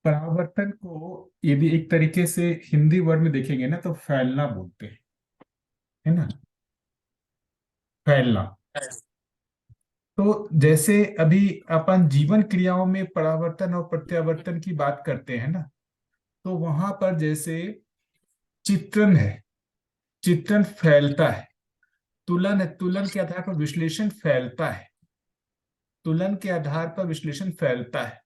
परावर्तन को यदि एक तरीके से हिंदी वर्ड में देखेंगे ना तो फैलना बोलते हैं, है ना। फैलना। तो जैसे अभी अपन जीवन क्रियाओं में परावर्तन और प्रत्यावर्तन की बात करते हैं ना, तो वहां पर जैसे चित्रण है, चित्रण फैलता है। तुलन है, तुलन के आधार पर विश्लेषण फैलता है। तुलन के आधार पर विश्लेषण फैलता है।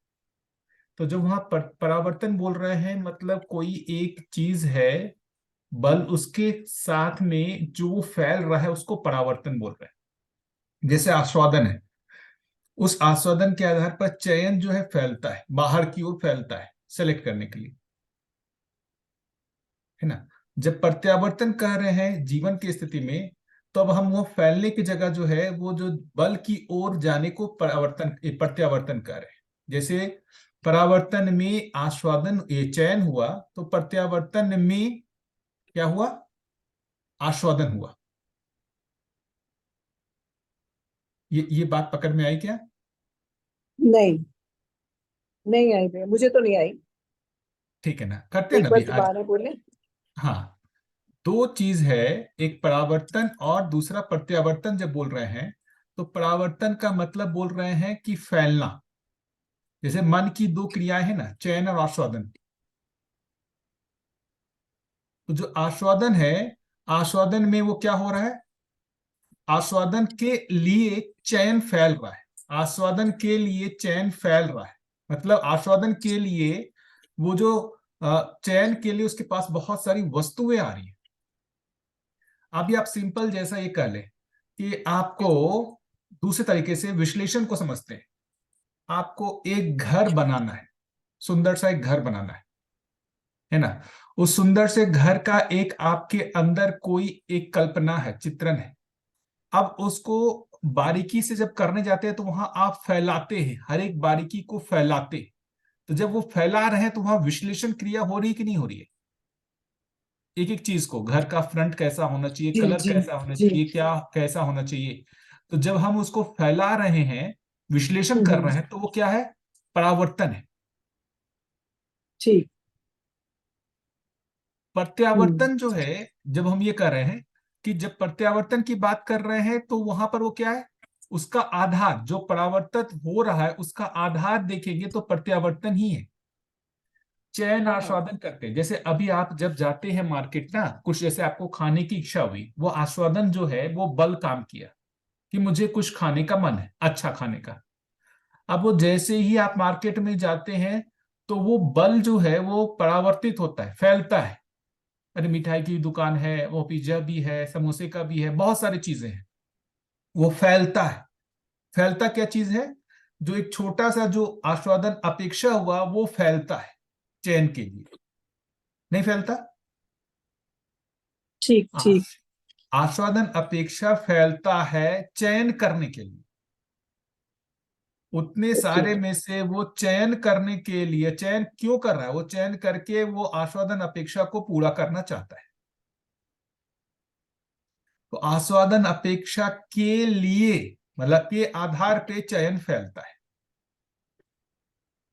तो जब वहां परावर्तन बोल रहे हैं मतलब कोई एक चीज है, बल उसके साथ में जो फैल रहा है उसको परावर्तन बोल रहे हैं। जैसे आस्वादन है, उस आस्वादन के आधार पर चयन जो है फैलता है, बाहर की ओर फैलता है सेलेक्ट करने के लिए, है ना। जब प्रत्यावर्तन कह रहे हैं जीवन की स्थिति में, तो अब हम वो फैलने की जगह जो है वो जो बल की ओर जाने को परावर्तन प्रत्यावर्तन कह रहे हैं। जैसे परावर्तन में आस्वादन ये चयन हुआ, तो प्रत्यावर्तन में क्या हुआ, आस्वादन हुआ। ये बात पकड़ में आई क्या? नहीं, नहीं आई भैया, मुझे तो नहीं आई। ठीक है ना, करते हैं ना एक बार अभी आज। दोबारा बोले। हाँ, दो चीज है, एक परावर्तन और दूसरा प्रत्यावर्तन। जब बोल रहे हैं तो परावर्तन का मतलब बोल रहे हैं कि फैलना। जैसे मन की दो क्रियाएं हैं ना, चयन और आस्वादन। तो जो आस्वादन है, आस्वादन में वो क्या हो रहा है, आस्वादन के लिए चयन फैल रहा है। आस्वादन के लिए चयन फैल रहा है, मतलब आस्वादन के लिए वो जो चयन के लिए उसके पास बहुत सारी वस्तुएं आ रही है। अभी आप सिंपल जैसा ये कह लें कि आपको दूसरे तरीके से विश्लेषण को समझते हैं। आपको एक घर बनाना है, सुंदर सा एक घर बनाना है ना। उस सुंदर से घर का एक आपके अंदर कोई एक कल्पना है, चित्रण है। अब उसको बारीकी से जब करने जाते हैं तो वहां आप फैलाते हैं, हर एक बारीकी को फैलाते हैं। तो जब वो फैला रहे हैं तो वहां विश्लेषण क्रिया हो रही है कि नहीं हो रही है? एक एक चीज को, घर का फ्रंट कैसा होना चाहिए, जी कलर जी कैसा होना जी। चाहिए, क्या कैसा होना चाहिए। तो जब हम उसको फैला रहे हैं, विश्लेषण कर हम्म। रहे हैं, तो वो क्या है, परावर्तन है। ठीक। हम्म। प्रत्यावर्तन जो है, जब हम ये कर रहे हैं कि जब प्रत्यावर्तन की बात कर रहे हैं तो वहां पर वो क्या है, उसका आधार जो परावर्तित हो रहा है उसका आधार देखेंगे तो प्रत्यावर्तन ही है। चयन हाँ। आस्वादन करते हैं, जैसे अभी आप जब जाते हैं मार्केट ना, कुछ जैसे आपको खाने की इच्छा हुई, वो आस्वादन जो है वो बल काम किया कि मुझे कुछ खाने का मन है, अच्छा खाने का। अब वो जैसे ही आप मार्केट में जाते हैं तो वो बल जो है वो परावर्तित होता है, फैलता है। अरे मिठाई की दुकान है, वो पिज्जा भी है, समोसे का भी है, बहुत सारी चीजें हैं। वो फैलता है। फैलता क्या चीज है, जो एक छोटा सा जो आस्वादन अपेक्षा हुआ वो फैलता है चयन के लिए, नहीं फैलता। ठीक ठीक। आस, आस्वादन अपेक्षा फैलता है चयन करने के लिए। उतने ओके। सारे में से वो चयन करने के लिए, चयन क्यों कर रहा है, वो चयन करके वो आस्वादन अपेक्षा को पूरा करना चाहता है। तो आस्वादन अपेक्षा के लिए मतलब के आधार पे चयन फैलता है।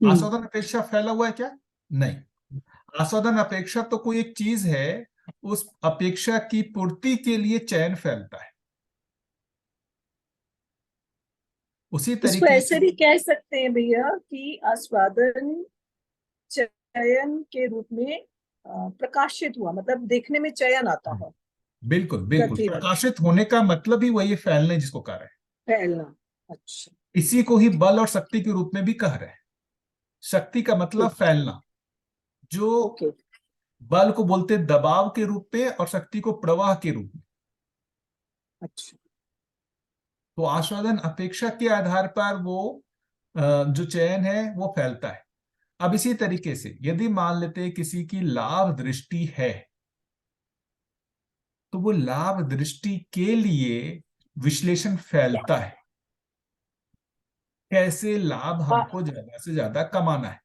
हम्म। आस्वादन अपेक्षा फैला हुआ है क्या? नहीं। आस्वादन अपेक्षा तो कोई एक चीज है, उस अपेक्षा की पूर्ति के लिए चयन फैलता है। उसी इसको तरीके ऐसे से भी कह सकते हैं भैया कि आस्वादन चयन के रूप में प्रकाशित हुआ, मतलब देखने में चयन आता है। बिल्कुल बिल्कुल, प्रतिभा। प्रकाशित होने का मतलब ही वही फैलने जिसको कह रहे हैं। फैलना। अच्छा। इसी को ही बल और शक्ति के रूप में भी कह रहे हैं। शक्ति का मतलब ठीक। फैलना। जो ओके। बल को बोलते दबाव के रूप में और शक्ति को प्रवाह के रूप में। अच्छा। तो आस्वादन अपेक्षा के आधार पर वो जो चयन है वो फैलता है। अब इसी तरीके से यदि मान लेते हैं किसी की लाभ दृष्टि है, तो वो लाभ दृष्टि के लिए विश्लेषण फैलता है। कैसे लाभ हाँ। हमको ज्यादा से ज्यादा कमाना है,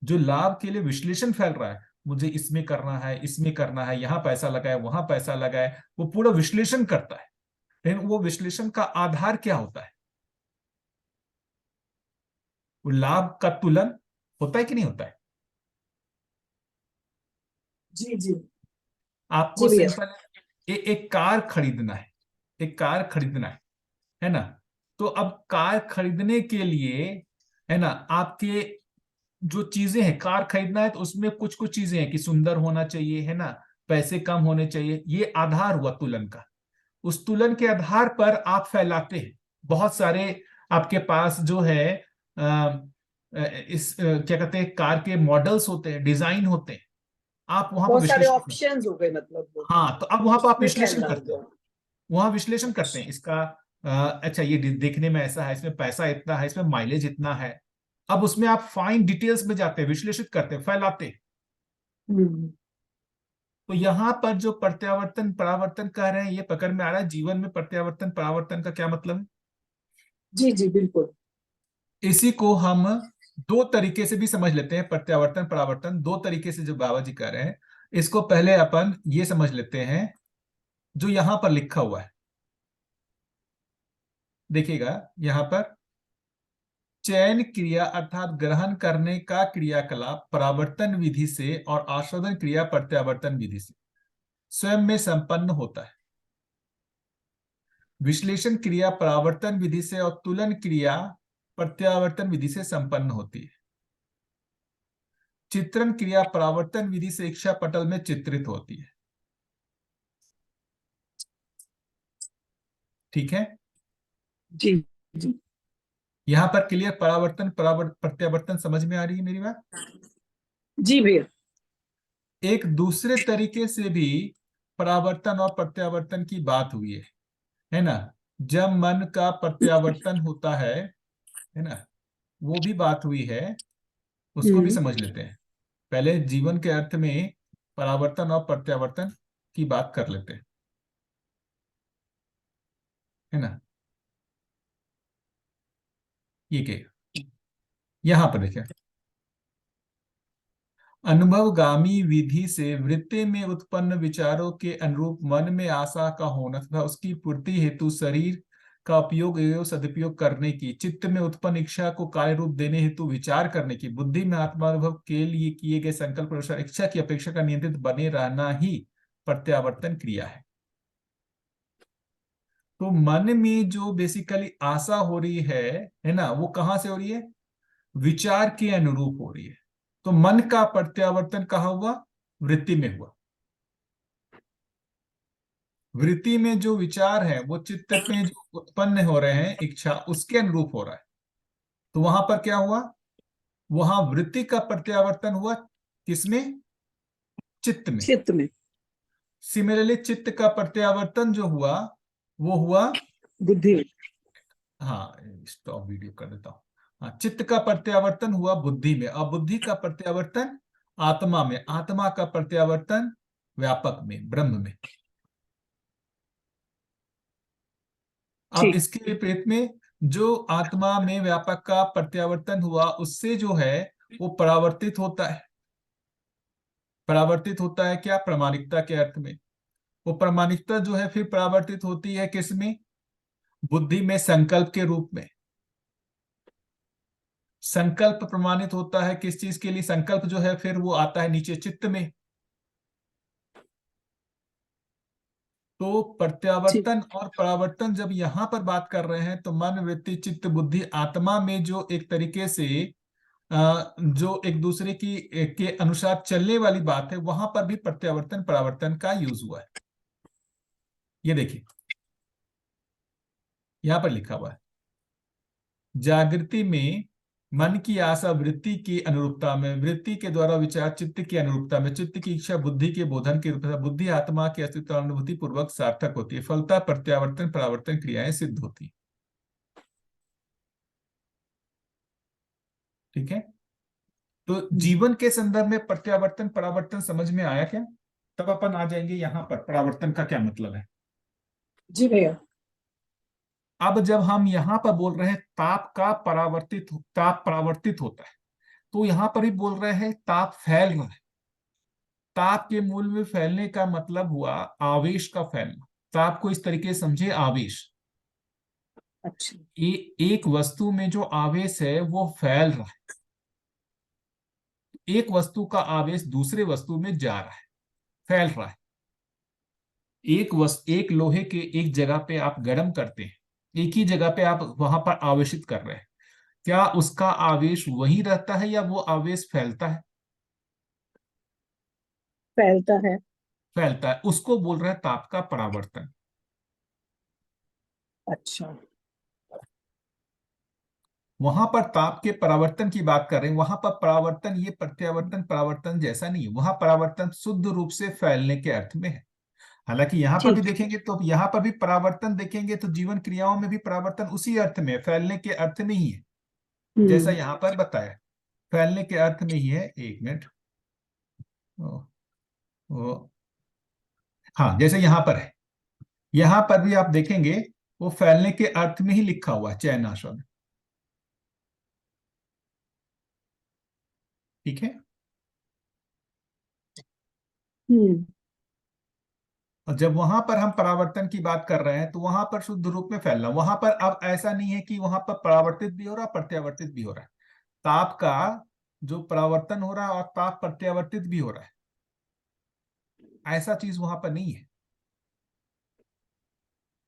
जो लाभ के लिए विश्लेषण फैल रहा है, मुझे इसमें करना है, इसमें करना है, यहां पैसा लगाए, वहां पैसा लगाए, वो पूरा विश्लेषण करता है। लेकिन वो विश्लेषण का आधार क्या होता है, वो लाभ का तुलन होता है कि नहीं होता है? जी जी। आपको जी भैया। सिंपल एक कार खरीदना है, एक कार खरीदना है ना? तो अब कार खरीदने के लिए, है ना, आपके जो चीजें हैं, कार खरीदना है तो उसमें कुछ कुछ चीजें हैं कि सुंदर होना चाहिए, है ना, पैसे कम होने चाहिए, ये आधार हुआ तुलन का। उस तुलन के आधार पर आप फैलाते हैं बहुत सारे, आपके पास जो है क्या कहते हैं, कार के मॉडल्स होते हैं, डिजाइन होते हैं, आप वहां पर बहुत सारे विश्लेषण करते ऑप्शंस हो गए मतलब वो, हैं। हाँ, तो अब वहां पर आप उसमें विश्लेषण फैलना करते हैं, हुआ। वहां विश्लेषण करते हैं इसका। अच्छा, ये देखने में ऐसा है, इसमें पैसा इतना है, इसमें माइलेज इतना है। अब उसमें आप फाइन डिटेल्स में जाते हैं, विश्लेषित करते हैं, फैलाते हैं। हम्म। तो यहां पर जो प्रत्यावर्तन परावर्तन कह रहे हैं, ये पकड़ में आ रहा है जीवन में प्रत्यावर्तन परावर्तन का क्या मतलब है। जी जी बिल्कुल। इसी को हम दो तरीके से भी समझ लेते हैं, प्रत्यावर्तन परावर्तन दो तरीके से जो बाबा जी कह रहे हैं। इसको पहले अपन ये समझ लेते हैं जो यहां पर लिखा हुआ है, देखिएगा यहां पर, चयन क्रिया अर्थात ग्रहण करने का क्रियाकलाप परावर्तन विधि से और आस्वादन क्रिया प्रत्यावर्तन विधि से स्वयं में संपन्न होता है। विश्लेषण क्रिया परावर्तन विधि से और तुलन क्रिया प्रत्यावर्तन विधि से संपन्न होती है। चित्रण क्रिया परावर्तन विधि से इच्छा पटल में चित्रित होती है। ठीक है, जी जी। यहां पर क्लियर, परावर्तन प्रत्यावर्तन समझ में आ रही है मेरी बात? जी भैया। एक दूसरे तरीके से भी परावर्तन और प्रत्यावर्तन की बात हुई है ना? जब मन का प्रत्यावर्तन होता है ना, वो भी बात हुई है, उसको भी हम्म। समझ लेते हैं। पहले जीवन के अर्थ में परावर्तन और प्रत्यावर्तन की बात कर लेते हैं, है ना? ये क्या, यहां पर देखिए, अनुभवगामी विधि से वृत्ति में उत्पन्न विचारों के अनुरूप मन में आशा का होना तथा उसकी पूर्ति हेतु शरीर का उपयोग एवं सदुपयोग करने की, चित्त में उत्पन्न इच्छा को कार्य रूप देने हेतु विचार करने की, बुद्धि में आत्मानुभव के लिए किए गए संकल्प अनुसार इच्छा की अपेक्षा का नियंत्रित बने रहना ही प्रत्यावर्तन क्रिया है। तो मन में जो बेसिकली आशा हो रही है ना, वो कहां से हो रही है? विचार के अनुरूप हो रही है। तो मन का प्रत्यावर्तन कहाँ हुआ? वृत्ति में हुआ। वृत्ति में जो विचार है वो चित्त में जो उत्पन्न हो रहे हैं इच्छा, उसके अनुरूप हो रहा है। तो वहां पर क्या हुआ? वहां वृत्ति का प्रत्यावर्तन हुआ, किसमें? चित्त में। चित्त में। सिमिलरली चित्त का प्रत्यावर्तन जो हुआ वो हुआ, बुद्धि में। हाँ स्टॉप वीडियो कर देता हूँ। हाँ, चित्त का प्रत्यावर्तन हुआ बुद्धि में, और बुद्धि का प्रत्यावर्तन आत्मा में, आत्मा का प्रत्यावर्तन व्यापक में, ब्रह्म में। अब ठीक। इसके विपरीत में जो आत्मा में व्यापक का प्रत्यावर्तन हुआ, उससे जो है वो परावर्तित होता है। परावर्तित होता है क्या? प्रामाणिकता के अर्थ में। वो प्रामाणिकता जो है फिर परावर्तित होती है किसमें? बुद्धि में, संकल्प के रूप में। संकल्प प्रमाणित होता है किस चीज के लिए? संकल्प जो है फिर वो आता है नीचे चित्त में। तो ठीक। प्रत्यावर्तन और परावर्तन जब यहां पर बात कर रहे हैं, तो मन, वृत्ति, चित्त, बुद्धि, आत्मा में जो एक तरीके से जो एक दूसरे की के अनुसार चलने वाली बात है, वहां पर भी प्रत्यावर्तन परावर्तन का यूज हुआ है। ये देखिए यहां पर लिखा हुआ है, जागृति में मन की आशा वृत्ति की अनुरूपता में, वृत्ति के द्वारा विचार चित्त की अनुरूपता में, चित्त की इच्छा बुद्धि के बोधन के रूप में, बुद्धि आत्मा की अस्तित्व अनुभूति पूर्वक सार्थक होती है, फलता प्रत्यावर्तन परावर्तन क्रियाएं सिद्ध होती है। ठीक है, तो जीवन के संदर्भ में प्रत्यावर्तन परावर्तन समझ में आया क्या? तब अपन आ जाएंगे यहां पर परावर्तन का क्या मतलब है। जी भैया। अब जब हम यहां पर बोल रहे हैं ताप परावर्तित होता है, तो यहां पर ही बोल रहे हैं ताप फैल रहा है। ताप के मूल में फैलने का मतलब हुआ आवेश का फैलना। ताप को इस तरीके से समझे, आवेश। अच्छा। एक वस्तु में जो आवेश है वो फैल रहा है। एक वस्तु का आवेश दूसरे वस्तु में जा रहा है, फैल रहा है। एक लोहे के एक जगह पे आप गर्म करते हैं, एक ही जगह पे आप वहां पर आवेशित कर रहे हैं, क्या उसका आवेश वही रहता है या वो आवेश फैलता है? फैलता है। फैलता है, उसको बोल रहे हैं ताप का परावर्तन। अच्छा। वहां पर ताप के परावर्तन की बात कर रहे हैं, वहां पर परावर्तन ये प्रत्यावर्तन परावर्तन जैसा नहीं है, वहां परावर्तन शुद्ध रूप से फैलने के अर्थ में है। हालांकि यहाँ पर भी ठीक। देखेंगे तो यहाँ पर भी परावर्तन देखेंगे तो जीवन क्रियाओं में भी परावर्तन उसी अर्थ में है, फैलने के अर्थ में ही है, जैसा हम्म। यहाँ पर बताया, फैलने के अर्थ में ही है। एक मिनट। ओ, ओ, हाँ, जैसे यहाँ पर है, यहाँ पर भी आप देखेंगे वो फैलने के अर्थ में ही लिखा हुआ है, चयन आस्वादन। ठीक है। हम्म। और जब वहां पर हम परावर्तन की बात कर रहे हैं तो वहां पर शुद्ध रूप में फैलना, वहां पर अब ऐसा नहीं है कि वहां पर परावर्तित भी हो रहा है प्रत्यावर्तित भी हो रहा है। ताप का जो परावर्तन हो रहा है और ताप प्रत्यावर्तित भी हो रहा है, ऐसा चीज वहां पर नहीं है।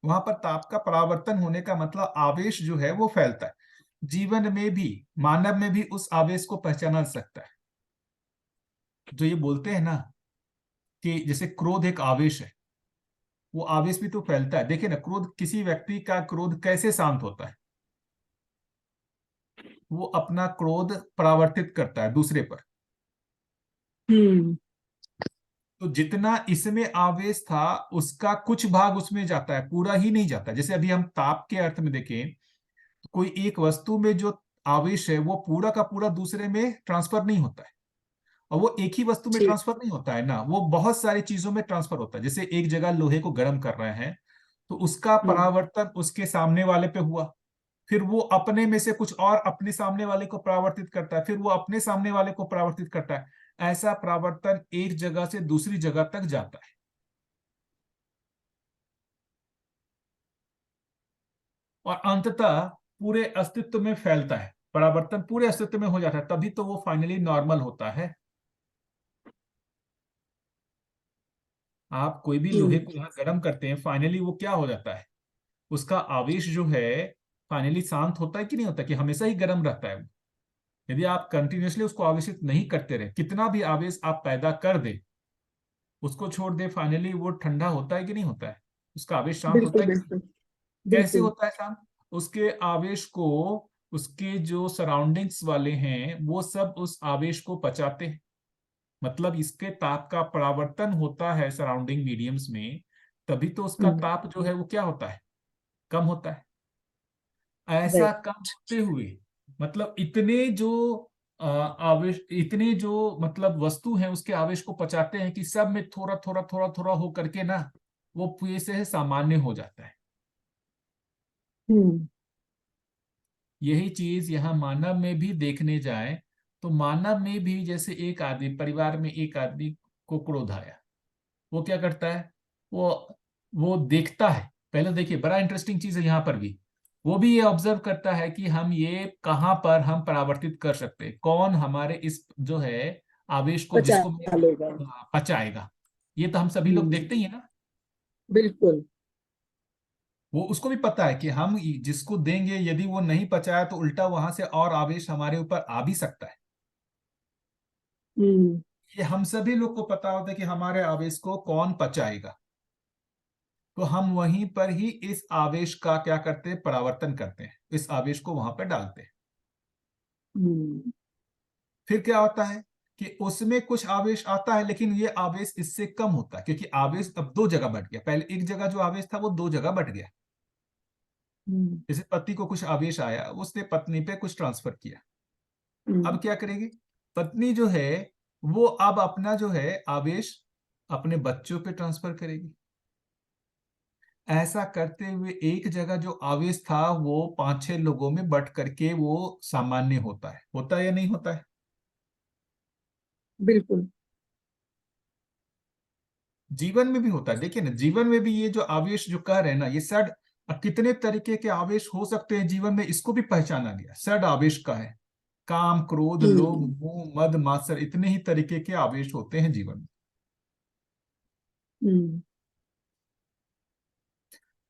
वहां पर ताप का परावर्तन होने का मतलब आवेश जो है वो फैलता है। जीवन में भी, मानव में भी उस आवेश को पहचाना जा सकता है। जो ये बोलते हैं ना कि जैसे क्रोध एक आवेश है, वो आवेश भी तो फैलता है। देखिए ना, क्रोध, किसी व्यक्ति का क्रोध कैसे शांत होता है? वो अपना क्रोध परावर्तित करता है दूसरे पर। हम्म। तो जितना इसमें आवेश था उसका कुछ भाग उसमें जाता है, पूरा ही नहीं जाता। जैसे अभी हम ताप के अर्थ में देखें तो कोई एक वस्तु में जो आवेश है वो पूरा का पूरा दूसरे में ट्रांसफर नहीं होता है। और वो एक ही वस्तु में ठीक। ट्रांसफर नहीं होता है ना, वो बहुत सारी चीजों में ट्रांसफर होता है। जैसे एक जगह लोहे को गर्म कर रहे हैं तो उसका हम्म। परावर्तन उसके सामने वाले पे हुआ, फिर वो अपने में से कुछ और अपने सामने वाले को परावर्तित करता है, फिर वो अपने सामने वाले को परावर्तित करता है। ऐसा परावर्तन एक जगह से दूसरी जगह तक जाता है और अंततः पूरे अस्तित्व में फैलता है। परावर्तन पूरे अस्तित्व में हो जाता है, तभी तो वो फाइनली नॉर्मल होता है। आप कोई भी लोहे हम्म। को यहाँ गर्म करते हैं, फाइनली वो क्या हो जाता है? उसका आवेश जो है फाइनली शांत होता है कि नहीं होता, कि हमेशा ही गर्म रहता है वो? यदि आप कंटिन्यूअसली उसको आवेशित नहीं करते रहे, कितना भी आवेश आप पैदा कर दे, उसको छोड़ दे, फाइनली वो ठंडा होता है कि नहीं होता है? उसका आवेश शांत होता बिल्कुल है कि नहीं? बिल्कुल। कैसे बिल्कुल। होता है शांत? उसके आवेश को, उसके जो सराउंडिंग्स वाले हैं वो सब उस आवेश को पचाते हैं। मतलब इसके ताप का परावर्तन होता है सराउंडिंग मीडियम्स में, तभी तो उसका हम्म। ताप जो है वो क्या होता है? कम होता है। ऐसा राइट। कम होते हुए, मतलब इतने जो आवेश, इतने जो मतलब वस्तु हैं उसके आवेश को पचाते हैं कि सब में थोड़ा थोड़ा थोड़ा थोड़ा हो करके ना वो पूरे से सामान्य हो जाता है। हम्म। यही चीज यहाँ मानव में भी देखने जाए तो मानव में भी, जैसे एक आदमी, परिवार में एक आदमी को क्रोध आया, वो क्या करता है? वो वो देखता है। पहले देखिए, बड़ा इंटरेस्टिंग चीज है यहाँ पर भी, वो भी ये ऑब्जर्व करता है कि हम ये कहाँ पर हम परावर्तित कर सकते हैं, कौन हमारे इस जो है आवेश को, बचा जिसको मैं लेगा। पचाएगा। ये तो हम सभी लोग हम्म। देखते ही है ना। बिल्कुल। वो उसको भी पता है कि हम जिसको देंगे यदि वो नहीं पचाया तो उल्टा वहां से और आवेश हमारे ऊपर आ भी सकता है। हम्म। ये हम सभी लोग को पता होता है कि हमारे आवेश को कौन पचाएगा। तो हम वहीं पर ही इस आवेश का क्या करते हैं? परावर्तन करते हैं, इस आवेश को वहां पर डालते हैं। हम्म। फिर क्या होता है कि उसमें कुछ आवेश आता है, लेकिन ये आवेश इससे कम होता है, क्योंकि आवेश अब दो जगह बढ़ गया। पहले एक जगह जो आवेश था वो दो जगह बढ़ गया। हम्म। जैसे पति को कुछ आवेश आया, उसने पत्नी पे कुछ ट्रांसफर किया। हम्म। अब क्या करेगी पत्नी जो है? वो अब अपना जो है आवेश अपने बच्चों पे ट्रांसफर करेगी। ऐसा करते हुए एक जगह जो आवेश था वो पांच छह लोगों में बट करके वो सामान्य होता है या नहीं होता है? बिल्कुल। जीवन में भी होता है। देखिए ना, जीवन में भी ये जो आवेश जो कह रहे हैं ना, ये षड, कितने तरीके के आवेश हो सकते हैं जीवन में, इसको भी पहचाना गया, षड आवेश का है। काम, क्रोध, लोभ, मोह, मद, मात्सर, इतने ही तरीके के आवेश होते हैं जीवन में। हम्म।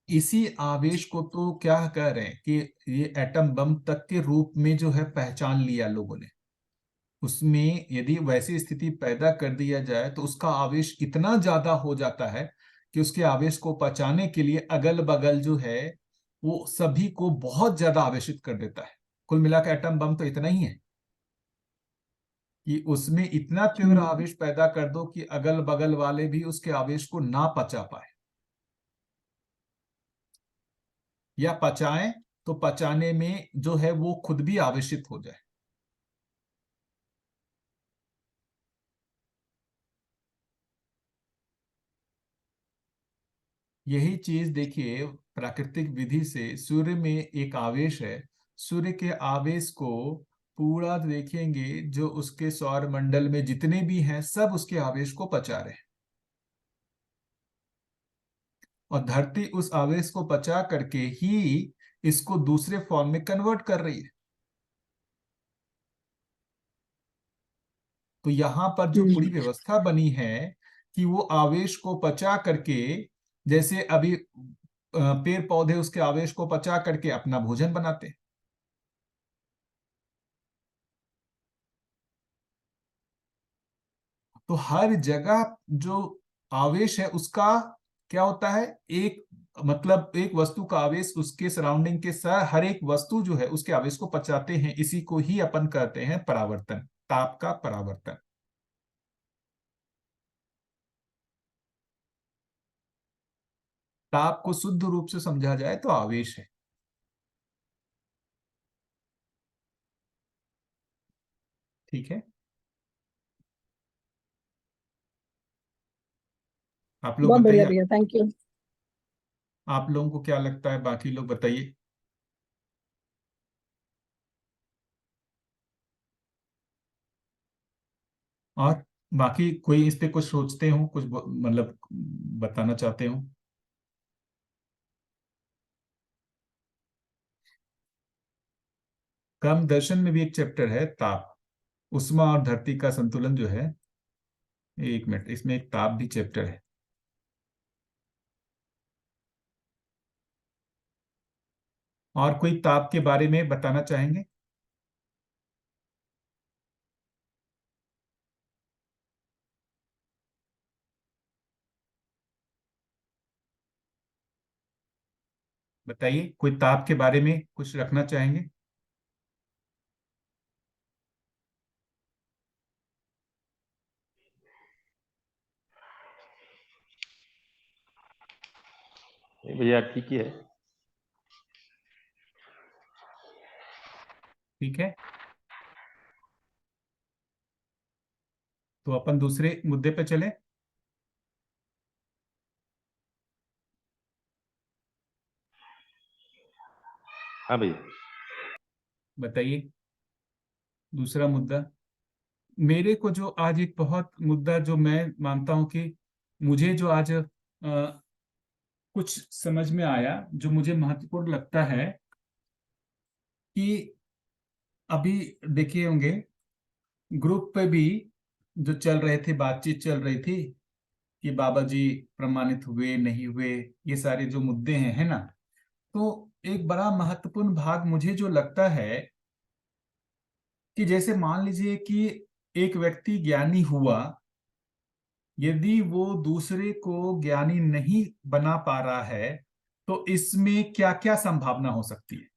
इसी आवेश को तो क्या कह रहे हैं कि ये एटम बम तक के रूप में जो है पहचान लिया लोगों ने। उसमें यदि वैसी स्थिति पैदा कर दिया जाए तो उसका आवेश इतना ज्यादा हो जाता है कि उसके आवेश को पचाने के लिए अगल बगल जो है वो सभी को बहुत ज्यादा आवेशित कर देता है। कुल मिलाकर एटम बम तो इतना ही है कि उसमें इतना तीव्र हम्म। आवेश पैदा कर दो कि अगल बगल वाले भी उसके आवेश को ना पचा पाए, या पचाएं तो पचाने में जो है वो खुद भी आवेशित हो जाए। यही चीज देखिए प्राकृतिक विधि से सूर्य में एक आवेश है। सूर्य के आवेश को पूरा देखेंगे, जो उसके सौर मंडल में जितने भी हैं सब उसके आवेश को पचा रहे हैं, और धरती उस आवेश को पचा करके ही इसको दूसरे फॉर्म में कन्वर्ट कर रही है। तो यहां पर जो पूरी हम्म। व्यवस्था बनी है कि वो आवेश को पचा करके, जैसे अभी पेड़ पौधे उसके आवेश को पचा करके अपना भोजन बनाते हैं, तो हर जगह जो आवेश है उसका क्या होता है, एक मतलब एक वस्तु का आवेश उसके सराउंडिंग के साथ हर एक वस्तु जो है उसके आवेश को पचाते हैं। इसी को ही अपन कहते हैं परावर्तन, ताप का परावर्तन। ताप को शुद्ध रूप से समझा जाए तो आवेश है। ठीक है, आप लोग बहुत बढ़िया बताइए, भैया, थैंक यू। आप लोगों को क्या लगता है, बाकी लोग बताइए। और बाकी कोई इस पे कुछ सोचते हो, कुछ मतलब बताना चाहते हो। कर्म दर्शन में भी एक चैप्टर है ताप, उष्मा और धरती का संतुलन जो है। एक मिनट, इसमें एक ताप भी चैप्टर है। और कोई ताप के बारे में बताना चाहेंगे। बताइए, कोई ताप के बारे में कुछ रखना चाहेंगे। नहीं भैया, ठीक ही है। ठीक है, तो अपन दूसरे मुद्दे पे चले। हाँ भैया। बताइए दूसरा मुद्दा। मेरे को जो आज एक बहुत मुद्दा जो मैं मानता हूं कि मुझे जो आज कुछ समझ में आया, जो मुझे महत्वपूर्ण लगता है कि अभी देखिए होंगे ग्रुप पे भी जो चल रहे थे, बातचीत चल रही थी कि बाबा जी प्रमाणित हुए नहीं हुए, ये सारे जो मुद्दे हैं, है ना। तो एक बड़ा महत्वपूर्ण भाग मुझे जो लगता है कि जैसे मान लीजिए कि एक व्यक्ति ज्ञानी हुआ, यदि वो दूसरे को ज्ञानी नहीं बना पा रहा है तो इसमें क्या क्या संभावना हो सकती है।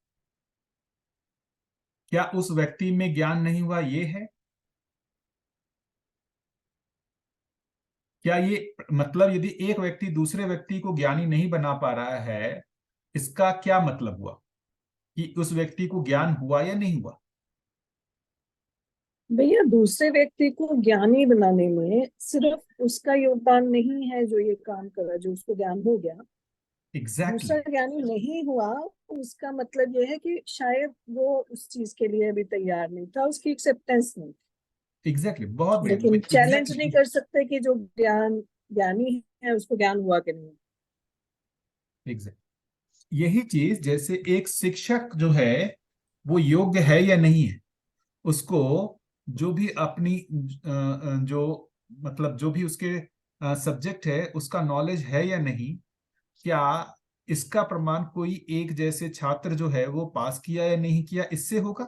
क्या उस व्यक्ति में ज्ञान नहीं हुआ ये है, क्या ये मतलब यदि एक व्यक्ति दूसरे व्यक्ति को ज्ञानी नहीं बना पा रहा है, इसका क्या मतलब हुआ कि उस व्यक्ति को ज्ञान हुआ या नहीं हुआ। भैया, दूसरे व्यक्ति को ज्ञानी बनाने में सिर्फ उसका योगदान नहीं है जो ये काम कर रहा है, जो उसको ज्ञान हो गया। एग्जैक्टली दूसरा ज्ञानी नहीं हुआ, उसका मतलब ये है कि शायद वो उस चीज के लिए अभी तैयार नहीं था, उसकी एक्सेप्टेंस नहीं थी। एग्जैक्टली बहुत लेकिन बढ़िया, चैलेंज नहीं एग्जैक्टली कर सकते कि जो ज्ञानी है उसको ज्ञान हुआ कि नहीं। एग्जैक्ट यही चीज, जैसे एक शिक्षक जो है वो योग्य है या नहीं है, उसको जो भी अपनी जो मतलब जो भी उसके सब्जेक्ट है उसका नॉलेज है या नहीं, क्या इसका प्रमाण कोई एक जैसे छात्र जो है वो पास किया या नहीं किया इससे होगा?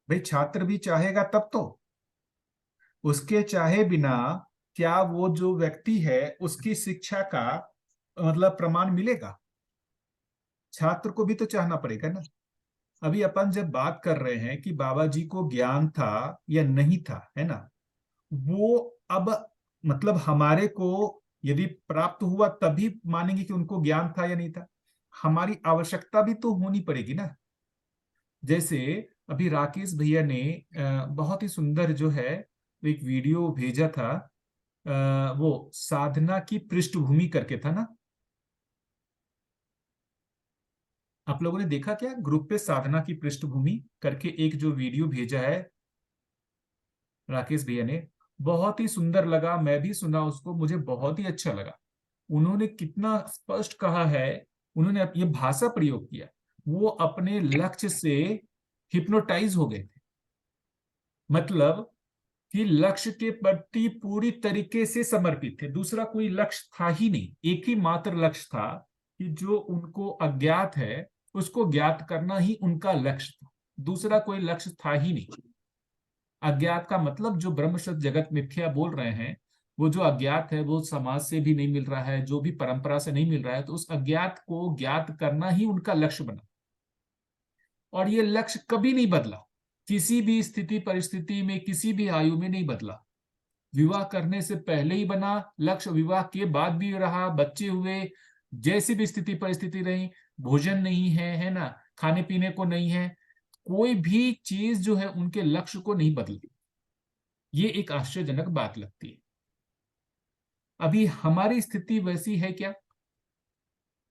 भाई छात्र भी चाहेगा तब तो। उसके चाहे बिना क्या वो जो व्यक्ति है उसकी शिक्षा का मतलब प्रमाण मिलेगा? छात्र को भी तो चाहना पड़ेगा ना। अभी अपन जब बात कर रहे हैं कि बाबा जी को ज्ञान था या नहीं था, है ना, वो अब मतलब हमारे को यदि प्राप्त हुआ तभी मानेंगे कि उनको ज्ञान था या नहीं था। हमारी आवश्यकता भी तो होनी पड़ेगी ना। जैसे अभी राकेश भैया ने बहुत ही सुंदर जो है एक वीडियो भेजा था, वो साधना की पृष्ठभूमि करके था ना। आप लोगों ने देखा क्या ग्रुप पे साधना की पृष्ठभूमि करके एक जो वीडियो भेजा है राकेश भैया ने? बहुत ही सुंदर लगा, मैं भी सुना उसको, मुझे बहुत ही अच्छा लगा। उन्होंने कितना स्पष्ट कहा है, उन्होंने ये भाषा प्रयोग किया। वो अपने लक्ष्य से हिप्नोटाइज हो गए थे। मतलब कि लक्ष्य के प्रति पूरी तरीके से समर्पित थे, दूसरा कोई लक्ष्य था ही नहीं। एक ही मात्र लक्ष्य था कि जो उनको अज्ञात है उसको ज्ञात करना ही उनका लक्ष्य था, दूसरा कोई लक्ष्य था ही नहीं। अज्ञात का मतलब जो ब्रह्म सत्य जगत मिथ्या बोल रहे हैं, वो जो अज्ञात है वो समाज से भी नहीं मिल रहा है, जो भी परंपरा से नहीं मिल रहा है, तो उस अज्ञात को ज्ञात करना ही उनका लक्ष्य बना। और ये लक्ष्य कभी नहीं बदला, किसी भी स्थिति परिस्थिति में किसी भी आयु में नहीं बदला। विवाह करने से पहले ही बना लक्ष्य, विवाह के बाद भी रहा, बच्चे हुए, जैसी भी स्थिति परिस्थिति रही, भोजन नहीं है ना, खाने पीने को नहीं है, कोई भी चीज जो है उनके लक्ष्य को नहीं बदली। ये एक आश्चर्यजनक बात लगती है। अभी हमारी स्थिति वैसी है क्या?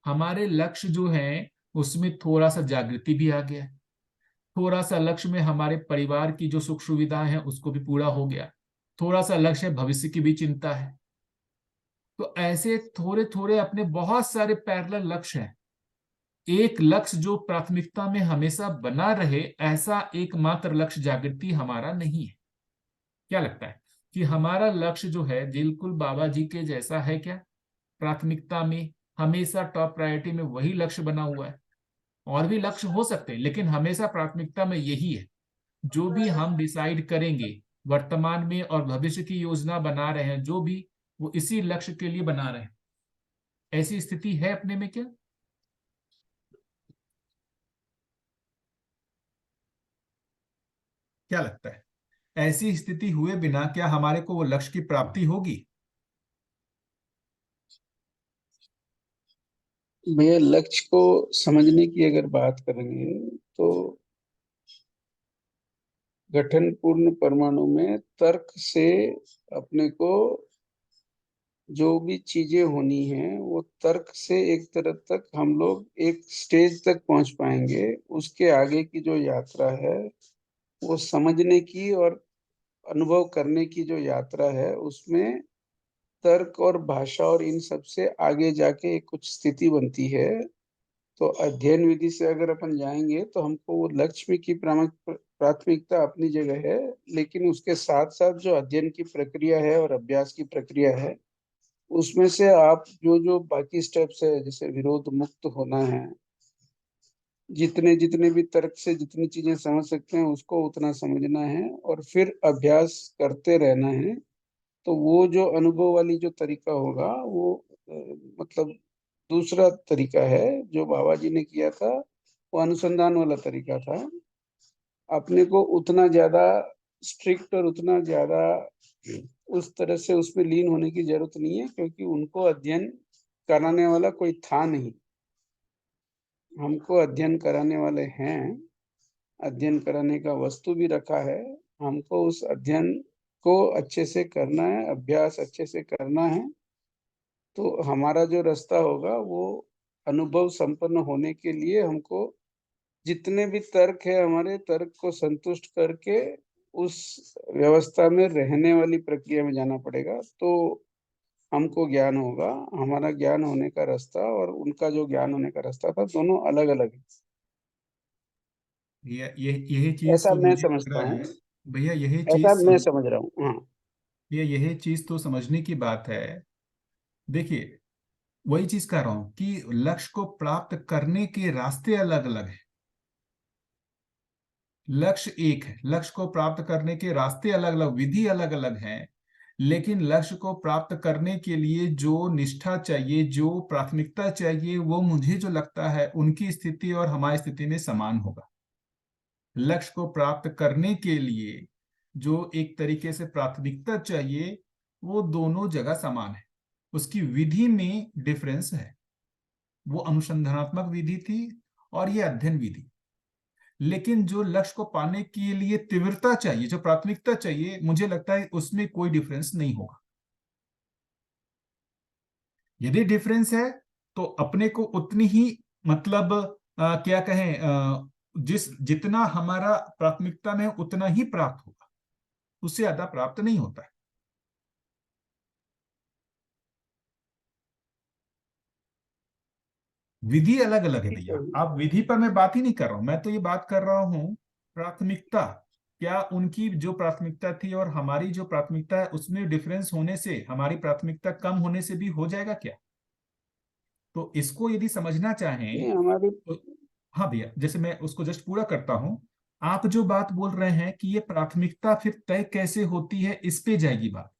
हमारे लक्ष्य जो है उसमें थोड़ा सा जागृति भी आ गया, थोड़ा सा लक्ष्य में हमारे परिवार की जो सुख सुविधा है उसको भी पूरा हो गया, थोड़ा सा लक्ष्य भविष्य की भी चिंता है। तो ऐसे थोड़े थोड़े अपने बहुत सारे पैरेलल लक्ष्य हैं। एक लक्ष्य जो प्राथमिकता में हमेशा बना रहे, ऐसा एकमात्र लक्ष्य जागृति हमारा नहीं है। क्या लगता है कि हमारा लक्ष्य जो है बिल्कुल बाबा जी के जैसा है क्या? प्राथमिकता में हमेशा टॉप प्रायोरिटी में वही लक्ष्य बना हुआ है? और भी लक्ष्य हो सकते हैं लेकिन हमेशा प्राथमिकता में यही है। जो भी हम डिसाइड करेंगे वर्तमान में और भविष्य की योजना बना रहे हैं, जो भी, वो इसी लक्ष्य के लिए बना रहे हैं। ऐसी स्थिति है अपने में क्या? क्या लगता है ऐसी स्थिति हुए बिना क्या हमारे को वो लक्ष्य की प्राप्ति होगी? भैया लक्ष्य को समझने की अगर बात करेंगे तो गठन पूर्ण परमाणु में तर्क से अपने को जो भी चीजें होनी है वो तर्क से एक तरह तक हम लोग एक स्टेज तक पहुंच पाएंगे। उसके आगे की जो यात्रा है वो समझने की और अनुभव करने की जो यात्रा है उसमें तर्क और भाषा और इन सब से आगे जाके एक कुछ स्थिति बनती है। तो अध्ययन विधि से अगर अपन जाएंगे तो हमको वो लक्ष्य की प्राथमिकता अपनी जगह है, लेकिन उसके साथ साथ जो अध्ययन की प्रक्रिया है और अभ्यास की प्रक्रिया है उसमें से आप जो जो बाकी स्टेप्स है जैसे विरोध मुक्त होना है, जितने जितने भी तर्क से जितनी चीजें समझ सकते हैं उसको उतना समझना है और फिर अभ्यास करते रहना है। तो वो जो अनुभव वाली जो तरीका होगा वो मतलब दूसरा तरीका है जो बाबा जी ने किया था, वो अनुसंधान वाला तरीका था। अपने को उतना ज्यादा स्ट्रिक्ट और उतना ज्यादा उस तरह से उसमें लीन होने की जरूरत नहीं है, क्योंकि उनको अध्ययन कराने वाला कोई था नहीं। हमको अध्ययन कराने वाले हैं, अध्ययन कराने का वस्तु भी रखा है। हमको उस अध्ययन को अच्छे से करना है, अभ्यास अच्छे से करना है। तो हमारा जो रास्ता होगा वो अनुभव संपन्न होने के लिए हमको जितने भी तर्क है हमारे तर्क को संतुष्ट करके उस व्यवस्था में रहने वाली प्रक्रिया में जाना पड़ेगा। तो हमको ज्ञान होगा। हमारा ज्ञान होने का रास्ता और उनका जो ज्ञान होने का रास्ता था दोनों अलग अलग है। यही चीज ऐसा तो मैं मुझे लग समझता रहा हूँ, है। भैया यही ऐसा चीज मैं समझ रहा हूँ। हाँ, यही चीज तो समझने की बात है। देखिए, वही चीज कह रहा हूं कि लक्ष्य को प्राप्त करने के रास्ते अलग अलग हैं। लक्ष्य एक है, लक्ष्य को प्राप्त करने के रास्ते अलग अलग, विधि अलग अलग हैं, लेकिन लक्ष्य को प्राप्त करने के लिए जो निष्ठा चाहिए, जो प्राथमिकता चाहिए, वो मुझे जो लगता है उनकी स्थिति और हमारी स्थिति में समान होगा। लक्ष्य को प्राप्त करने के लिए जो एक तरीके से प्राथमिकता चाहिए, वो दोनों जगह समान है। उसकी विधि में डिफरेंस है। वो अनुसंधानात्मक विधि थी और ये अध्ययन विधि। लेकिन जो लक्ष्य को पाने के लिए तीव्रता चाहिए, जो प्राथमिकता चाहिए, मुझे लगता है उसमें कोई डिफरेंस नहीं होगा। यदि डिफरेंस है तो अपने को उतनी ही, मतलब क्या कहें, जितना हमारा प्राथमिकता में उतना ही प्राप्त होगा, उससे ज्यादा प्राप्त नहीं होता है। विधि अलग अलग है ठीक है। भैया, आप विधि पर मैं बात ही नहीं कर रहा हूं, मैं तो ये बात कर रहा हूं प्राथमिकता। क्या उनकी जो प्राथमिकता थी और हमारी जो प्राथमिकता है उसमें डिफरेंस होने से, हमारी प्राथमिकता कम होने से भी हो जाएगा क्या? तो इसको यदि समझना चाहें नहीं, हमारी तो, हाँ भैया, जैसे मैं उसको जस्ट पूरा करता हूं। आप जो बात बोल रहे हैं कि ये प्राथमिकता फिर तय कैसे होती है, इस पे जाएगी बात।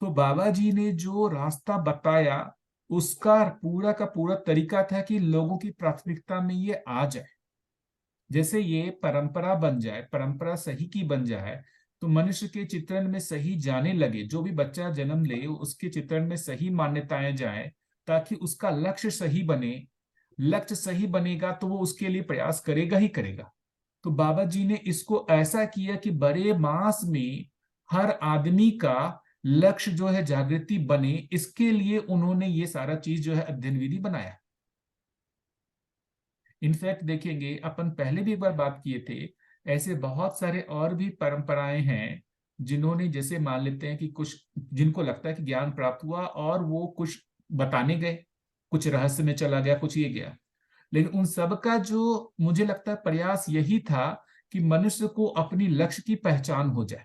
तो बाबा जी ने जो रास्ता बताया, उसका पूरा का पूरा तरीका था कि लोगों की प्राथमिकता में ये आ जाए। जैसे ये परंपरा बन जाए, परंपरा सही की बन जाए, तो मनुष्य के चित्रण में सही जाने लगे, जो भी बच्चा जन्म ले उसके चित्रण में सही मान्यताएं जाए, ताकि उसका लक्ष्य सही बने। लक्ष्य सही बनेगा तो वो उसके लिए प्रयास करेगा ही करेगा। तो बाबा जी ने इसको ऐसा किया कि बड़े मास में हर आदमी का लक्ष्य जो है जागृति बने, इसके लिए उन्होंने ये सारा चीज जो है अध्ययन विधि बनाया। इनफैक्ट देखेंगे, अपन पहले भी एक बार बात किए थे, ऐसे बहुत सारे और भी परंपराएं हैं जिन्होंने, जैसे मान लेते हैं कि कुछ जिनको लगता है कि ज्ञान प्राप्त हुआ और वो कुछ बताने गए, कुछ रहस्य में चला गया, कुछ ये गया, लेकिन उन सब का जो मुझे लगता है प्रयास यही था कि मनुष्य को अपनी लक्ष्य की पहचान हो जाए।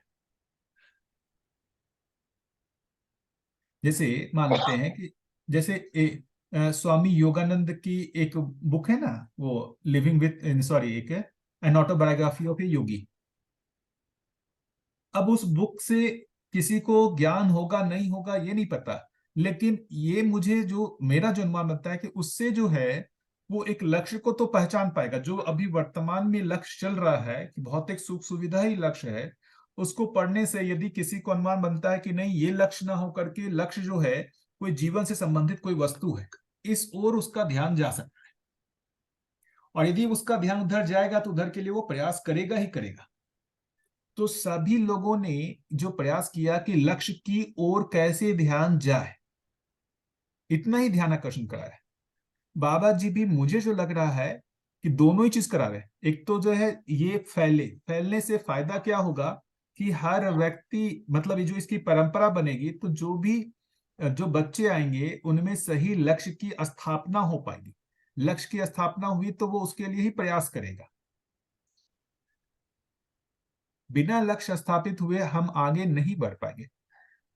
जैसे मान लेते हैं कि जैसे स्वामी योगानंद की एक बुक है ना, वो लिविंग विथ, सॉरी, एक एन ऑटोबायोग्राफी ऑफ ए योगी। अब उस बुक से किसी को ज्ञान होगा नहीं होगा ये नहीं पता, लेकिन ये मुझे जो मेरा जो अनुमान बनता है कि उससे जो है वो एक लक्ष्य को तो पहचान पाएगा। जो अभी वर्तमान में लक्ष्य चल रहा है कि भौतिक सुख सुविधा ही लक्ष्य है, उसको पढ़ने से यदि किसी को अनुमान बनता है कि नहीं, ये लक्ष्य ना होकर के लक्ष्य जो है कोई जीवन से संबंधित कोई वस्तु है, इस ओर उसका ध्यान जा सकता है। और यदि उसका ध्यान उधर जाएगा तो उधर के लिए वो प्रयास करेगा ही करेगा। तो सभी लोगों ने जो प्रयास किया कि लक्ष्य की ओर कैसे ध्यान जाए, इतना ही ध्यान आकर्षण कराया। बाबा जी भी मुझे जो लग रहा है कि दोनों ही चीज करा रहे हैं। एक तो जो है ये फैलने से फायदा क्या होगा कि हर व्यक्ति, मतलब ये जो इसकी परंपरा बनेगी तो जो भी जो बच्चे आएंगे उनमें सही लक्ष्य की स्थापना हो पाएगी। लक्ष्य की स्थापना हुई तो वो उसके लिए ही प्रयास करेगा। बिना लक्ष्य स्थापित हुए हम आगे नहीं बढ़ पाएंगे।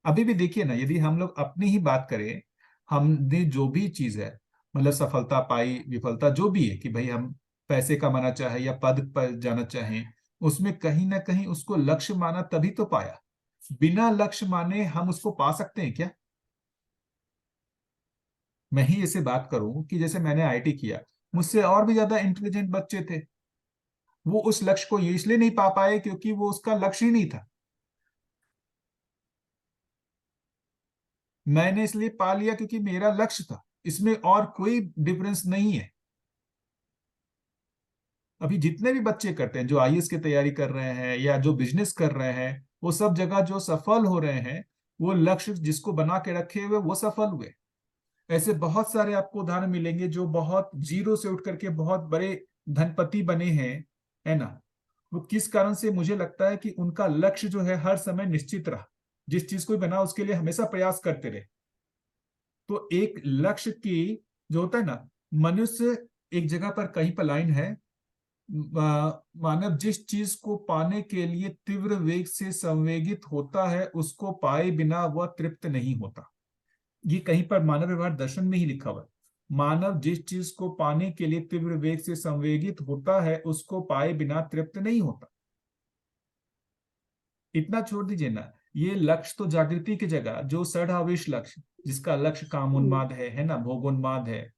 अभी भी देखिए ना, यदि हम लोग अपनी ही बात करें, हमने जो भी चीज है, मतलब सफलता पाई, विफलता जो भी है, कि भाई हम पैसे कमाना चाहे या पद पर जाना चाहें, उसमें कहीं ना कहीं उसको लक्ष्य माना तभी तो पाया। बिना लक्ष्य माने हम उसको पा सकते हैं क्या? मैं ही ऐसे बात करूं कि जैसे मैंने आईटी किया, मुझसे और भी ज्यादा इंटेलिजेंट बच्चे थे, वो उस लक्ष्य को ये इसलिए नहीं पा पाए क्योंकि वो उसका लक्ष्य ही नहीं था। मैंने इसलिए पा लिया क्योंकि मेरा लक्ष्य था। इसमें और कोई डिफरेंस नहीं है। अभी जितने भी बच्चे करते हैं, जो आईएएस की तैयारी कर रहे हैं या जो बिजनेस कर रहे हैं, वो सब जगह जो सफल हो रहे हैं, वो लक्ष्य जिसको बना के रखे हुए वो सफल हुए। ऐसे बहुत सारे आपको उदाहरण मिलेंगे जो बहुत जीरो से उठ करके बहुत बड़े धनपति बने हैं, है ना। वो किस कारण से? मुझे लगता है कि उनका लक्ष्य जो है हर समय निश्चित रहा। जिस चीज को बना उसके लिए हमेशा प्रयास करते रहे। तो एक लक्ष्य की जो होता है ना, मनुष्य एक जगह पर कहीं पर लाइन है, मानव जिस चीज को पाने के लिए तीव्र वेग से संवेगित होता है उसको पाए बिना वह तृप्त नहीं होता। ये कहीं पर मानव व्यवहार दर्शन में ही लिखा हुआ है। मानव जिस चीज को पाने के लिए तीव्र वेग से संवेगित होता है उसको पाए बिना तृप्त नहीं होता। इतना छोड़ दीजिए ना, ये लक्ष्य तो जागृति की जगह जो षडावेश लक्ष्य, जिसका लक्ष्य कामोन्माद है ना, भोगोन्माद है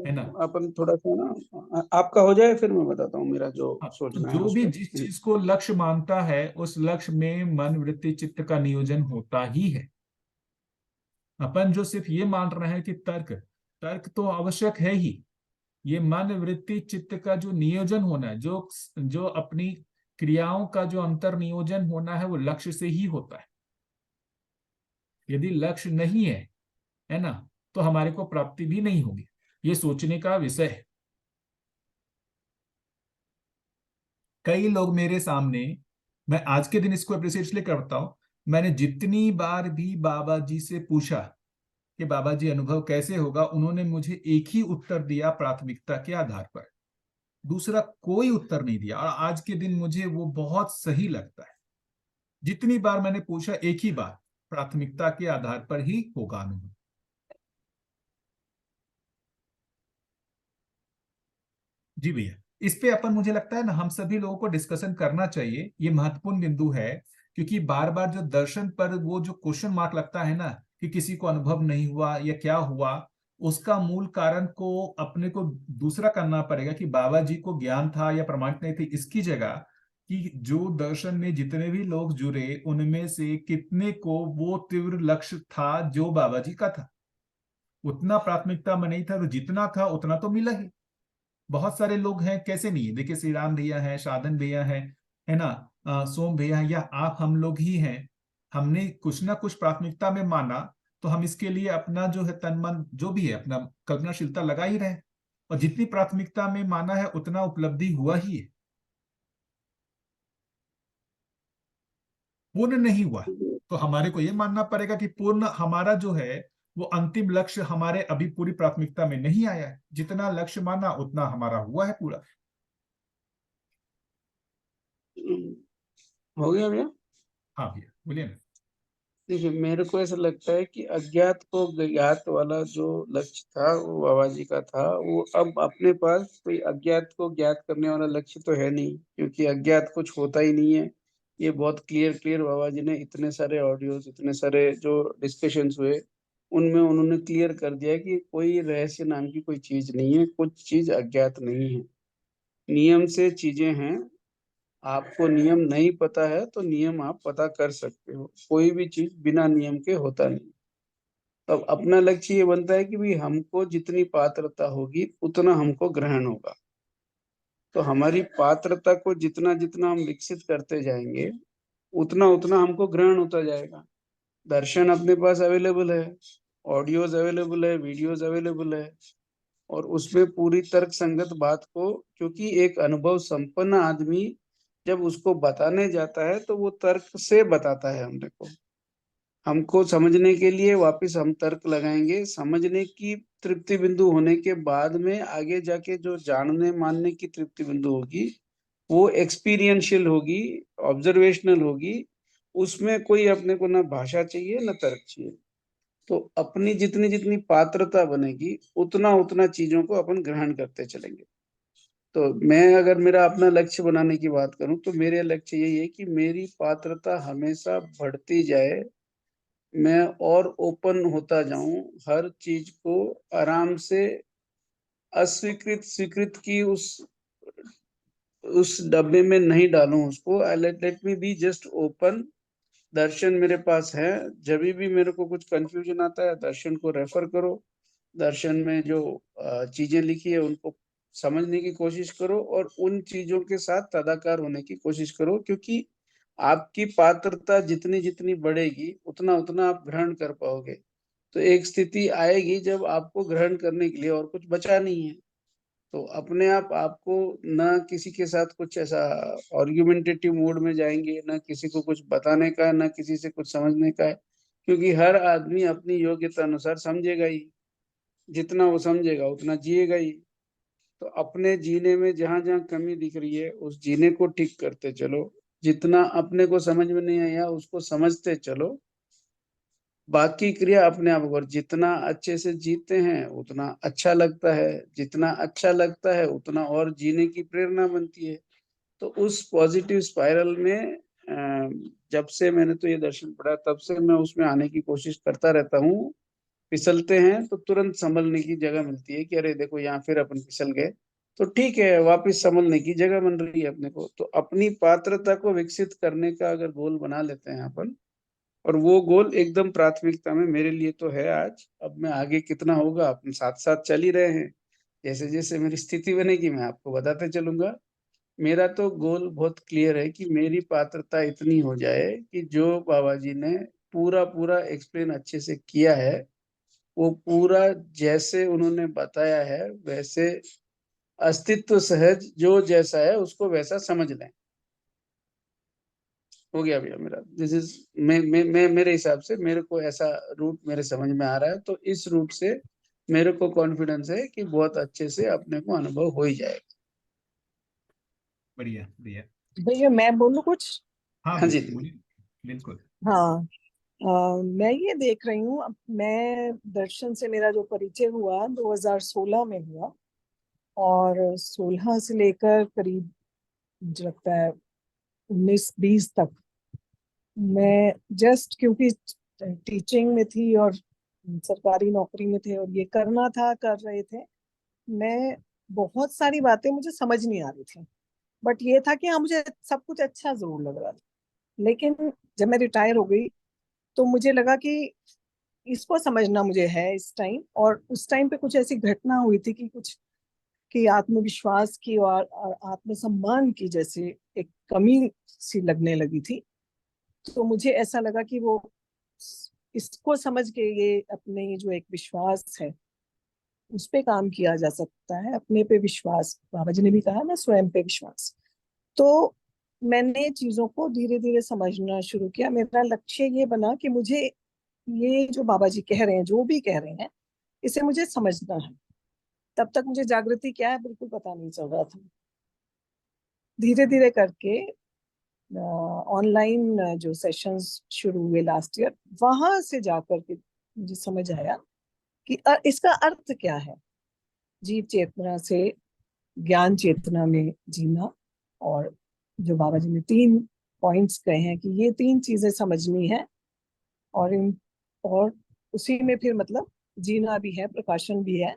ना। अपन थोड़ा सा ना, आपका हो जाए फिर मैं बताता हूँ मेरा जो हाँ, तो सोचना है जो उस भी पर। जिस चीज को लक्ष्य मानता है उस लक्ष्य में मन वृत्ति चित्त का नियोजन होता ही है। अपन जो सिर्फ ये मान रहे हैं कि तर्क, तर्क तो आवश्यक है ही, ये मन वृत्ति चित्त का जो नियोजन होना है, जो जो अपनी क्रियाओं का जो अंतर नियोजन होना है वो लक्ष्य से ही होता है। यदि लक्ष्य नहीं है ना, तो हमारे को प्राप्ति भी नहीं होगी। ये सोचने का विषय है। कई लोग मेरे सामने, मैं आज के दिन इसको अप्रिशिएट इसलिए करता हूं, मैंने जितनी बार भी बाबा जी से पूछा कि बाबा जी अनुभव कैसे होगा, उन्होंने मुझे एक ही उत्तर दिया प्राथमिकता के आधार पर, दूसरा कोई उत्तर नहीं दिया। और आज के दिन मुझे वो बहुत सही लगता है। जितनी बार मैंने पूछा एक ही बार, प्राथमिकता के आधार पर ही होगा अनुभव। जी भैया, इस पे अपन, मुझे लगता है ना, हम सभी लोगों को डिस्कशन करना चाहिए। ये महत्वपूर्ण बिंदु है, क्योंकि बार बार जो दर्शन पर वो जो क्वेश्चन मार्क लगता है ना कि किसी को अनुभव नहीं हुआ या क्या हुआ, उसका मूल कारण को अपने को दूसरा करना पड़ेगा कि बाबा जी को ज्ञान था या प्रमाणित नहीं थे। इसकी जगह कि जो दर्शन में जितने भी लोग जुड़े उनमें से कितने को वो तीव्र लक्ष्य था जो बाबा जी का था। उतना प्राथमिकता में नहीं था, तो जितना था उतना तो मिला ही। बहुत सारे लोग हैं, कैसे नहीं है, देखिए श्री राम भैया है, साधन भैया है ना, सोम भैया है, या आप हम लोग ही हैं। हमने कुछ ना कुछ प्राथमिकता में माना, तो हम इसके लिए अपना जो है तन मन जो भी है अपना कल्पनाशीलता लगा ही रहे। और जितनी प्राथमिकता में माना है उतना उपलब्धि हुआ ही है, पूर्ण नहीं हुआ। तो हमारे को ये मानना पड़ेगा कि पूर्ण हमारा जो है वो अंतिम लक्ष्य हमारे अभी पूरी प्राथमिकता में नहीं आया है। जितना लक्ष्य माना उतना हमारा हुआ है पूरा। हो गया भैया। हाँ भैया बोलिए ना। देखिए, मेरे को ऐसा लगता है कि अज्ञात को ज्ञात वाला जो लक्ष्य था वो बाबा जी का था, वो अब अपने पास कोई अज्ञात को ज्ञात करने वाला लक्ष्य तो है नहीं, क्योंकि अज्ञात कुछ होता ही नहीं है। ये बहुत क्लियर क्लियर बाबा जी ने इतने सारे ऑडियोज, इतने सारे जो डिस्कशंस हुए उनमें उन्होंने क्लियर कर दिया कि कोई रहस्य नाम की कोई चीज नहीं है, कुछ चीज अज्ञात नहीं है। नियम से चीजें हैं। आपको नियम नहीं पता है तो नियम आप पता कर सकते हो। कोई भी चीज बिना नियम के होता नहीं। तब अपना लक्ष्य ये बनता है कि भाई हमको जितनी पात्रता होगी उतना हमको ग्रहण होगा। तो हमारी पात्रता को जितना जितना हम विकसित करते जाएंगे उतना उतना हमको ग्रहण होता जाएगा। दर्शन अपने पास अवेलेबल है, ऑडियोज अवेलेबल है, वीडियोज अवेलेबल है, और उसमें पूरी तर्क संगत बात को, क्योंकि एक अनुभव संपन्न आदमी जब उसको बताने जाता है तो वो तर्क से बताता है हमने को। हमको समझने के लिए वापस हम तर्क लगाएंगे, समझने की तृप्ति बिंदु होने के बाद में आगे जाके जो जानने मानने की तृप्ति बिंदु होगी वो एक्सपीरियंशियल होगी, ऑब्जर्वेशनल होगी। उसमें कोई अपने को ना भाषा चाहिए ना तर्क चाहिए। तो अपनी जितनी जितनी पात्रता बनेगी उतना उतना चीजों को अपन ग्रहण करते चलेंगे। तो मैं अगर मेरा अपना लक्ष्य बनाने की बात करूं तो मेरे लक्ष्य यही है कि मेरी पात्रता हमेशा बढ़ती जाए, मैं और ओपन होता जाऊं, हर चीज को आराम से अस्वीकृत स्वीकृत की उस डब्बे में नहीं डालूं उसको। Let me be just open. Darshan मेरे पास है, जब भी मेरे को कुछ कंफ्यूजन आता है दर्शन को रेफर करो। दर्शन में जो चीजें लिखी है उनको समझने की कोशिश करो और उन चीजों के साथ तदाकार होने की कोशिश करो, क्योंकि आपकी पात्रता जितनी जितनी बढ़ेगी उतना उतना आप ग्रहण कर पाओगे। तो एक स्थिति आएगी जब आपको ग्रहण करने के लिए और कुछ बचा नहीं है। तो अपने आप आपको ना किसी के साथ कुछ ऐसा आर्ग्यूमेंटेटिव मोड में जाएंगे, ना किसी को कुछ बताने का है, ना किसी से कुछ समझने का है, क्योंकि हर आदमी अपनी योग्यता अनुसार समझेगा ही। जितना वो समझेगा उतना जिएगा ही। तो अपने जीने में जहां जहां कमी दिख रही है उस जीने को ठीक करते चलो, जितना अपने को समझ में नहीं आया उसको समझते चलो, बाकी क्रिया अपने आप, और जितना अच्छे से जीते हैं उतना अच्छा लगता है, जितना अच्छा लगता है उतना और जीने की प्रेरणा बनती है। तो उस पॉजिटिव स्पाइरल में जब से मैंने तो ये दर्शन पढ़ा तब से मैं उसमें आने की कोशिश करता रहता हूँ। फिसलते हैं तो तुरंत संभलने की जगह मिलती है कि अरे देखो यहाँ फिर अपन फिसल गए, तो ठीक है वापस संभलने की जगह बन रही है अपने को। तो अपनी पात्रता को विकसित करने का अगर गोल बना लेते हैं अपन, और वो गोल एकदम प्राथमिकता में मेरे लिए तो है आज। अब मैं आगे कितना होगा अपन साथ साथ चल ही रहे हैं, जैसे जैसे मेरी स्थिति बनेगी मैं आपको बताते चलूंगा। मेरा तो गोल बहुत क्लियर है कि मेरी पात्रता इतनी हो जाए कि जो बाबा जी ने पूरा पूरा एक्सप्लेन अच्छे से किया है, वो पूरा जैसे उन्होंने बताया है वैसे अस्तित्व सहज जो जैसा है उसको वैसा समझ लें। हो गया भैया मेरा, दिस इज मैं मेरे हिसाब से मेरे को ऐसा रूट मेरे समझ में आ रहा है, तो इस रूट से मेरे को कॉन्फिडेंस है कि बहुत अच्छे से अपने को अनुभव हो ही जाएगा। बढ़िया बढ़िया। भैया मैं बोलूँ कुछ? हाँ हाँ जी भैया बोलिए, बिल्कुल। हाँ, मैं ये देख रही हूँ, अब मैं दर्शन से मेरा जो परिचय हुआ 2016 में हुआ, और 16 से लेकर करीब मुझे लगता है 19-20 तक मैं जस्ट क्योंकि टीचिंग में थी और सरकारी नौकरी में थे और ये करना था, कर रहे थे, मैं बहुत सारी बातें मुझे समझ नहीं आ रही थी। बट ये था कि हाँ, मुझे सब कुछ अच्छा जरूर लग रहा था। लेकिन जब मैं रिटायर हो गई तो मुझे लगा कि इसको समझना मुझे है इस टाइम, और उस टाइम पे कुछ ऐसी घटना हुई थी कि कुछ कि आत्मविश्वास की और आत्मसम्मान की जैसे एक कमी सी लगने लगी थी। तो मुझे ऐसा लगा कि वो इसको समझ के ये अपने ये जो एक विश्वास है उस पे काम किया जा सकता है, अपने पे विश्वास, बाबा जी ने भी कहा ना, स्वयं पे विश्वास। तो मैंने चीजों को धीरे धीरे समझना शुरू किया। मेरा लक्ष्य ये बना कि मुझे ये जो बाबा जी कह रहे हैं, जो भी कह रहे हैं, इसे मुझे समझना है। तब तक मुझे जागृति क्या है बिल्कुल पता नहीं चल रहा था। धीरे धीरे करके ऑनलाइन जो सेशंस शुरू हुए लास्ट ईयर, वहां से जाकर के मुझे समझ आया कि इसका अर्थ क्या है, जीव चेतना से ज्ञान चेतना में जीना। और जो बाबा जी ने 3 पॉइंट्स कहे हैं कि ये 3 चीजें समझनी है, और इन और उसी में फिर मतलब जीना भी है, प्रकाशन भी है।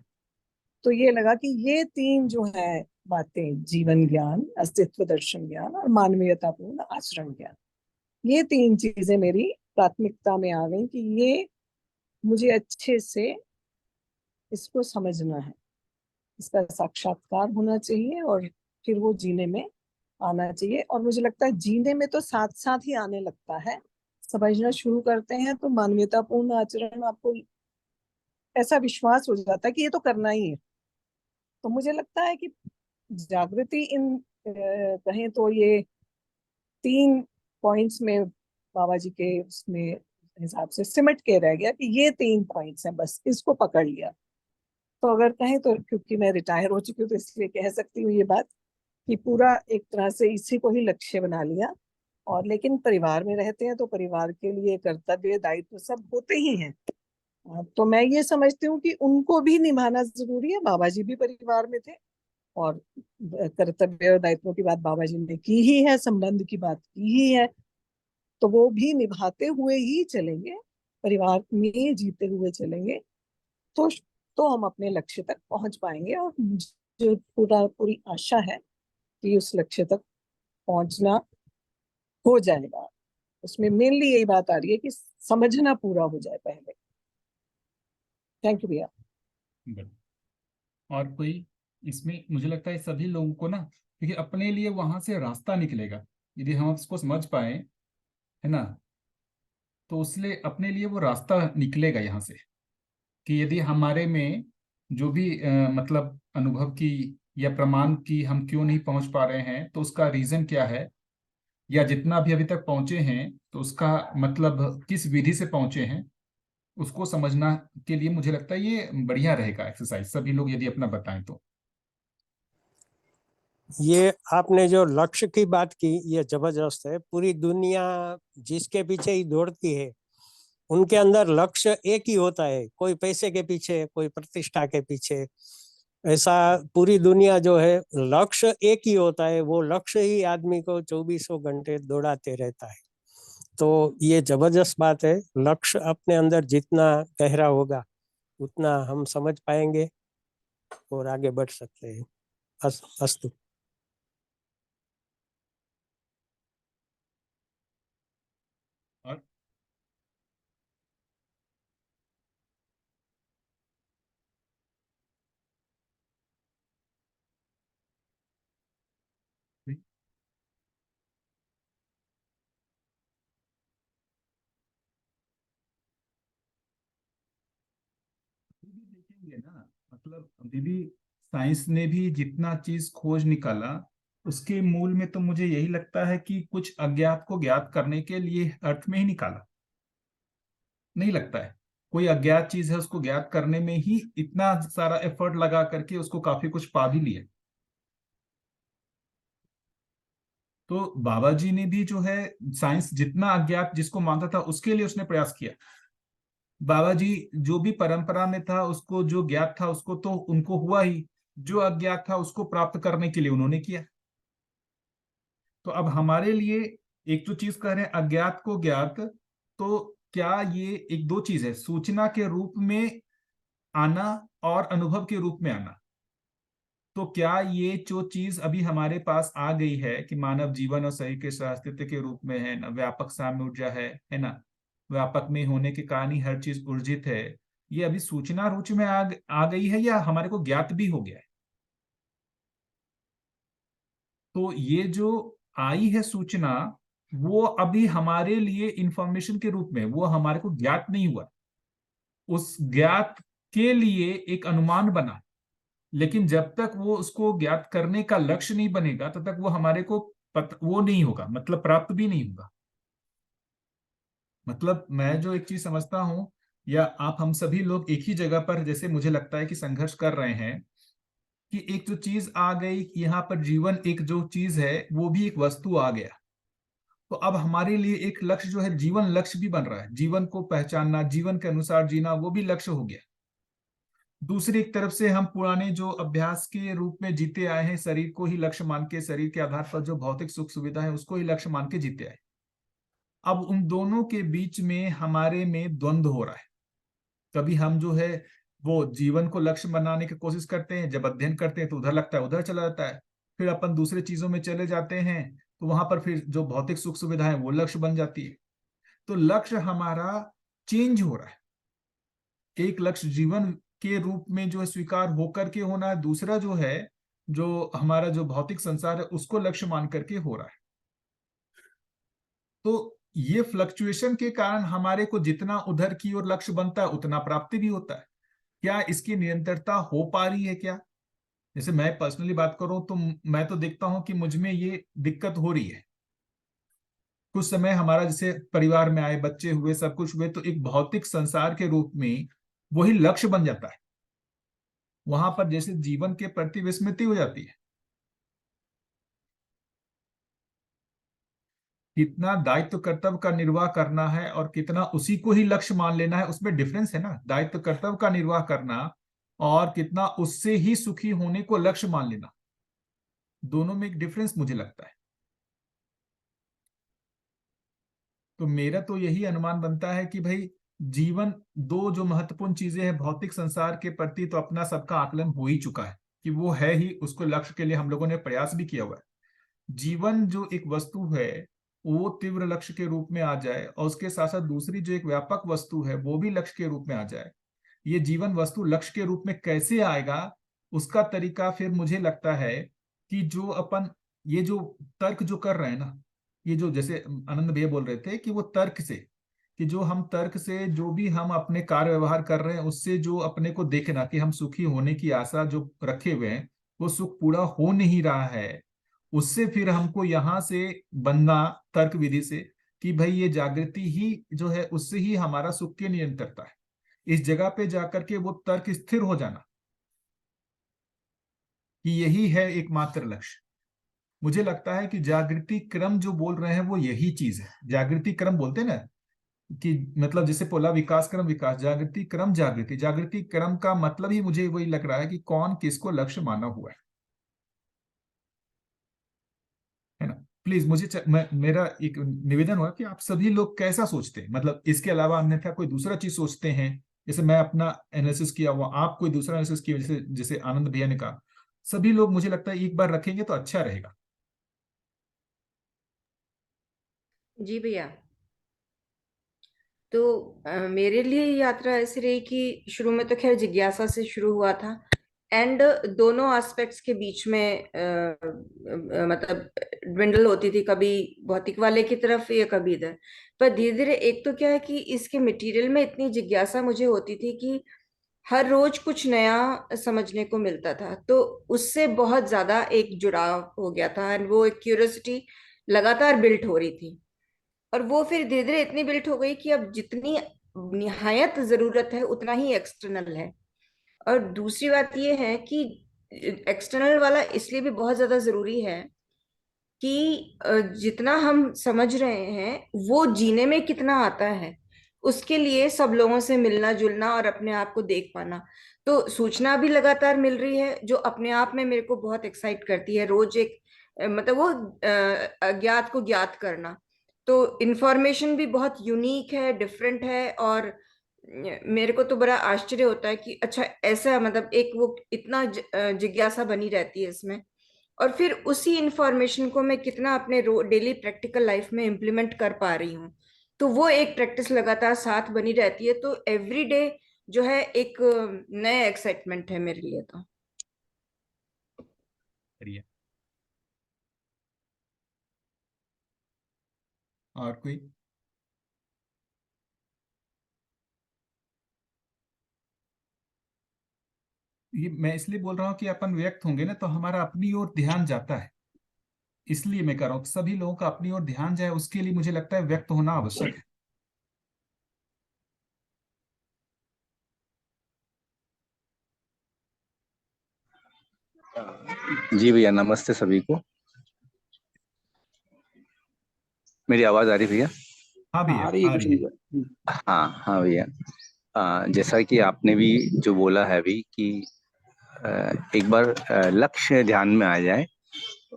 तो ये लगा कि ये 3 जो है बातें, जीवन ज्ञान, अस्तित्व दर्शन ज्ञान और मानवीयतापूर्ण आचरण ज्ञान, ये 3 चीजें मेरी प्राथमिकता में आ गई कि ये मुझे अच्छे से इसको समझना है, इसका साक्षात्कार होना चाहिए, और फिर वो जीने में आना चाहिए। और मुझे लगता है जीने में तो साथ साथ ही आने लगता है। समझना शुरू करते हैं तो मानवीयतापूर्ण आचरण, आपको ऐसा विश्वास हो जाता है कि ये तो करना ही है। तो मुझे लगता है कि जागृति इन कहें तो ये 3 पॉइंट्स में बाबा जी के उसमें हिसाब से सिमट के रह गया कि ये 3 पॉइंट्स हैं, बस इसको पकड़ लिया। तो अगर कहें तो, क्योंकि मैं रिटायर हो चुकी हूँ तो इसलिए कह सकती हूँ ये बात कि पूरा एक तरह से इसी को ही लक्ष्य बना लिया। और लेकिन परिवार में रहते हैं तो परिवार के लिए कर्तव्य दायित्व सब होते ही हैं। तो मैं ये समझती हूँ कि उनको भी निभाना जरूरी है। बाबा जी भी परिवार में थे, और कर्तव्य और दायित्वों की बात बाबा जी ने की ही है, संबंध की बात की ही है, तो वो भी निभाते हुए ही चलेंगे, परिवार में जीते हुए चलेंगे। तो हम अपने लक्ष्य तक पहुंच पाएंगे, और मुझे पूरी आशा है कि उस लक्ष्य तक पहुंचना हो जाएगा। उसमें मेनली यही बात आ रही है कि समझना पूरा हो जाए पहले। थैंक यू भैया। और कोई इसमें, मुझे लगता है सभी लोगों को ना, क्योंकि अपने लिए वहां से रास्ता निकलेगा यदि हम उसको समझ पाए, है ना, तो उसलिए अपने लिए वो रास्ता निकलेगा यहाँ से, कि यदि हमारे में जो भी मतलब अनुभव की या प्रमाण की हम क्यों नहीं पहुंच पा रहे हैं, तो उसका रीजन क्या है, या जितना भी अभी तक पहुंचे हैं तो उसका मतलब किस विधि से पहुंचे हैं, उसको समझना के लिए मुझे लगता है ये बढ़िया रहेगा एक्सरसाइज, सभी लोग यदि अपना बताएं तो। ये आपने जो लक्ष्य की बात की ये जबरदस्त है। पूरी दुनिया जिसके पीछे ही दौड़ती है उनके अंदर लक्ष्य एक ही होता है, कोई पैसे के पीछे, कोई प्रतिष्ठा के पीछे। ऐसा पूरी दुनिया जो है लक्ष्य एक ही होता है, वो लक्ष्य ही आदमी को 24 घंटे दौड़ाते रहता है। तो ये जबरदस्त बात है। लक्ष्य अपने अंदर जितना गहरा होगा उतना हम समझ पाएंगे और आगे बढ़ सकते हैं। अस्तु। और अभी भी देखेंगे ना, मतलब अभी भी साइंस ने भी जितना चीज खोज निकाला उसके मूल में तो मुझे यही लगता है कि कुछ अज्ञात को ज्ञात करने के लिए अर्थ में ही निकाला। नहीं लगता है कोई अज्ञात चीज है उसको ज्ञात करने में ही इतना सारा एफर्ट लगा करके उसको काफी कुछ पा भी लिया। तो बाबा जी ने भी जो है साइंस जितना अज्ञात जिसको मानता था उसके लिए उसने प्रयास किया। बाबा जी जो भी परंपरा में था उसको जो ज्ञात था उसको तो उनको हुआ ही, जो अज्ञात था उसको प्राप्त करने के लिए उन्होंने किया। तो अब हमारे लिए एक तो चीज कह रहे हैं अज्ञात को ज्ञात, तो क्या ये एक दो चीज है, सूचना के रूप में आना और अनुभव के रूप में आना। तो क्या ये जो चीज अभी हमारे पास आ गई है कि मानव जीवन और शरीर के अस्तित्व के रूप में है ना, व्यापक साम्य ऊर्जा है ना, व्यापक में होने के कारण ही हर चीज ऊर्जित है, ये अभी सूचना रूच में आ गई है या हमारे को ज्ञात भी हो गया है। तो ये जो आई है सूचना वो अभी हमारे लिए इंफॉर्मेशन के रूप में, वो हमारे को ज्ञात नहीं हुआ। उस ज्ञात के लिए एक अनुमान बना, लेकिन जब तक वो उसको ज्ञात करने का लक्ष्य नहीं बनेगा तब तक वो हमारे को वो नहीं होगा, मतलब प्राप्त भी नहीं होगा। मतलब मैं जो एक चीज समझता हूं, या आप हम सभी लोग एक ही जगह पर जैसे मुझे लगता है कि संघर्ष कर रहे हैं कि एक जो चीज आ गई यहाँ पर, जीवन एक जो चीज है वो भी एक वस्तु आ गया। तो अब हमारे लिए एक लक्ष्य जो है जीवन लक्ष्य भी बन रहा है, जीवन को पहचानना, जीवन के अनुसार जीना, वो भी लक्ष्य हो गया। दूसरी एक तरफ से हम पुराने जो अभ्यास के रूप में जीते आए हैं, शरीर को ही लक्ष्य मान के, शरीर के आधार पर जो भौतिक सुख सुविधा है उसको ही लक्ष्य मान के जीते आए। अब उन दोनों के बीच में हमारे में द्वंद्व हो रहा है। कभी हम जो है वो जीवन को लक्ष्य बनाने की कोशिश करते हैं, जब अध्ययन करते हैं तो उधर लगता है उधर चला जाता है, फिर अपन दूसरे चीजों में चले जाते हैं तो वहां पर फिर जो भौतिक सुख सुविधा है वो लक्ष्य बन जाती है। तो लक्ष्य हमारा चेंज हो रहा है। एक लक्ष्य जीवन के रूप में जो है स्वीकार होकर के होना है, दूसरा जो है जो हमारा जो भौतिक संसार है उसको लक्ष्य मान करके हो रहा है। तो ये फ्लक्चुएशन के कारण हमारे को जितना उधर की ओर लक्ष्य बनता है उतना प्राप्ति भी होता है। क्या इसकी निरंतरता हो पा रही है क्या? जैसे मैं पर्सनली बात करूं तो मैं तो देखता हूं कि मुझ में ये दिक्कत हो रही है। कुछ समय हमारा जैसे परिवार में आए, बच्चे हुए, सब कुछ हुए, तो एक भौतिक संसार के रूप में वही लक्ष्य बन जाता है। वहां पर जैसे जीवन के प्रति विस्मृति हो जाती है। कितना दायित्व कर्तव्य का निर्वाह करना है और कितना उसी को ही लक्ष्य मान लेना है, उसमें डिफरेंस है ना। दायित्व कर्तव्य का निर्वाह करना और कितना उससे ही सुखी होने को लक्ष्य मान लेना, दोनों में एक डिफरेंस मुझे लगता है। तो मेरा तो यही अनुमान बनता है कि भाई जीवन, दो जो महत्वपूर्ण चीजें हैं, भौतिक संसार के प्रति तो अपना सबका आकलन हो ही चुका है कि वो है ही, उसको लक्ष्य के लिए हम लोगों ने प्रयास भी किया हुआ है। जीवन जो एक वस्तु है वो तीव्र लक्ष्य के रूप में आ जाए और उसके साथ साथ दूसरी जो एक व्यापक वस्तु है वो भी लक्ष्य के रूप में आ जाए। ये जीवन वस्तु लक्ष्य के रूप में कैसे आएगा, उसका तरीका फिर मुझे लगता है कि जो अपन ये जो तर्क जो कर रहे हैं ना, ये जो जैसे आनंद भैया बोल रहे थे कि वो तर्क से, कि जो हम तर्क से जो भी हम अपने कार्य व्यवहार कर रहे हैं उससे जो अपने को देखना कि हम सुखी होने की आशा जो रखे हुए हैं वो सुख पूरा हो नहीं रहा है, उससे फिर हमको यहाँ से बनना तर्क विधि से कि भाई ये जागृति ही जो है उससे ही हमारा सुख की निरंतरता है। इस जगह पे जाकर के वो तर्क स्थिर हो जाना कि यही है एकमात्र लक्ष्य। मुझे लगता है कि जागृति क्रम जो बोल रहे हैं वो यही चीज है। जागृति क्रम बोलते हैं ना, कि मतलब जैसे बोला विकास क्रम विकास, जागृति क्रम जागृति, जागृति क्रम का मतलब ही मुझे वही लग रहा है कि कौन किसको लक्ष्य माना हुआ है ना। प्लीज मुझे मेरा एक निवेदन हुआ कि आप सभी लोग कैसा सोचते हैं, मतलब इसके अलावा अन्यथा कोई दूसरा चीज सोचते हैं। जैसे मैं अपना एनालिसिस किया हुआ, आप कोई दूसरा एनालिसिस किया, जैसे जैसे आनंद भैया ने कहा, सभी लोग मुझे लगता है एक बार रखेंगे तो अच्छा रहेगा। जी भैया। तो मेरे लिए ये यात्रा ऐसी रही कि शुरू में तो खैर जिज्ञासा से शुरू हुआ था, एंड दोनों एस्पेक्ट्स के बीच में मतलब ड्विंडल होती थी, कभी भौतिक वाले की तरफ या कभी इधर। पर धीरे धीरे एक तो क्या है कि इसके मटेरियल में इतनी जिज्ञासा मुझे होती थी कि हर रोज कुछ नया समझने को मिलता था, तो उससे बहुत ज्यादा एक जुड़ाव हो गया था, एंड वो एक क्यूरियोसिटी लगातार बिल्ट हो रही थी। और वो फिर धीरे धीरे इतनी बिल्ट हो गई कि अब जितनी निहायत जरूरत है उतना ही एक्सटर्नल है। और दूसरी बात ये है कि एक्सटर्नल वाला इसलिए भी बहुत ज्यादा जरूरी है कि जितना हम समझ रहे हैं वो जीने में कितना आता है, उसके लिए सब लोगों से मिलना जुलना और अपने आप को देख पाना। तो सूचना भी लगातार मिल रही है जो अपने आप में मेरे को बहुत एक्साइट करती है। रोज एक मतलब वो अज्ञात को ज्ञात करना। तो इंफॉर्मेशन भी बहुत यूनिक है, डिफरेंट है, और मेरे को तो बड़ा आश्चर्य होता है कि अच्छा ऐसा, मतलब एक वो इतना जिज्ञासा बनी रहती है इसमें। और फिर उसी इंफॉर्मेशन को मैं कितना अपने डेली प्रैक्टिकल लाइफ में इम्प्लीमेंट कर पा रही हूँ, तो वो एक प्रैक्टिस लगातार साथ बनी रहती है। तो एवरी डे जो है एक नया एक्साइटमेंट है मेरे लिए तो। करिए। और कोई? ये मैं इसलिए बोल रहा हूँ कि अपन व्यक्त होंगे ना तो हमारा अपनी ओर ध्यान जाता है, इसलिए मैं कह रहा हूँ कि सभी लोगों का अपनी ओर ध्यान जाए, उसके लिए मुझे लगता है व्यक्त होना आवश्यक है। जी भैया, नमस्ते सभी को। मेरी आवाज आ रही भैया? हाँ हाँ, भैया आ रही आ है रही है। कुछ। हाँ हाँ भैया। जैसा कि आपने भी जो बोला है अभी कि एक बार लक्ष्य ध्यान में आ जाए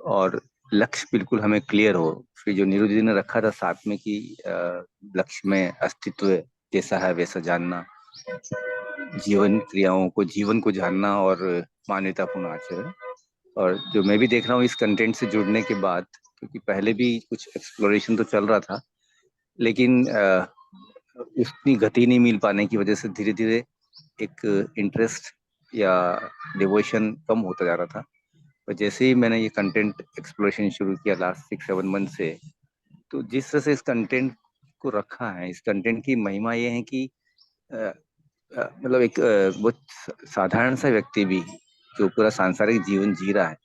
और लक्ष्य बिल्कुल हमें क्लियर हो। फिर जो नीरज जी ने रखा था साथ में कि लक्ष्य में अस्तित्व जैसा है वैसा जानना, जीवन क्रियाओं को, जीवन को जानना और मानवतापूर्ण आचरण। और जो मैं भी देख रहा हूँ इस कंटेंट से जुड़ने के बाद, क्योंकि पहले भी कुछ एक्सप्लोरेशन तो चल रहा था, लेकिन उतनी गति नहीं मिल पाने की वजह से धीरे धीरे एक इंटरेस्ट या डिवोशन कम होता जा रहा था। पर जैसे ही मैंने ये कंटेंट एक्सप्लोरेशन शुरू किया लास्ट 6-7 मंथ से, तो जिस तरह से इस कंटेंट को रखा है, इस कंटेंट की महिमा ये है कि मतलब एक बहुत साधारण सा व्यक्ति भी जो पूरा सांसारिक जीवन जी रहा है,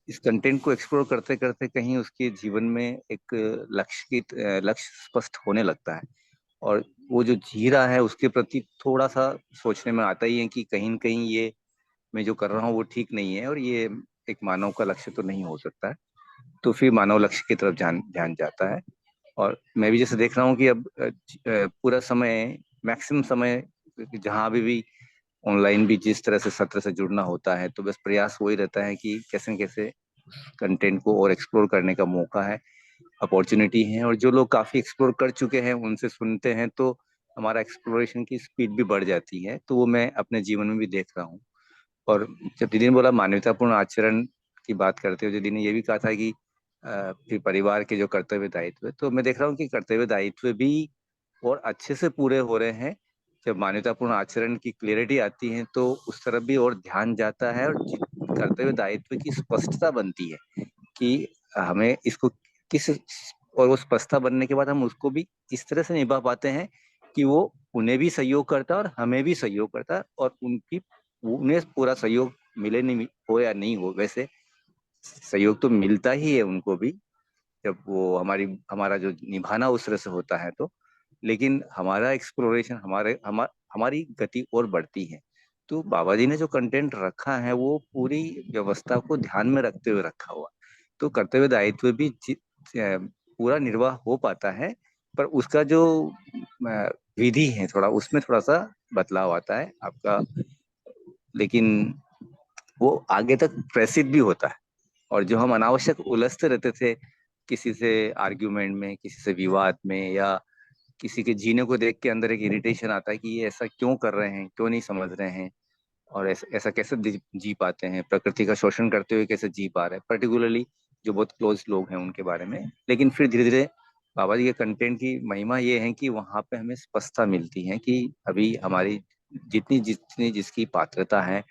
इस कंटेंट को एक्सप्लोर करते करते कहीं उसके जीवन में एक लक्ष्य स्पष्ट होने लगता है। और वो जो जी रहा है उसके प्रति थोड़ा सा सोचने में आता ही है कि कहीं न कहीं ये मैं जो कर रहा हूँ वो ठीक नहीं है और ये एक मानव का लक्ष्य तो नहीं हो सकता है। तो फिर मानव लक्ष्य की तरफ ध्यान ध्यान जाता है। और मैं भी जैसे देख रहा हूँ कि अब पूरा समय, मैक्सिमम समय, जहाँ अभी भी ऑनलाइन भी जिस तरह से सत्र से जुड़ना होता है, तो बस प्रयास वही रहता है कि कैसे न कैसे कंटेंट को और एक्सप्लोर करने का मौका है, अपॉर्चुनिटी है। और जो लोग काफी एक्सप्लोर कर चुके हैं उनसे सुनते हैं तो हमारा एक्सप्लोरेशन की स्पीड भी बढ़ जाती है। तो वो मैं अपने जीवन में भी देख रहा हूँ। और जब दीदी ने बोला मानवतापूर्ण आचरण की बात करते हुए, दीदी ने ये भी कहा था कि फिर परिवार के जो कर्तव्य दायित्व है, तो मैं देख रहा हूँ कि कर्तव्य दायित्व भी और अच्छे से पूरे हो रहे हैं। जब मान्यतापूर्ण आचरण की क्लियरिटी आती है तो उस तरफ भी और ध्यान जाता है और कर्तव्य दायित्व की स्पष्टता बनती है कि हमें इसको किस, और वो स्पष्टता बनने के बाद हम उसको भी इस तरह से निभा पाते हैं कि वो उन्हें भी सहयोग करता है और हमें भी सहयोग करता है। और उन्हें पूरा सहयोग मिले नहीं हो या नहीं हो, वैसे सहयोग तो मिलता ही है उनको भी, जब वो हमारा जो निभाना उस तरह से होता है तो। लेकिन हमारा एक्सप्लोरेशन, हमारी गति और बढ़ती है। तो बाबा जी ने जो कंटेंट रखा है वो पूरी व्यवस्था को ध्यान में रखते हुए रखा हुआ। तो कर्तव्य दायित्व भी पूरा निर्वाह हो पाता है, पर उसका जो विधि है थोड़ा उसमें थोड़ा सा बदलाव आता है आपका, लेकिन वो आगे तक प्रसिद्ध भी होता है। और जो हम अनावश्यक उलझते रहते थे किसी से आर्ग्यूमेंट में, किसी से विवाद में, या किसी के जीने को देख के अंदर एक इरिटेशन आता है कि ये ऐसा क्यों कर रहे हैं, क्यों नहीं समझ रहे हैं, और ऐसा कैसे जी पाते हैं, प्रकृति का शोषण करते हुए कैसे जी पा रहे हैं, पर्टिकुलरली जो बहुत क्लोज लोग हैं उनके बारे में। लेकिन फिर धीरे धीरे बाबा जी के कंटेंट की महिमा ये है कि वहां पे हमें स्पष्टता मिलती है कि अभी हमारी जितनी जितनी जिसकी पात्रता है,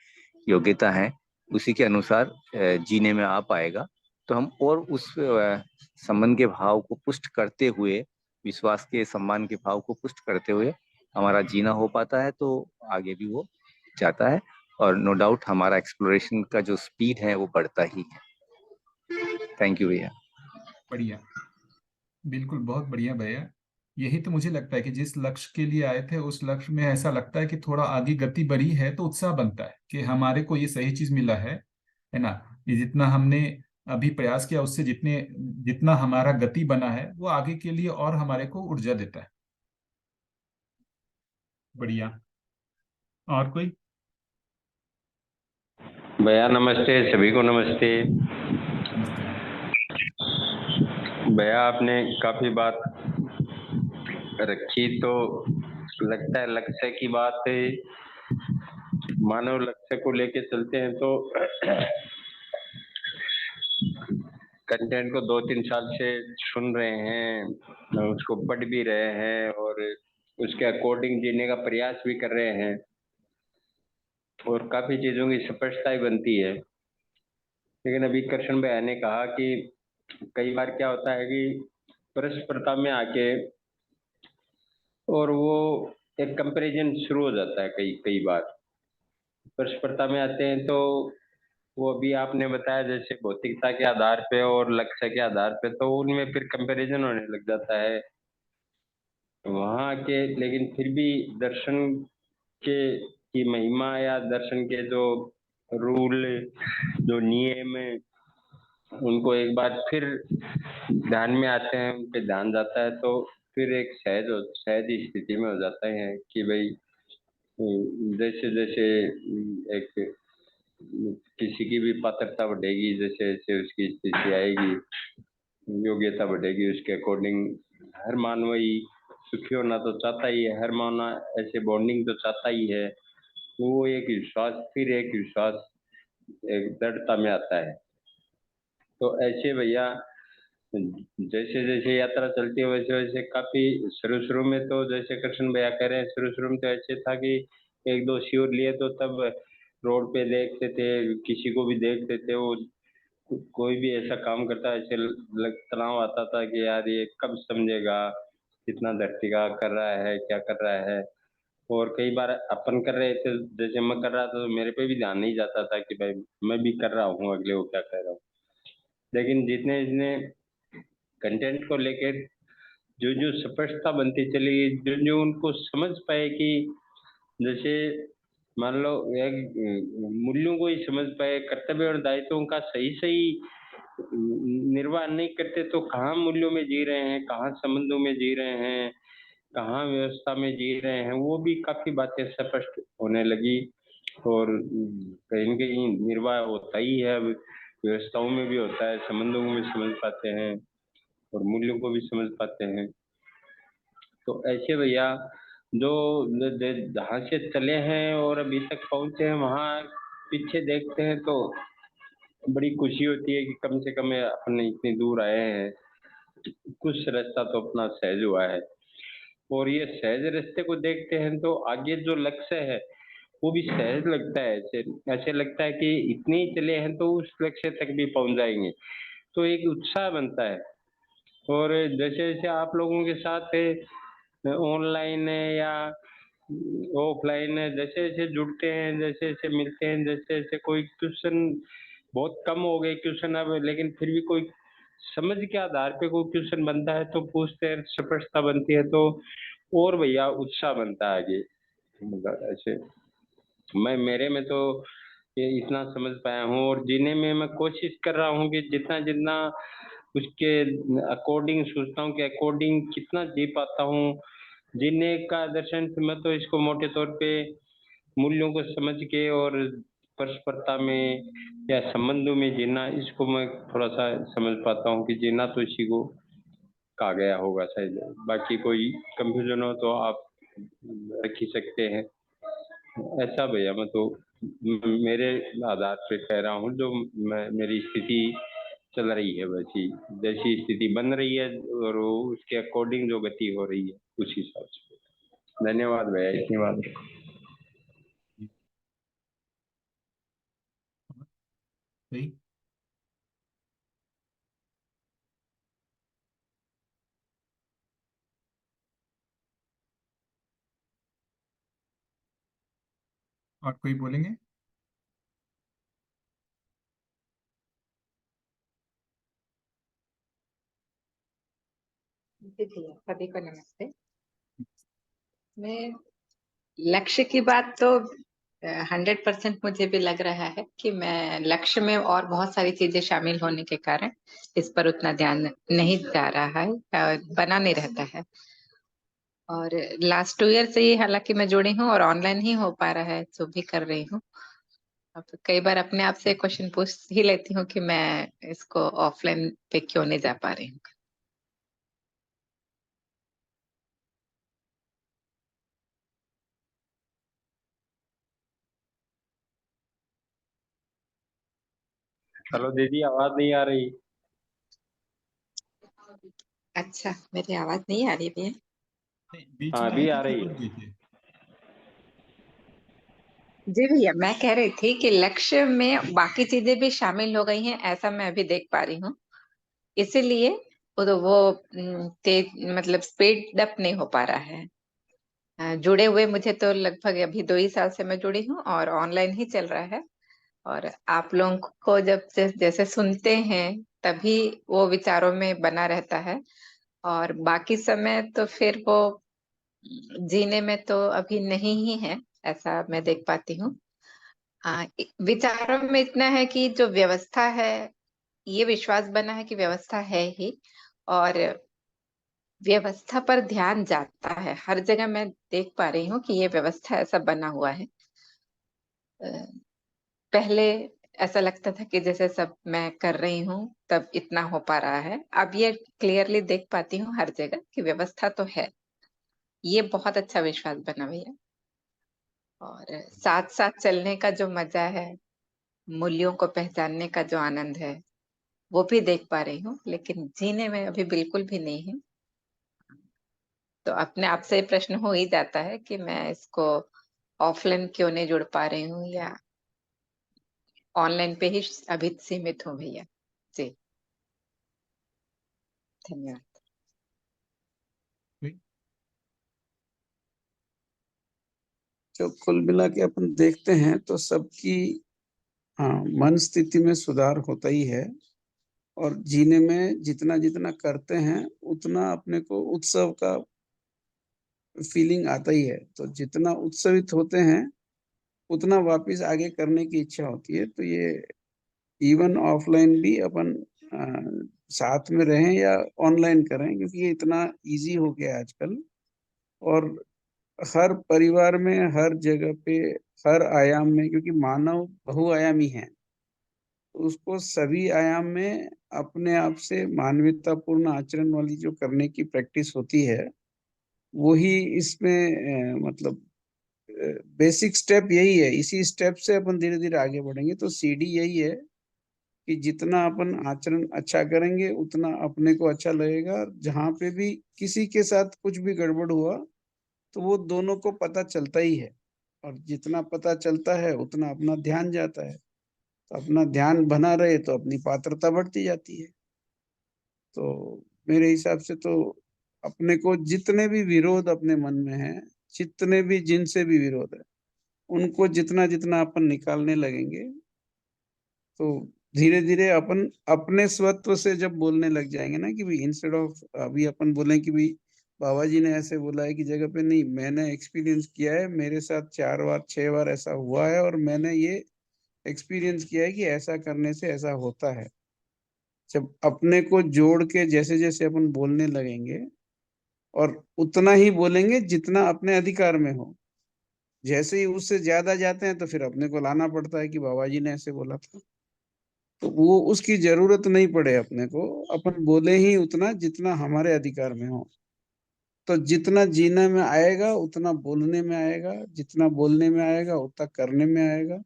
योग्यता है, उसी के अनुसार जीने में आ पाएगा। तो हम और उस संबंध के भाव को पुष्ट करते हुए, विश्वास के सम्मान के भाव को पुष्ट करते हुए हमारा जीना हो पाता है, तो आगे भी वो जाता है। और नो डाउट हमारा एक्सप्लोरेशन का जो स्पीड है वो बढ़ता ही है। थैंक यू भैया। बढ़िया, बिल्कुल, बहुत बढ़िया भैया। यही तो मुझे लगता है कि जिस लक्ष्य के लिए आए थे उस लक्ष्य में ऐसा लगता है कि थोड़ा आगे गति बढ़ी है तो उत्साह बनता है कि हमारे को ये सही चीज मिला है ना। ये जितना हमने अभी प्रयास किया उससे जितना हमारा गति बना है वो आगे के लिए और हमारे को ऊर्जा देता है। बढ़िया। और कोई? भैया नमस्ते, सभी को नमस्ते। नमस्ते। भैया आपने काफी बात रखी, तो लगता है लक्ष्य की बात है, मानव लक्ष्य को लेके चलते हैं तो कंटेंट को 2-3 साल से सुन रहे हैं, उसको पढ़ भी रहे हैं और उसके अकॉर्डिंग जीने का प्रयास भी कर रहे हैं, और काफी चीजों की स्पष्टता बनती है। लेकिन अभी कृष्ण भैया ने कहा कि कई बार क्या होता है कि परस्परता में आके और वो एक कंपैरिजन शुरू हो जाता है। कई बार परस्परता में आते हैं तो वो अभी आपने बताया जैसे भौतिकता के आधार पे और लक्ष्य के आधार पे, तो उनमें फिर कंपैरिजन होने लग जाता है वहाँ के। लेकिन फिर भी दर्शन के की महिमा या दर्शन के जो रूल, जो नियम, उनको एक बार फिर ध्यान में आते हैं, उन पे ध्यान जाता है, तो फिर एक सहज स्थिति में हो जाता है कि भाई जैसे जैसे एक किसी की भी पात्रता बढ़ेगी, जैसे जैसे उसकी स्थिति आएगी, योग्यता बढ़ेगी, उसके अकॉर्डिंग हर मानव ही सुखी होना तो चाहता ही है, हर मानव ऐसे बॉन्डिंग तो चाहता ही है। वो एक विश्वास एक दृढ़ता में आता है। तो ऐसे भैया जैसे जैसे यात्रा चलती है वैसे वैसे काफी शुरू में तो जैसे कृष्ण भैया कह रहे हैं, शुरू में तो ऐसे था कि 1-2 शिविर लिए तो तब रोड पे देखते थे, किसी को भी देखते थे, वो कोई भी ऐसा काम करता ऐसे तनाव आता था कि यार ये कब समझेगा कितना धरती का कर रहा है, क्या कर रहा है। और कई बार अपन कर रहे थे, जैसे मैं कर रहा था तो मेरे पे भी ध्यान नहीं जाता था कि भाई मैं भी कर रहा हूँ, अगले को क्या कह रहा हूँ। लेकिन जितने जितने कंटेंट को लेकर जो जो स्पष्टता बनती चली, जो जो उनको समझ पाए कि जैसे मान लो एक मूल्यों को ही समझ पाए, कर्तव्य और दायित्वों का सही निर्वाह नहीं करते तो कहाँ मूल्यों में जी रहे हैं, कहाँ संबंधों में जी रहे हैं, कहाँ व्यवस्था में जी रहे हैं, वो भी काफी बातें स्पष्ट होने लगी। और कहीं न कहीं निर्वाह होता ही है, अब व्यवस्थाओं में भी होता है, संबंधों में समझ पाते हैं और मूल्यों को भी समझ पाते हैं। तो ऐसे भैया जो जहाँ से चले हैं और अभी तक पहुंचे हैं, वहाँ पीछे देखते हैं तो बड़ी खुशी होती है कि कम से कम अपने इतनी दूर आए हैं, कुछ रास्ता तो अपना सहज हुआ है। और ये सहज रास्ते को देखते हैं तो आगे जो लक्ष्य है वो भी सहज लगता है। ऐसे लगता है कि इतने ही चले हैं तो उस लक्ष्य तक भी पहुंच जाएंगे, तो एक उत्साह बनता है। और जैसे जैसे आप लोगों के साथ ऑनलाइन या ऑफलाइन जैसे जैसे जुड़ते हैं, जैसे जैसे मिलते हैं, जैसे जैसे कोई क्वेश्चन बहुत कम हो गए क्वेश्चन अब, लेकिन फिर भी कोई समझ के आधार पे कोई क्वेश्चन बनता है तो पूछते हैं, स्पष्टता बनती है, तो और भैया उत्साह बनता है आगे। मतलब ऐसे मैं मेरे में तो ये इतना समझ पाया हूँ, और जीने में मैं कोशिश कर रहा हूँ कि जितना जितना उसके अकॉर्डिंग सोचता हूँ कि अकॉर्डिंग कितना जी पाता हूँ। जीने का दर्शन से मैं तो इसको मोटे तौर पे मूल्यों को समझ के और परस्परता में या संबंधों में जीना, इसको मैं थोड़ा सा समझ पाता हूँ कि जीना तो इसी को कहा गया होगा शायद। बाकी कोई कंफ्यूजन हो तो आप रख ही सकते हैं। ऐसा भैया मैं तो मेरे आधार पे कह रहा हूँ, जो मेरी स्थिति चल रही है वैसी, जैसी स्थिति बन रही है और वो उसके अकॉर्डिंग जो गति हो रही है उस हिसाब से। धन्यवाद भैया, इतनी बात। सही। और कोई बोलेंगे? जी भैया, सभी को नमस्ते। मैं लक्ष्य की बात तो 100% मुझे भी लग रहा है कि मैं लक्ष्य में और बहुत सारी चीजें शामिल होने के कारण इस पर उतना ध्यान नहीं जा रहा है, बना नहीं रहता है। और लास्ट 2 ईयर से ही हालांकि मैं जुड़ी हूँ और ऑनलाइन ही हो पा रहा है, जो भी कर रही हूँ। अब कई बार अपने आप से क्वेश्चन पूछ ही लेती हूँ कि मैं इसको ऑफलाइन पे क्यों नहीं जा पा रही हूँ। हेलो दीदी, आवाज नहीं आ रही? अच्छा, मेरी आवाज नहीं आ रही भैया? नहीं, बीच हाँ में आई अभी थी आ फिर रही रुक है। गई थी। जी भैया, मैं कह रही थी कि लक्ष्य में बाकी चीजें भी शामिल हो गई हैं, ऐसा मैं अभी देख पा रही हूँ। इसीलिए वो तेज मतलब स्पीड अप नहीं हो पा रहा है। जुड़े हुए मुझे तो लगभग अभी 2 ही साल से मैं जुड़ी हूँ और ऑनलाइन ही चल रहा है। और आप लोगों को जब जैसे सुनते हैं तभी वो विचारों में बना रहता है, और बाकी समय तो फिर वो जीने में तो अभी नहीं ही है, ऐसा मैं देख पाती हूँ। विचारों में इतना है कि जो व्यवस्था है, ये विश्वास बना है कि व्यवस्था है ही, और व्यवस्था पर ध्यान जाता है। हर जगह मैं देख पा रही हूँ कि ये व्यवस्था ऐसा बना हुआ है। अ, पहले ऐसा लगता था कि जैसे सब मैं कर रही हूँ तब इतना हो पा रहा है। अब ये क्लियरली देख पाती हूँ हर जगह कि व्यवस्था तो है। ये बहुत अच्छा विश्वास बना भैया। और साथ साथ चलने का जो मजा है, मूल्यों को पहचानने का जो आनंद है, वो भी देख पा रही हूँ, लेकिन जीने में अभी बिल्कुल भी नहीं है। तो अपने आप से प्रश्न हो ही जाता है कि मैं इसको ऑफलाइन क्यों नहीं जुड़ पा रही हूँ, या ऑनलाइन पे ही अभी सीमित हूँ भैया। जी, धन्यवाद। कोई? जो कुल मिला के अपन देखते हैं तो सबकी मन स्थिति में सुधार होता ही है, और जीने में जितना जितना करते हैं उतना अपने को उत्सव का फीलिंग आता ही है। तो जितना उत्सवित होते हैं उतना वापस आगे करने की इच्छा होती है। तो ये इवन ऑफलाइन भी अपन साथ में रहें या ऑनलाइन करें, क्योंकि ये इतना इजी हो गया आजकल। और हर परिवार में, हर जगह पे, हर आयाम में, क्योंकि मानव बहुआयामी है, तो उसको सभी आयाम में अपने आप से मानवतापूर्ण आचरण वाली जो करने की प्रैक्टिस होती है, वही इसमें मतलब बेसिक स्टेप यही है। इसी स्टेप से अपन धीरे धीरे आगे बढ़ेंगे। तो सीढ़ी यही है कि जितना अपन आचरण अच्छा करेंगे उतना अपने को अच्छा लगेगा। और जहाँ पे भी किसी के साथ कुछ भी गड़बड़ हुआ तो वो दोनों को पता चलता ही है, और जितना पता चलता है उतना अपना ध्यान जाता है। तो अपना ध्यान बना रहे तो अपनी पात्रता बढ़ती जाती है। तो मेरे हिसाब से तो अपने को जितने भी विरोध अपने मन में है, जितने भी जिनसे भी विरोध है, उनको जितना जितना अपन निकालने लगेंगे तो धीरे धीरे अपन अपने स्वत्व से जब बोलने लग जाएंगे ना, कि भाई इंस्टेड ऑफ अभी अपन बोले कि भाई बाबा जी ने ऐसे बोला है कि जगह पे, नहीं, मैंने एक्सपीरियंस किया है, मेरे साथ 4 बार 6 बार ऐसा हुआ है और मैंने ये एक्सपीरियंस किया है कि ऐसा करने से ऐसा होता है। जब अपने को जोड़ के जैसे जैसे अपन बोलने लगेंगे और उतना ही बोलेंगे जितना अपने अधिकार में हो, जैसे ही उससे ज्यादा जाते हैं तो फिर अपने को लाना पड़ता है कि बाबा जी ने ऐसे बोला था। तो वो उसकी जरूरत नहीं पड़े अपने को, अपन बोले ही उतना जितना हमारे अधिकार में हो। तो जितना जीने में आएगा उतना बोलने में आएगा, जितना बोलने में आएगा उतना करने में आएगा।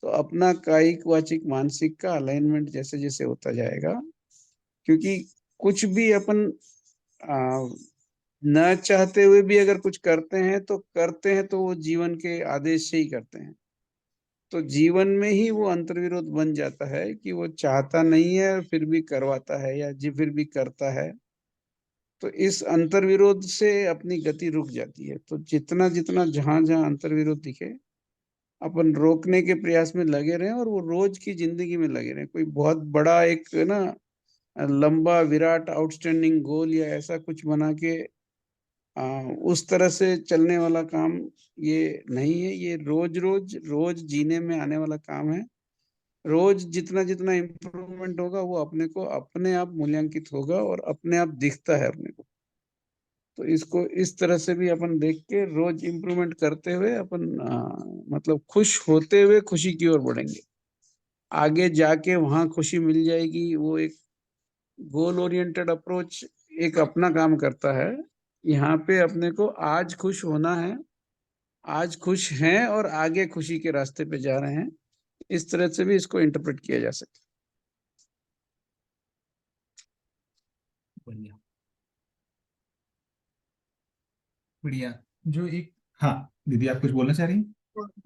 तो अपना कायिक वाचिक मानसिक का अलाइनमेंट जैसे जैसे होता जाएगा, क्योंकि कुछ भी अपन न चाहते हुए भी अगर कुछ करते हैं तो वो जीवन के आदेश से ही करते हैं। तो जीवन में ही वो अंतर्विरोध बन जाता है कि वो चाहता नहीं है फिर भी करवाता है, या जी फिर भी करता है। तो इस अंतर्विरोध से अपनी गति रुक जाती है। तो जितना जितना जहां जहां अंतर्विरोध दिखे अपन रोकने के प्रयास में लगे रहें, और वो रोज की जिंदगी में लगे रहें। कोई बहुत बड़ा एक ना लंबा विराट आउटस्टैंडिंग गोल या ऐसा कुछ बना के उस तरह से चलने वाला काम ये नहीं है। ये रोज रोज रोज जीने में आने वाला काम है। रोज जितना जितना इम्प्रूवमेंट होगा वो अपने को अपने आप मूल्यांकित होगा और अपने आप दिखता है अपने को। तो इसको इस तरह से भी अपन देख के रोज इम्प्रूवमेंट करते हुए अपन मतलब खुश होते हुए खुशी की ओर बढ़ेंगे। आगे जाके वहां खुशी मिल जाएगी। वो एक गोल ओरिएंटेड अप्रोच एक अपना काम करता है। यहाँ पे अपने को आज खुश होना है, आज खुश हैं और आगे खुशी के रास्ते पे जा रहे हैं। इस तरह से भी इसको इंटरप्रेट किया जा सकता है। बढ़िया बढ़िया। जो एक, हाँ दीदी आप कुछ बोलना चाह रही हैं?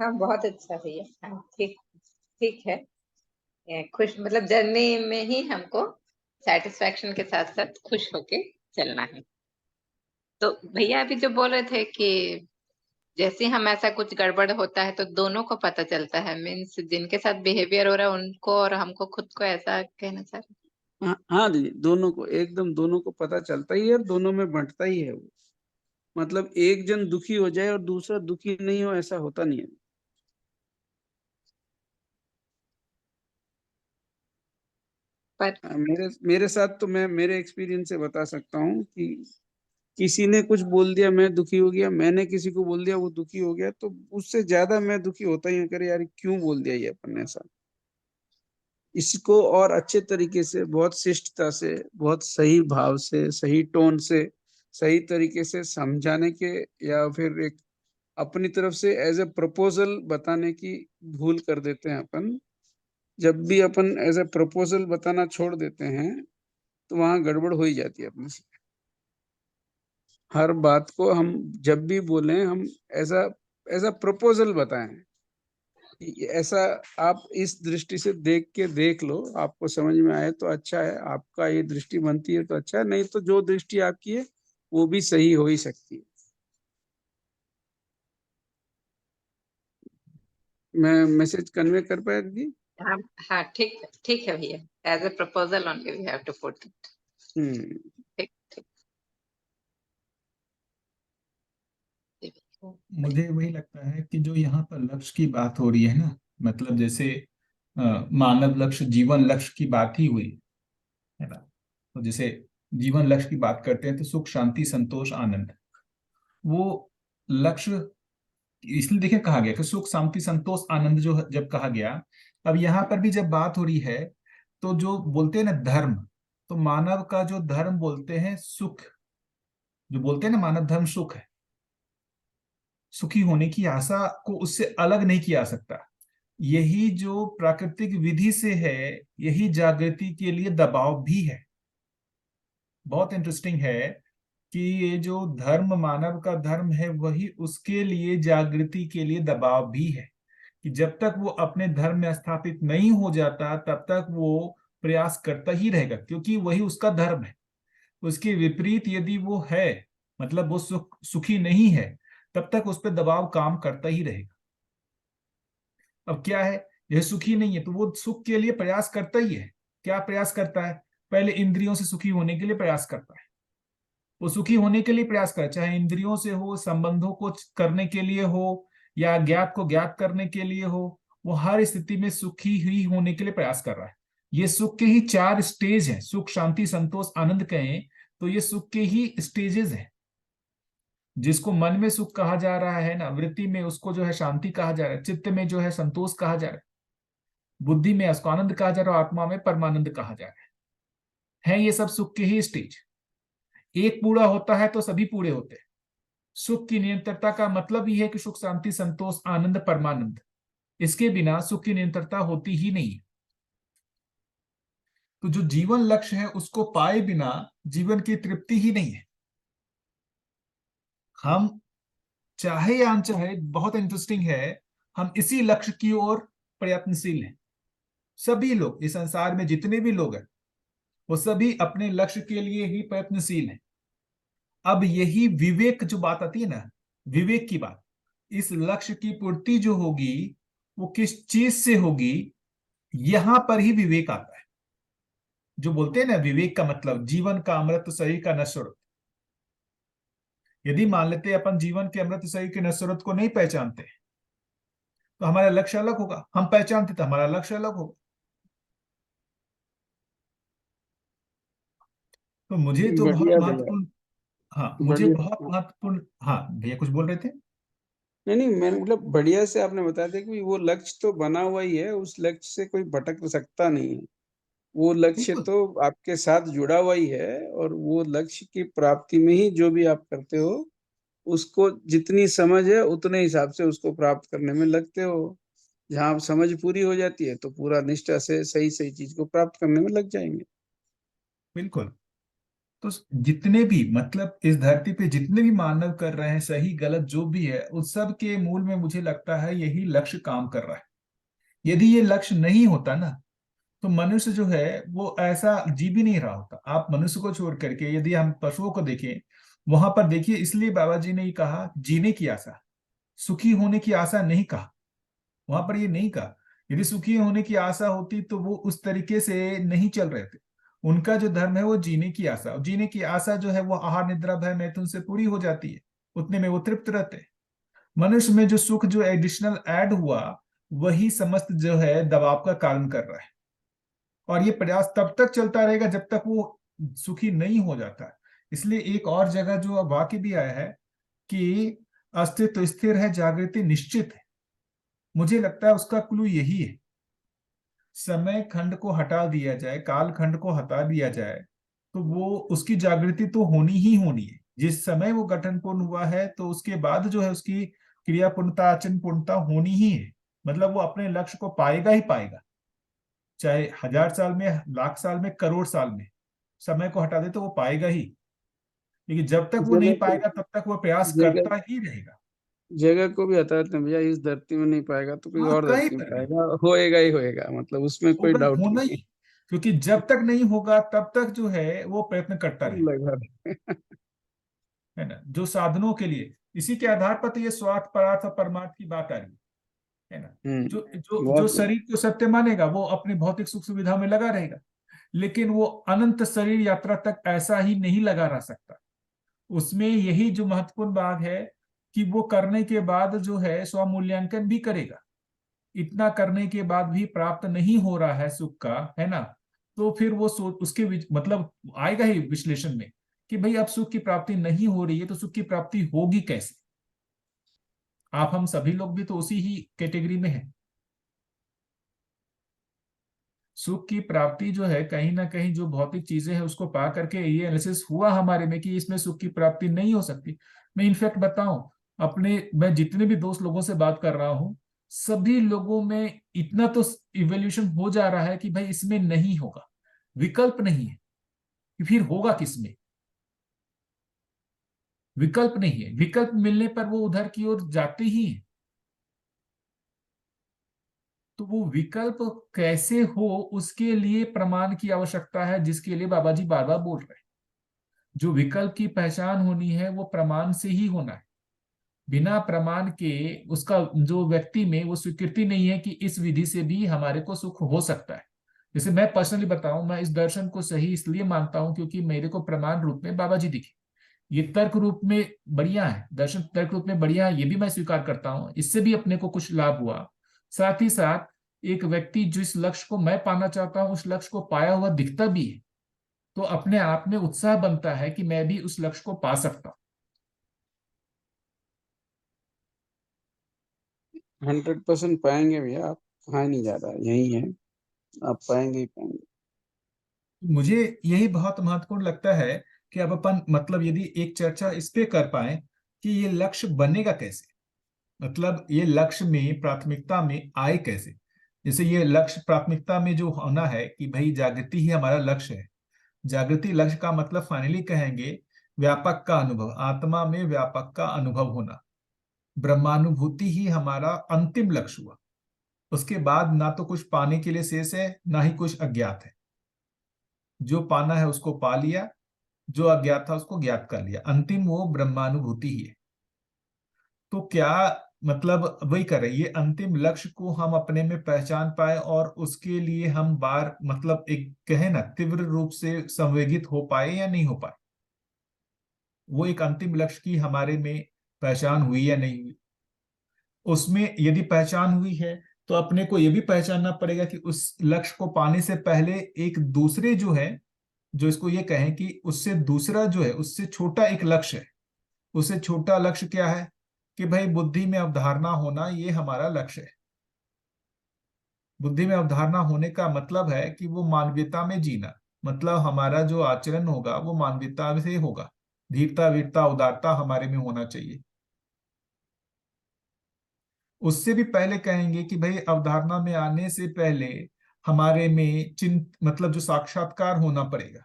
हाँ बहुत अच्छा भैया। हाँ ठीक, ठीक है। खुश मतलब जर्नी में ही हमको सेटिस्फैक्शन के साथ साथ खुश होके चलना है। तो भैया अभी जो बोल रहे थे कि जैसे हम ऐसा कुछ गड़बड़ होता है तो दोनों को पता चलता है, मीन्स जिनके साथ बिहेवियर हो रहा है उनको और हमको खुद को, ऐसा कहना चाह रहे? हाँ हाँ दीदी, दोनों को एकदम दोनों को पता चलता ही है, दोनों में बंटता ही है वो। मतलब एक जन दुखी हो जाए और दूसरा दुखी नहीं हो, ऐसा होता नहीं है। पर मेरे मेरे साथ तो मैं मेरे एक्सपीरियंस से बता सकता हूँ कि किसी ने कुछ बोल दिया मैं दुखी हो गया, मैंने किसी को बोल दिया वो दुखी हो गया, तो उससे ज्यादा मैं दुखी होता ही हूँ। करे यार क्यों बोल दिया ये अपन ने ऐसा। इसको और अच्छे तरीके से, बहुत शिष्टता से, बहुत सही भाव से, सही टोन से, सही तरीके से समझाने के या फिर एक अपनी तरफ से एज ए प्रपोजल बताने की भूल कर देते हैं अपन। जब भी अपन एज ए प्रपोजल बताना छोड़ देते हैं तो वहां गड़बड़ हो ही जाती है अपने से। हर बात को हम जब भी बोलें हम ऐसा ऐसा प्रपोजल बताएं कि ऐसा आप इस दृष्टि से देख के देख लो, आपको समझ में आए तो अच्छा है, आपका ये दृष्टि बनती है तो अच्छा है, नहीं तो जो दृष्टि आपकी है वो भी सही हो ही सकती है। मैं मैसेज कन्वे कर पाया दीदी? हाँ हाँ ठीक है भैया। As a proposal only we have to put it. ठीक ठीक। मुझे वही लगता है कि जो यहाँ पर लक्ष्य की बात हो रही है ना, मतलब जैसे मानव लक्ष्य जीवन लक्ष्य की बात ही हुई है ना। तो जैसे जीवन लक्ष्य की बात करते हैं तो सुख शांति संतोष आनंद, वो लक्ष्य इसलिए देखिए कहा गया कि सुख शांति संतोष आनंद, जो जब कहा गया, अब यहाँ पर भी जब बात हो रही है तो जो बोलते हैं ना धर्म, तो मानव का जो धर्म बोलते हैं सुख, जो बोलते हैं ना मानव धर्म सुख है, सुखी होने की आशा को उससे अलग नहीं किया जा सकता। यही जो प्राकृतिक विधि से है, यही जागृति के लिए दबाव भी है। बहुत इंटरेस्टिंग है कि ये जो धर्म मानव का धर्म है वही उसके लिए जागृति के लिए दबाव भी है, कि जब तक वो अपने धर्म में स्थापित नहीं हो जाता तब तक वो प्रयास करता ही रहेगा, क्योंकि वही उसका धर्म है। उसके विपरीत यदि वो है, मतलब वो सुखी नहीं है, तब तक उस पर दबाव काम करता ही रहेगा। अब क्या है, यह सुखी नहीं है तो वो सुख के लिए प्रयास करता ही है। क्या प्रयास करता है? पहले इंद्रियों से सुखी होने के लिए प्रयास करता है। वो सुखी होने के लिए प्रयास करे, चाहे इंद्रियों से हो, संबंधों को करने के लिए हो, या ज्ञात को ज्ञात करने के लिए हो, वो हर स्थिति में सुखी ही होने के लिए प्रयास कर रहा है। ये सुख के ही 4 स्टेज हैं, सुख, शांति, संतोष, आनंद कहें तो ये सुख के ही स्टेजेस हैं। जिसको मन में सुख कहा जा रहा है ना, वृत्ति में उसको जो है शांति कहा जा रहा है, चित्त में जो है संतोष कहा जा रहा है, बुद्धि में उसको आनंद कहा जा रहा है, आत्मा में परमानंद कहा जा रहा है ये सब सुख के ही स्टेज। एक पूरा होता है तो सभी पूरे होते हैं। सुख की निरंतरता का मतलब ही है कि सुख, शांति, संतोष, आनंद, परमानंद, इसके बिना सुख की निरंतरता होती ही नहीं है। तो जो जीवन लक्ष्य है उसको पाए बिना जीवन की तृप्ति ही नहीं है। हम चाहे या अनचाहे, बहुत इंटरेस्टिंग है, हम इसी लक्ष्य की ओर प्रयत्नशील हैं। सभी लोग इस संसार में जितने भी लोग हैं वो सभी अपने लक्ष्य के लिए ही प्रयत्नशील हैं। अब यही विवेक जो बात आती है ना, विवेक की बात, इस लक्ष्य की पूर्ति जो होगी वो किस चीज से होगी, यहां पर ही विवेक आता है। जो बोलते हैं ना विवेक का मतलब जीवन का अमृत, शरीर का नश्वर। यदि मान लेते अपन जीवन के अमृत, शरीर के नश्वरत को नहीं पहचानते तो हमारा लक्ष्य अलग होगा, हम पहचानते तो हमारा लक्ष्य अलग होगा। तो मुझे तो बहुत बढ़िया भैया, महत्वपूर्ण, हाँ मुझे बढ़िया। बहुत महत्वपूर्ण, हाँ भैया कुछ बोल रहे थे? नहीं, मैंने मतलब बढ़िया से आपने बता दिया कि वो लक्ष्य तो बना हुआ ही है, उस लक्ष्य से कोई भटक सकता नहीं है। वो लक्ष्य बिल्कुल तो आपके साथ जुड़ा हुआ ही है, और वो लक्ष्य की प्राप्ति में ही जो भी आप करते हो उसको जितनी समझ है उतने हिसाब से उसको प्राप्त करने में लगते हो। जहाँ आप समझ पूरी हो जाती है तो पूरा निष्ठा से सही सही चीज को प्राप्त करने में लग जाएंगे। बिल्कुल। तो जितने भी मतलब इस धरती पे जितने भी मानव कर रहे हैं, सही गलत जो भी है, उस सब के मूल में मुझे लगता है यही लक्ष्य काम कर रहा है। यदि ये लक्ष्य नहीं होता ना तो मनुष्य जो है वो ऐसा जी भी नहीं रहा होता। आप मनुष्य को छोड़ करके यदि हम पशुओं को देखें, वहां पर देखिए, इसलिए बाबा जी ने ये कहा जीने की आशा, सुखी होने की आशा नहीं कहा। वहां पर ये नहीं कहा। यदि सुखी होने की आशा होती तो वो उस तरीके से नहीं चल रहे थे। उनका जो धर्म है वो जीने की आशा, और जीने की आशा जो है वो आहार, निद्रा, भय, मैथुन से पूरी हो जाती है, उतने में वो तृप्त रहते हैं। मनुष्य में जो सुख जो एडिशनल ऐड हुआ वही समस्त जो है दबाव का कारण कर रहा है। और ये प्रयास तब तक चलता रहेगा जब तक वो सुखी नहीं हो जाता। इसलिए एक और जगह जो वाक्य भी आया है कि अस्तित्व स्थिर है, जागृति निश्चित है, मुझे लगता है उसका क्लू यही है। समय खंड को हटा दिया जाए, काल खंड को हटा दिया जाए तो वो उसकी जागृति तो होनी ही होनी है। जिस समय वो गठन पूर्ण हुआ है तो उसके बाद जो है उसकी क्रिया पूर्णता, आचरण पूर्णता होनी ही है। मतलब वो अपने लक्ष्य को पाएगा ही पाएगा, चाहे 1000 साल में, लाख साल में, करोड़ साल में। समय को हटा दे तो वो पाएगा ही, लेकिन जब तक वो नहीं जगह पाएगा तब तक वो प्रयास जगह करता ही रहेगा। जगह को भी हटा देते हैं भैया, इस धरती में नहीं पाएगा तो कोई हाँ और कहीं धरती में पर नहीं पाएगा, होएगा ही होएगा, मतलब उसमें कोई होगा, डाउट होना नहीं ही, क्योंकि जब तक नहीं होगा तब तक जो है वो प्रयत्न करता है। रहेगा, लगा रहे। है ना। जो साधनों के लिए, इसी के आधार पर तो ये स्वार्थ, परार्थ और परमार्थ की बात आ रही है ना। जो जो जो बहुत शरीर को सत्य मानेगा वो अपने भौतिक सुख सुविधा में लगा रहेगा, लेकिन वो अनंत शरीर यात्रा तक ऐसा ही नहीं लगा रह सकता। उसमें यही जो महत्वपूर्ण बात है कि वो करने के बाद जो है स्वमूल्यांकन भी करेगा। इतना करने के बाद भी प्राप्त नहीं हो रहा है सुख का, है ना, तो फिर वो उसके मतलब आएगा ही विश्लेषण में कि भाई अब सुख की प्राप्ति नहीं हो रही है तो सुख की प्राप्ति होगी कैसे। आप हम सभी लोग भी तो उसी ही कैटेगरी में हैं। सुख की प्राप्ति जो है कहीं ना कहीं जो भौतिक चीजें हैं उसको पा करके ये एनालिसिस हुआ हमारे में कि इसमें सुख की प्राप्ति नहीं हो सकती। मैं इनफैक्ट बताऊं, मैं जितने भी दोस्त लोगों से बात कर रहा हूं, सभी लोगों में इतना तो इवोल्यूशन हो जा रहा है कि भाई इसमें नहीं होगा, विकल्प नहीं है, कि फिर होगा किसमें? विकल्प नहीं है। विकल्प मिलने पर वो उधर की ओर जाते ही हैं। तो वो विकल्प कैसे हो उसके लिए प्रमाण की आवश्यकता है, जिसके लिए बाबा जी बार बार बोल रहे हैं। जो विकल्प की पहचान होनी है वो प्रमाण से ही होना है। बिना प्रमाण के उसका जो व्यक्ति में वो स्वीकृति नहीं है कि इस विधि से भी हमारे को सुख हो सकता है। जैसे मैं पर्सनली बताऊं, मैं इस दर्शन को सही इसलिए मानता हूं क्योंकि मेरे को प्रमाण रूप में बाबा जी दिखे। ये तर्क रूप में बढ़िया है, दर्शन तर्क रूप में बढ़िया है, ये भी मैं स्वीकार करता हूँ, इससे भी अपने को कुछ लाभ हुआ। साथ ही साथ एक व्यक्ति जिस लक्ष्य को मैं पाना चाहता हूं उस लक्ष्य को पाया हुआ दिखता भी है, तो अपने आप में उत्साह बनता है कि मैं भी उस लक्ष्य को पा सकता हूं। 100% पाएंगे भैया, आप कहाँ नहीं जा रहा, यही है, आप पाएंगे ही पाएंगे। मुझे यही बहुत महत्वपूर्ण लगता है कि अब अपन मतलब यदि एक चर्चा इस पे कर पाए कि ये लक्ष्य बनेगा कैसे, मतलब ये लक्ष्य में प्राथमिकता में आए कैसे। जैसे ये लक्ष्य प्राथमिकता में जो होना है कि भाई जागृति ही हमारा लक्ष्य है। जागृति लक्ष्य का मतलब फाइनली कहेंगे व्यापक का अनुभव, आत्मा में व्यापक का अनुभव होना। ब्रह्मानुभूति ही हमारा अंतिम लक्ष्य हुआ। उसके बाद ना तो कुछ पाने के लिए शेष है, ना ही कुछ अज्ञात है। जो पाना है उसको पा लिया, जो अज्ञात था उसको ज्ञात कर लिया, अंतिम वो ब्रह्मानुभूति ही है। तो क्या मतलब वही कर रहे, ये अंतिम लक्ष्य को हम अपने में पहचान पाए और उसके लिए हम बार मतलब एक कहे ना तीव्र रूप से संवेगित हो पाए या नहीं हो पाए, वो एक अंतिम लक्ष्य की हमारे में पहचान हुई या नहीं हुई। उसमें यदि पहचान हुई है तो अपने को यह भी पहचानना पड़ेगा कि उस लक्ष्य को पाने से पहले एक दूसरे जो है, जो इसको ये कहें कि उससे दूसरा जो है उससे छोटा एक लक्ष्य है। उससे छोटा लक्ष्य क्या है कि भाई बुद्धि में अवधारणा होना, ये हमारा लक्ष्य है। बुद्धि में अवधारणा होने का मतलब है कि वो मानवीयता में जीना, मतलब हमारा जो आचरण होगा वो मानवीयता से होगा। धीरता वीरता उदारता हमारे में होना चाहिए। उससे भी पहले कहेंगे कि भाई अवधारणा में आने से पहले हमारे में चिंत मतलब जो साक्षात्कार होना पड़ेगा।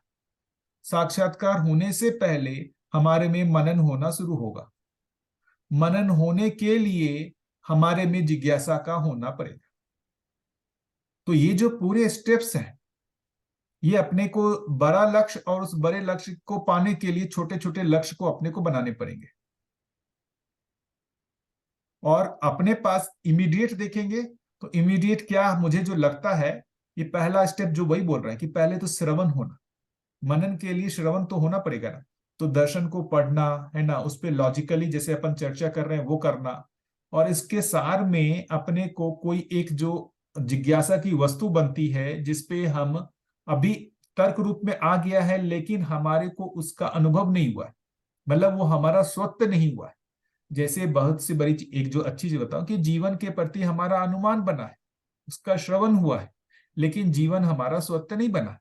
साक्षात्कार होने से पहले हमारे में मनन होना शुरू होगा। मनन होने के लिए हमारे में जिज्ञासा का होना पड़ेगा। तो ये जो पूरे स्टेप्स हैं, ये अपने को बड़ा लक्ष्य और उस बड़े लक्ष्य को पाने के लिए छोटे छोटे लक्ष्य को अपने को बनाने पड़ेंगे। और अपने पास इमीडिएट देखेंगे तो इमीडिएट क्या मुझे जो लगता है, ये पहला स्टेप जो वही बोल रहा है कि पहले तो श्रवण होना। मनन के लिए श्रवण तो होना पड़ेगा ना। तो दर्शन को पढ़ना है ना, उस पर लॉजिकली जैसे अपन चर्चा कर रहे हैं वो करना, और इसके सार में अपने को कोई एक जो जिज्ञासा की वस्तु बनती है जिसपे हम अभी तर्क रूप में आ गया है लेकिन हमारे को उसका अनुभव नहीं हुआ है, मतलब वो हमारा स्वत्व नहीं हुआ है। जैसे बहुत सी बड़ी एक जो अच्छी चीज बताऊं कि जीवन के प्रति हमारा अनुमान बना है, उसका श्रवण हुआ है, लेकिन जीवन हमारा स्वत्व नहीं बना।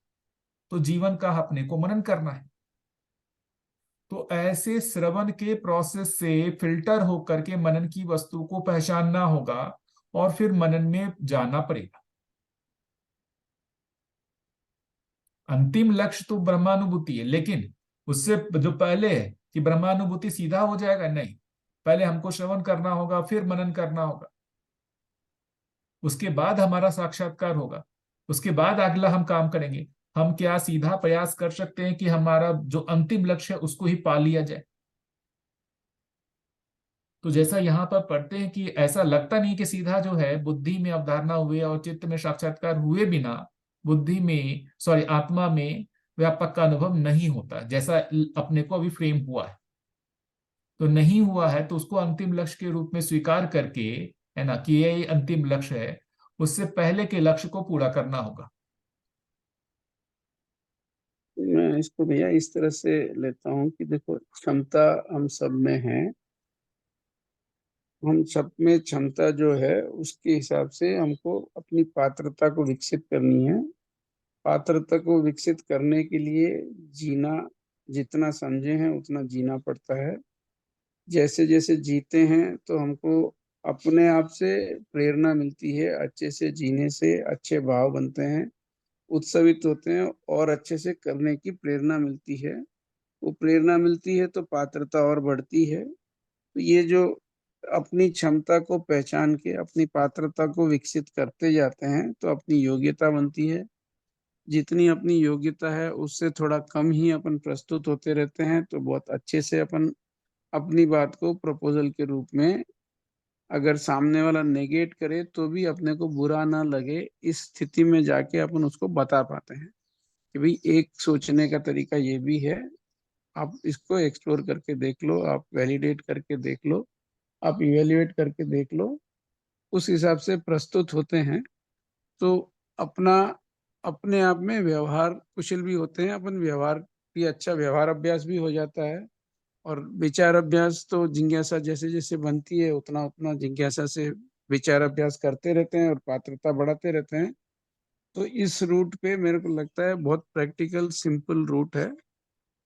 तो जीवन का अपने को मनन करना है। तो ऐसे श्रवण के प्रोसेस से फिल्टर होकर के मनन की वस्तु को पहचानना होगा और फिर मनन में जाना पड़ेगा। अंतिम लक्ष्य तो ब्रह्मानुभूति है, लेकिन उससे जो पहले है कि ब्रह्मानुभूति सीधा हो जाएगा, नहीं। पहले हमको श्रवण करना होगा, फिर मनन करना होगा, उसके बाद हमारा साक्षात्कार होगा, उसके बाद अगला हम काम करेंगे। हम क्या सीधा प्रयास कर सकते हैं कि हमारा जो अंतिम लक्ष्य है उसको ही पा लिया जाए। तो जैसा यहाँ पर पढ़ते हैं कि ऐसा लगता नहीं कि सीधा जो है बुद्धि में अवधारणा हुए और चित्त में साक्षात्कार हुए बिना बुद्धि में आत्मा में व्यापक का अनुभव नहीं होता, जैसा अपने को अभी फ्रेम हुआ है। तो नहीं हुआ है तो उसको अंतिम लक्ष्य के रूप में स्वीकार करके, है ना, कि ये अंतिम लक्ष्य है, उससे पहले के लक्ष्य को पूरा करना होगा। मैं इसको भैया इस तरह से लेता हूँ कि देखो, क्षमता हम सब में है, हम सब में क्षमता जो है उसके हिसाब से हमको अपनी पात्रता को विकसित करनी है। पात्रता को विकसित करने के लिए जीना, जितना समझे हैं उतना जीना पड़ता है। जैसे जैसे जीते हैं तो हमको अपने आप से प्रेरणा मिलती है, अच्छे से जीने से अच्छे भाव बनते हैं, उत्सवित होते हैं और अच्छे से करने की प्रेरणा मिलती है। वो प्रेरणा मिलती है तो पात्रता और बढ़ती है। तो ये जो अपनी क्षमता को पहचान के अपनी पात्रता को विकसित करते जाते हैं तो अपनी योग्यता बनती है। जितनी अपनी योग्यता है उससे थोड़ा कम ही अपन प्रस्तुत होते रहते हैं तो बहुत अच्छे से अपन अपनी बात को प्रपोजल के रूप में, अगर सामने वाला नेगेट करे तो भी अपने को बुरा ना लगे, इस स्थिति में जाके अपन उसको बता पाते हैं कि भाई एक सोचने का तरीका ये भी है, आप इसको एक्सप्लोर करके देख लो, आप वैलिडेट करके देख लो, आप इवेल्युएट करके देख लो। उस हिसाब से प्रस्तुत होते हैं, तो अपना अपने आप में व्यवहार कुशल भी होते हैं, अपन व्यवहार भी अच्छा व्यवहार अभ्यास भी हो जाता है। और विचार अभ्यास तो जिज्ञासा जैसे जैसे बनती है उतना उतना जिज्ञासा से विचार अभ्यास करते रहते हैं और पात्रता बढ़ाते रहते हैं। तो इस रूट पे मेरे को लगता है बहुत प्रैक्टिकल सिंपल रूट है।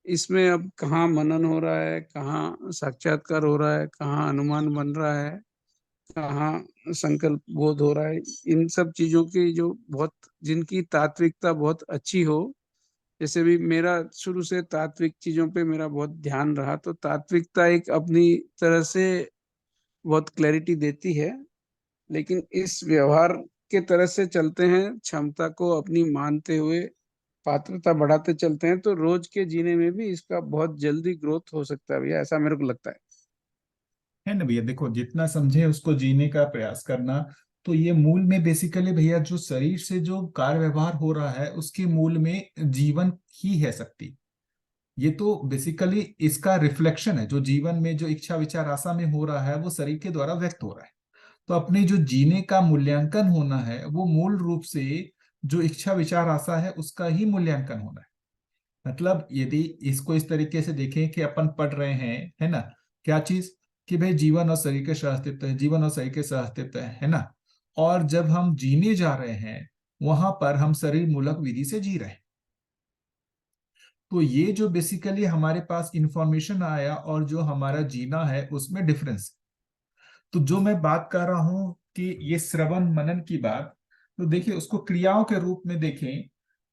इसमें अब कहाँ मनन हो रहा है, कहाँ साक्षात्कार हो रहा है, कहाँ अनुमान बन रहा है, कहाँ संकल्प बोध हो रहा है, इन सब चीजों की जो बहुत जिनकी तात्विकता बहुत अच्छी हो, जैसे भी मेरा शुरू से तात्विक चीजों पे मेरा बहुत ध्यान रहा, तो तात्विकता एक अपनी तरह से बहुत क्लैरिटी देती है। लेकिन इस व्यवहार के तरह से चलते हैं, क्षमता को अपनी मानते हुए पात्रता बढ़ाते चलते हैं, तो रोज के जीने में भी इसका बहुत जल्दी ग्रोथ हो सकता है भैया, ऐसा मेरे को लगता है ना भैया। देखो, जितना समझे उसको जीने का प्रयास करना। तो ये मूल में बेसिकली भैया जो शरीर से जो कार्य व्यवहार हो रहा है उसके मूल में जीवन ही है शक्ति। ये तो बेसिकली इसका रिफ्लेक्शन है। जो जीवन में जो इच्छा विचार आशा में हो रहा है वो शरीर के द्वारा व्यक्त हो रहा है। तो अपने जो जीने का मूल्यांकन होना है वो मूल रूप से जो इच्छा विचार आशा है उसका ही मूल्यांकन होना है। मतलब यदि इसको इस तरीके से देखें कि अपन पढ़ रहे हैं, है ना, क्या चीज, कि भाई जीवन और शरीर के सहअस्तित्व है, जीवन और शरीर के सहअस्तित्व है ना। और जब हम जीने जा रहे हैं वहां पर हम शरीर मूलक विधि से जी रहे हैं। तो ये जो बेसिकली हमारे पास इंफॉर्मेशन आया और जो हमारा जीना है उसमें डिफरेंस। तो जो मैं बात कर रहा हूं कि ये श्रवण मनन की बात, तो देखिए उसको क्रियाओं के रूप में देखें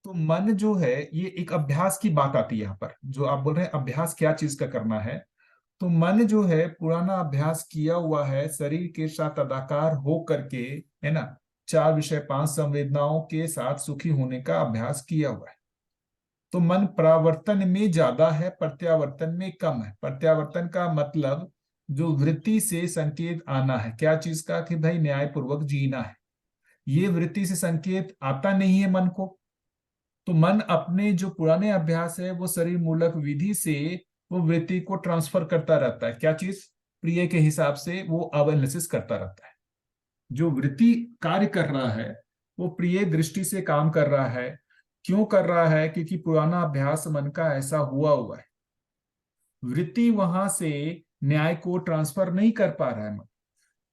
तो मन जो है ये एक अभ्यास की बात आती है यहाँ पर। जो आप बोल रहे हैं अभ्यास क्या चीज का करना है, तो मन जो है पुराना अभ्यास किया हुआ है शरीर के साथ अदाकार हो करके, है ना, चार विषय पांच संवेदनाओं के साथ सुखी होने का अभ्यास किया हुआ है। तो मन परावर्तन में ज्यादा है, प्रत्यावर्तन में कम है। प्रत्यावर्तन का मतलब जो वृत्ति से संकेत आना है, क्या चीज का, कि भाई न्यायपूर्वक जीना है। ये वृत्ति से संकेत आता नहीं है मन को। तो मन अपने जो पुराने अभ्यास है वो शरीर मूलक विधि से वो वृत्ति को ट्रांसफर करता रहता है। क्या चीज, प्रिय के हिसाब से वो अब एनालिसिस करता रहता है। जो वृत्ति कार्य कर रहा है वो प्रिय दृष्टि से काम कर रहा है। क्यों कर रहा है, क्योंकि पुराना अभ्यास मन का ऐसा हुआ है। वृत्ति वहां से न्याय को ट्रांसफर नहीं कर पा रहा है मन।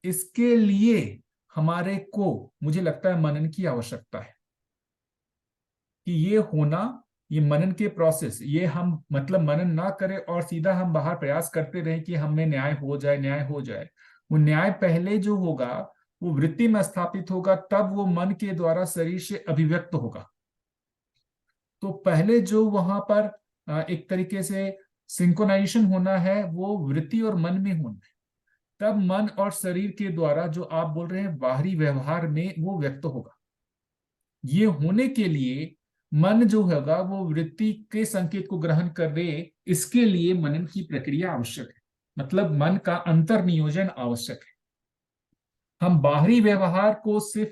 इसके लिए हमारे को, मुझे लगता है, मनन की आवश्यकता है। कि ये होना, ये मनन के प्रोसेस, ये हम मतलब मनन ना करें और सीधा हम बाहर प्रयास करते रहें कि हमें न्याय हो जाए, न्याय हो जाए। वो न्याय पहले जो होगा वो वृत्ति में स्थापित होगा, तब वो मन के द्वारा शरीर से अभिव्यक्त होगा। तो पहले जो वहां पर एक तरीके से सिंक्रोनाइजेशन होना है वो वृत्ति और मन में होना है। तब मन और शरीर के द्वारा जो आप बोल रहे हैं बाहरी व्यवहार में वो व्यक्त होगा। ये होने के लिए मन जो होगा वो वृत्ति के संकेत को ग्रहण कर दे, इसके लिए मनन की प्रक्रिया आवश्यक है। मतलब मन का अंतर्नियोजन आवश्यक है। हम बाहरी व्यवहार को सिर्फ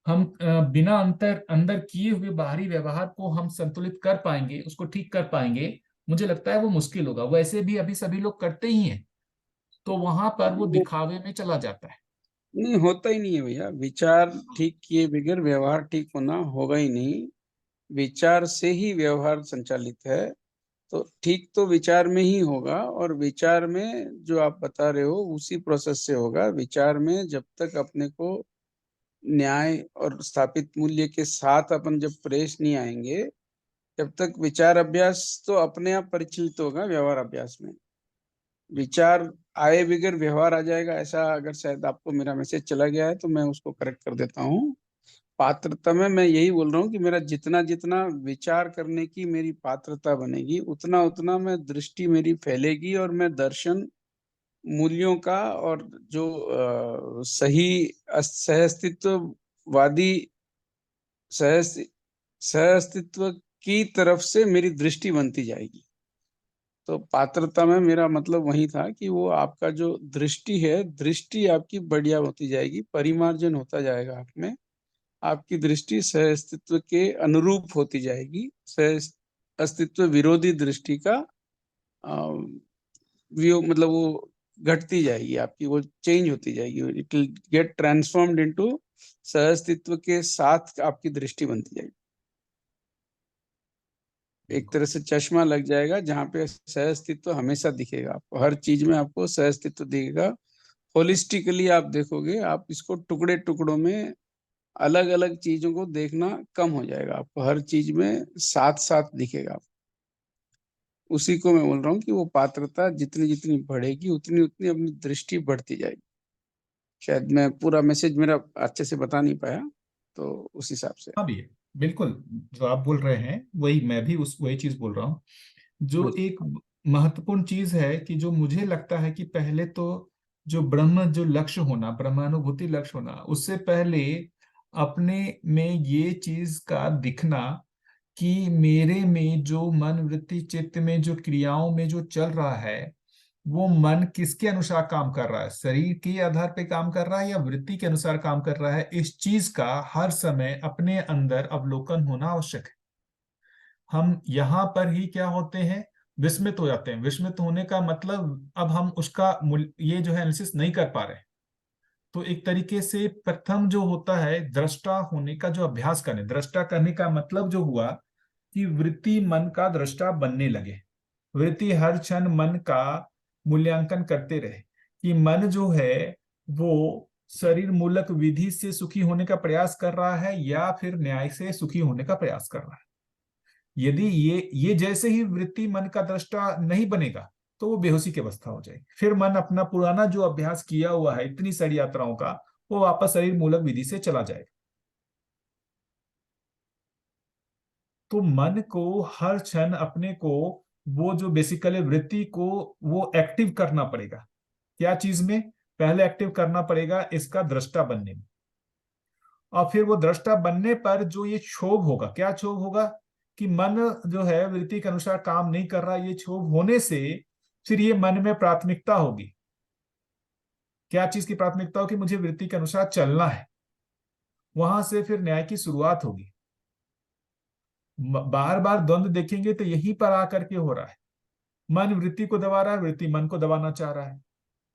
हम बिना अंदर किए हुए बाहरी व्यवहार को हम संतुलित कर पाएंगे, उसको ठीक कर पाएंगे, मुझे लगता है वो मुश्किल होगा। वैसे भी अभी सभी लोग करते ही हैं, तो वहां पर वो है। दिखावे में चला जाता है। नहीं, होता ही नहीं है भैया। विचार ठीक किए बगैर व्यवहार ठीक होना होगा ही नहीं। विचार से ही व्यवहार संचालित है। तो ठीक तो विचार में ही होगा, और विचार में जो आप बता रहे हो उसी प्रोसेस से होगा। विचार में जब तक अपने को न्याय और स्थापित मूल्य के साथ अपन जब प्रेस नहीं आएंगे, जब तक विचार अभ्यास तो अपने आप परिचालित होगा। व्यवहार अभ्यास में विचार आए बगैर व्यवहार आ जाएगा, ऐसा अगर शायद आपको मेरा मैसेज चला गया है तो मैं उसको करेक्ट कर देता हूँ। पात्रता में मैं यही बोल रहा हूँ कि मेरा जितना जितना विचार करने की मेरी पात्रता बनेगी, उतना उतना मैं दृष्टि मेरी फैलेगी, और मैं दर्शन मूल्यों का और जो सही सहअस्तित्ववादी सहअस्तित्व की तरफ से मेरी दृष्टि बनती जाएगी। तो पात्रता में मेरा मतलब वही था कि वो आपका जो दृष्टि है, दृष्टि आपकी बढ़िया होती जाएगी, परिमार्जन होता जाएगा आप में। आपकी दृष्टि सह अस्तित्व के अनुरूप होती जाएगी। सह अस्तित्व विरोधी दृष्टि का मतलब वो घटती जाएगी आपकी, वो चेंज होती जाएगी, it will get transformed into सहअस्तित्व के साथ आपकी दृष्टि बनती जाएगी। एक तरह से चश्मा लग जाएगा जहाँ पे सहअस्तित्व हमेशा दिखेगा आपको, हर चीज में आपको सहअस्तित्व दिखेगा। होलिस्टिकली आप देखोगे, आप इसको टुकड़े टुकड़ों में अलग अलग चीजों को देखना कम हो जाएगा, आपको हर चीज में साथ साथ दिखेगा। उसी को मैं बोल रहा हूँ कि वो पात्रता जितनी जितनी बढ़ेगी उतनी उतनी अपनी दृष्टि बढ़ती जाएगी। शायद मैं पूरा मैसेज मेरा अच्छे से बता नहीं पाया, तो उस हिसाब से। हाँ भैया, बिल्कुल जो आप बोल रहे हैं वही मैं भी वही चीज बोल रहा हूँ। जो एक महत्वपूर्ण चीज है कि जो मुझे लगता है कि पहले तो जो ब्रह्म जो लक्ष्य होना, ब्रह्मानुभूति लक्ष्य होना, उससे पहले अपने में ये चीज का दिखना कि मेरे में जो मन वृत्ति चित्त में जो क्रियाओं में जो चल रहा है, वो मन किसके अनुसार काम कर रहा है, शरीर के आधार पे काम कर रहा है या वृत्ति के अनुसार काम कर रहा है। इस चीज का हर समय अपने अंदर अवलोकन होना आवश्यक है। हम यहाँ पर ही क्या होते हैं, विस्मित हो जाते हैं। विस्मित होने का मतलब अब हम उसका ये जो है एनालिसिस नहीं कर पा रहे। तो एक तरीके से प्रथम जो होता है दृष्टा होने का जो अभ्यास करने, दृष्टा करने का मतलब जो हुआ कि वृत्ति मन का दृष्टा बनने लगे। वृत्ति हर क्षण मन का मूल्यांकन करते रहे कि मन जो है वो शरीर मूलक विधि से सुखी होने का प्रयास कर रहा है या फिर न्याय से सुखी होने का प्रयास कर रहा है। यदि ये जैसे ही वृत्ति मन का दृष्टा नहीं बनेगा तो वो बेहोशी की अवस्था हो जाएगी। फिर मन अपना पुराना जो अभ्यास किया हुआ है इतनी सारी यात्राओं का, वो वापस शरीर मूलक विधि से चला जाएगा। तो मन को हर क्षण अपने को वो जो बेसिकली वृत्ति को वो एक्टिव करना पड़ेगा। क्या चीज में पहले एक्टिव करना पड़ेगा? इसका दृष्टा बनने में। और फिर वो दृष्टा बनने पर जो ये क्षोभ होगा, क्या क्षोभ होगा कि मन जो है वृत्ति के अनुसार काम नहीं कर रहा। ये क्षोभ होने से फिर ये मन में प्राथमिकता होगी। क्या चीज की प्राथमिकता होगी? मुझे वृत्ति के अनुसार चलना है। वहां से फिर न्याय की शुरुआत होगी। बार बार द्वंद्व देखेंगे तो यहीं पर आकर के हो रहा है। मन वृत्ति को दबा रहा है, वृत्ति मन को दबाना चाह रहा है।